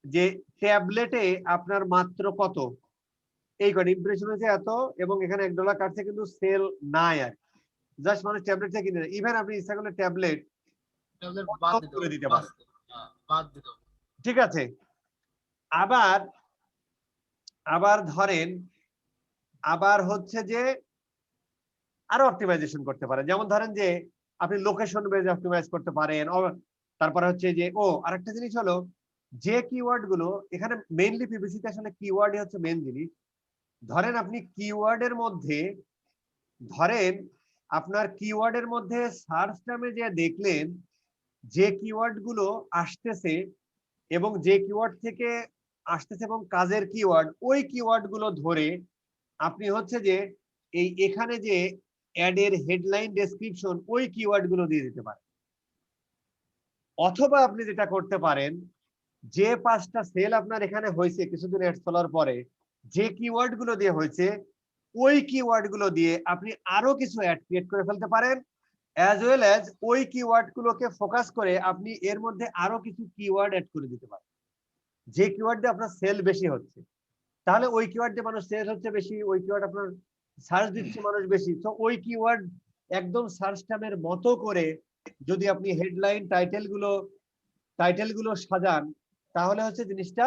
যে ট্যাবলেটে আপনার মাত্র কত, এই কত ইমপ্রেশন হয়েছে এত, এবং এখানে $1 কাটছে, কিন্তু সেল নাই আর, জাস্ট মানুষ ট্যাবলেট থেকে কিনে, ইভেন আপনি ইচ্ছা করলে ট্যাবলেট বাদ করে দিতে পারেন। দিত। ঠিক আছে। আবার ধরেন আবার হচ্ছে যে আরো অপটিমাইজেশন করতে পারেন, যেমন ধরেন যে আপনি লোকেশন বেজ অপটিমাইজ করতে পারেন। তারপরে হচ্ছে যে আরেকটা জিনিস হলো, যে কিওয়ার্ড গুলো এখানে মেইনলি পিপিসিতে আসলে কিওয়ার্ডই হচ্ছে মেইন জিনিস। ধরেন আপনি কিওয়ার্ডের মধ্যে, ধরেন আপনার কিওয়ার্ডের মধ্যে সার্চ টার্মে যে দেখলেন যে কিওয়ার্ড গুলো আসতেছে এবং যে কিওয়ার্ড থেকে আসতেছে এবং কাজের কিওয়ার্ড, ওই কিওয়ার্ড গুলো ধরে আপনি হচ্ছে যে এখানে যে অ্যাড এর হেডলাইন ডেসক্রিপশন, ওই কিওয়ার্ড গুলো দিয়ে দিতে পারেন। অথবা আপনি যেটা করতে পারেন, যে 5টা সেল আপনার এখানে হয়েছে কিছুদিন অ্যাড চলার পরে, যে কিওয়ার্ড গুলো দিয়ে হয়েছে ওই কিওয়ার্ড গুলো দিয়ে আপনি আরো কিছু অ্যাড ক্রিয়েট করে ফেলতে পারেন, অ্যাজ ওয়েল অ্যাজ ওই কিওয়ার্ড গুলোকে ফোকাস করে আপনি এর মধ্যে আরো কিছু কিওয়ার্ড অ্যাড করে দিতে পারেন, যে কিওয়ার্ড দিয়ে আপনার সেল বেশি হচ্ছে। তাহলে ওই কিওয়ার্ড দিয়ে মানুষ সেল হচ্ছে বেশি, ওই কিওয়ার্ড আপনার সার্চ দিচ্ছে মানুষ বেশি, তো ওই কিওয়ার্ড একদম সার্চ টার্মের মতো করে যদি আপনি হেডলাইন টাইটেল গুলো সাজান, তাহলে হচ্ছে জিনিসটা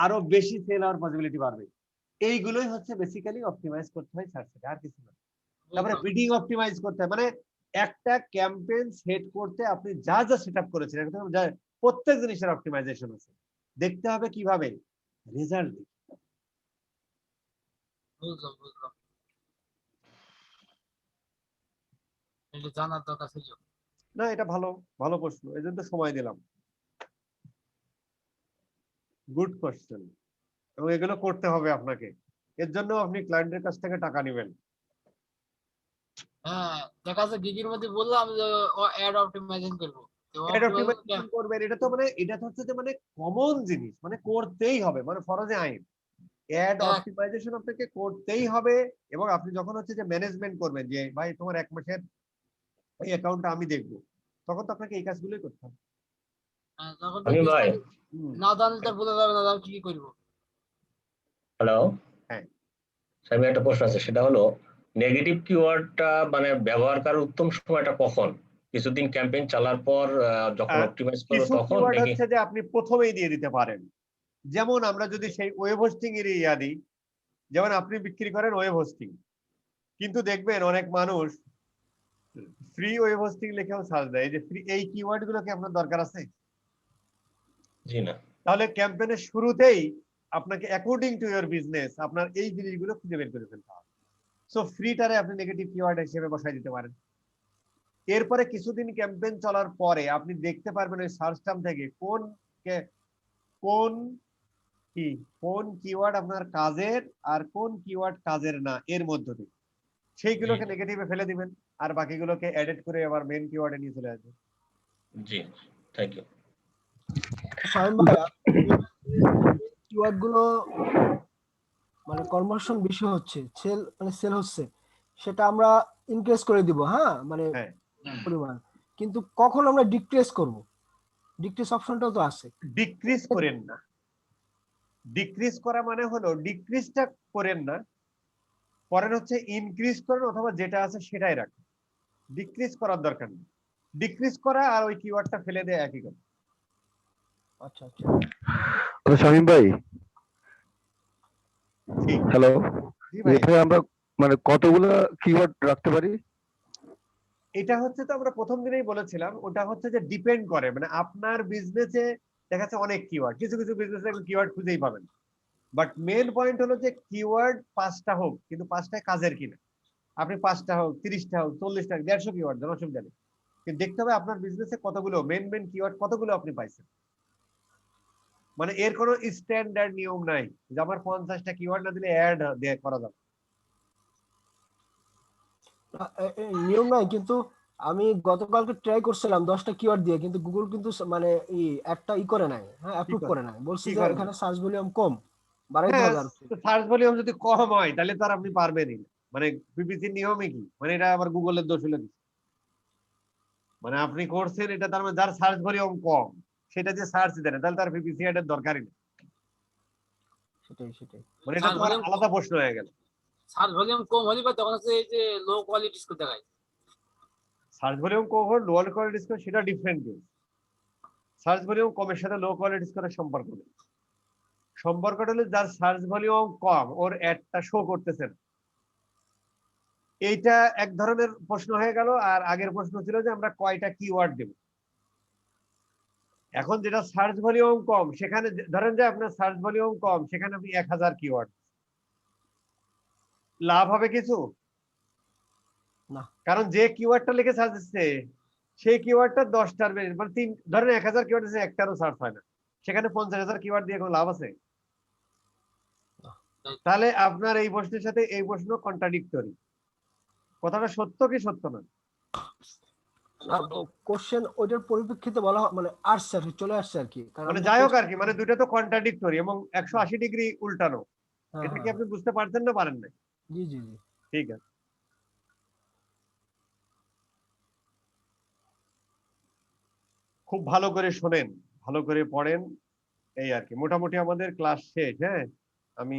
আরো বেশি সেল হওয়ার পসিবিলিটি বাড়বে। এইগুলোই হচ্ছে বেসিক্যালি অপটিমাইজ করতে হয় সার্চ থেকে, আর কিছু না। তারপরে বিডিং অপটিমাইজ করতে হয়, মানে একটা ক্যাম্পেইন সেট করতে আপনি যা যা সেটআপ করেছেন একদম প্রত্যেক জিনিসের অপটিমাইজেশন আছে, দেখতে হবে কিভাবে রেজাল্ট। বুঝলাম বুঝলাম, এটা জানার দরকার ছিল। না, এটা ভালো ভালো প্রশ্ন, এই জন্য সময় দিলাম। গুড কোশ্চেন, এবং এগুলো করতে হবে আপনাকে, এর জন্য আপনি ক্লায়েন্টের কাছ থেকে টাকা নেবেন। হ্যাঁ, দেখা যাচ্ছে গিগের মধ্যে বললাম যে অ্যাড অপটিমাইজেশন করবো, তো অ্যাড optimization অপটিমাইজেশন করবেন, এটা তো মানে এটা তো হচ্ছে যে মানে কমন জিনিস, মানে করতেই হবে, মানে ফরজে আইন। অ্যাড হ্যাঁ। অপটিমাইজেশন আপনাকে করতেই হবে। এবং আপনি যখন হচ্ছে যে ম্যানেজমেন্ট করবেন, যে ভাই তোমার 1 মাসের এই অ্যাকাউন্টটা আমি দেখবো, তখন তো আপনাকে এই কাজগুলোই করতে হবে। তখন আমি ভাই না জানলে তো বলে যাবে না যে আমি কি করবো। হ্যালো, হ্যাঁ। আমি একটা প্রশ্ন আছে, সেটা হলো নেগেটিভ কিওয়ার্ডটা মানে ব্যবহার করার উত্তম সময়টা কখন? কিছুদিন ক্যাম্পেইন চালার পর যখন অপটিমাইজ করব কিছু তখন কিওয়ার্ড নাকি? হচ্ছে যে আপনি প্রথমেই দিয়ে দিতে পারেন। যেমন আমরা যদি সেই ওয়েব হোস্টিং এর ইয়া দিই, যেমন আপনি বিক্রি করেন ওয়েব হোস্টিং, কিন্তু দেখবেন অনেক মানুষ ফ্রি ওয়েব হোস্টিং লিখেও সার্চ দেয়। এই যে ফ্রি, এই কিওয়ার্ড গুলো কি আপনার দরকার আছে? জি না। তাহলে ক্যাম্পেইনের শুরুতেই আপনাকে অ্যাকর্ডিং টু ইওর বিজনেস আপনার এই জিনিসগুলো খুঁজে বের করে ফেলতে হবে। সো ফ্রিটারে আপনি নেগেটিভ কিওয়ার্ড হিসেবে বসাই দিতে পারেন। এরপরে কিছুদিন ক্যাম্পেইন চলার পরে আপনি দেখতে পারবেন ওই সার্চ টার্ম থেকে কোন কোন কিওয়ার্ড আপনার কাজের আর কোন কিওয়ার্ড কাজের না, এর মধ্য দিয়ে সেইগুলোকে নেগেটিভে ফেলে দিবেন, আর বাকিগুলোকে এডিট করে আবার মেন কিওয়ার্ডে নিয়ে চলে আসবেন। জি, থ্যাংক ইউ। শামীম ভাই, কিওয়ার্ড গুলো মানে কনভার্সন বেশি হচ্ছে, সেল হচ্ছে, সেটা আমরা ইনক্রিজ করে দিব, হ্যাঁ মানে হ্যাঁ, পরিমাণ, কিন্তু কখন আমরা ডিক্রিজ করব? ডিক্রিজ অপশনটাও তো আছে। ডিক্রিজ করেন না। ডিক্রিজ করা মানে হলো ডিক্রিজটা করেন না, পরের হচ্ছে ইনক্রিজ করেন, অথবা যেটা আছে সেটাই রাখেন। ডিক্রিজ করার দরকার নেই। ডিক্রিজ করা আর ওই কিওয়ার্ডটা ফেলে দেয়া একই কথা। আচ্ছা আচ্ছা। শামীম ভাই, ঠিক। হ্যালো, জি ভাই, এখানে আমরা মানে কতগুলো কিওয়ার্ড রাখতে পারি? এটা হচ্ছে তো আমরা প্রথম দিনেই বলেছিলাম, ওটা হচ্ছে যে ডিপেন্ড করে, মানে আপনার বিজনেসে দেখা যাচ্ছে অনেক কিওয়ার্ড, কিছু কিছু বিজনেসে কিওয়ার্ড খুঁজেই পাবেন, বাট মেন পয়েন্ট হলো যে কিওয়ার্ড 5টা হোক, কিন্তু 5টায় কাজের কিনা। আপনি 5টা হোক, 30টা হোক, 40টা, 150 কিওয়ার্ড দেন, অসুবিধা নেই, কিন্তু দেখতে হবে আপনার বিজনেসে কতগুলো মেন কিওয়ার্ড, কতগুলো আপনি পাইছেন। মানে এর কোনো স্ট্যান্ডার্ড নিয়ম নাই যে আমার 50টা কিওয়ার্ড না দিলে অ্যাড করা যাবে। নিয়ম নাই, কিন্তু আমি গতকালকে ট্রাই করছিলাম 10টা কিওয়ার্ড দিয়ে, কিন্তু গুগল কিন্তু মানে একটা করে নাই, হ্যাঁ অ্যাপ্রুভ করে নাই, বলছে যে এখানে সার্চ ভলিউম কম, বাড়াইতে হ্যাঁ, হবে আর কি। সার্চ ভলিউম যদি কম হয় তাহলে তো আর আপনি পারবেনই না। মানে পিপিসির নিয়মে কি, মানে এটা আবার গুগলের দোষ হলো কিছু, মানে আপনি করছেন এটা, তার মানে যার সার্চ ভলিউম কম সেটা যে সার্চ দেন, তাহলে তার পিপিসি এর দরকারই নেই। সেটাই। মানে এটা তো আলাদা প্রশ্ন হয়ে গেল। সার্চ ভলিউম কম হলে বা তখন হচ্ছে এই যে লো কোয়ালিটি স্কোর দেখায়। সার্চ ভলিউম কম হল লো কোয়ালিটি স্কোর, সেটা ডিফারেন্ট কেস। সার্চ ভলিউম কমের সাথে লো কোয়ালিটি স্কোরের সম্পর্ক নেই। সম্পর্কটা হলো যার সার্চ ভলিউম কম ওর অ্যাডটা শো করতেছেন, এইটা এক ধরনের প্রশ্ন হয়ে গেল। আর আগের প্রশ্ন ছিল যে আমরা কয়টা কিওয়ার্ড দেব। এখন যেটা সার্চ ভলিউম কম, সেখানে ধরেন যে আপনার সার্চ ভলিউম কম, সেখানে আপনি 1000 কিওয়ার্ড, লাভ হবে কিছু না। কারণ যে কিওয়ার্ডটা লিখে সার্চ দিচ্ছে সেই কিওয়ার্ডটা 10টার বেশি, মানে ধরেন 1000 কিওয়ার্ড আছে, একটারও সার্চ হয় না, সেখানে 50,000 কিওয়ার্ড দিয়ে কোনো লাভ আছে? তাহলে আপনার এই প্রশ্নের সাথে এই প্রশ্ন কন্ট্রাডিক্টরি। কথাটা সত্য কি সত্য না? কোশ্চেন ওইটার পরিপ্রেক্ষিতে বলা মানে আসছে আর কি, চলে আসছে আর কি, মানে যাই হোক আর কি, মানে দুইটা তো কন্ট্রাডিক্টরি এবং 180 ডিগ্রি উল্টানো। এটা কি আপনি বুঝতে পারছেন না পারেন না? জি। ঠিক আছে, খুব ভালো করে শোনেন, ভালো করে পড়েন, এই আর কি। মোটামুটি আমাদের ক্লাস শেষ। হ্যাঁ, আমি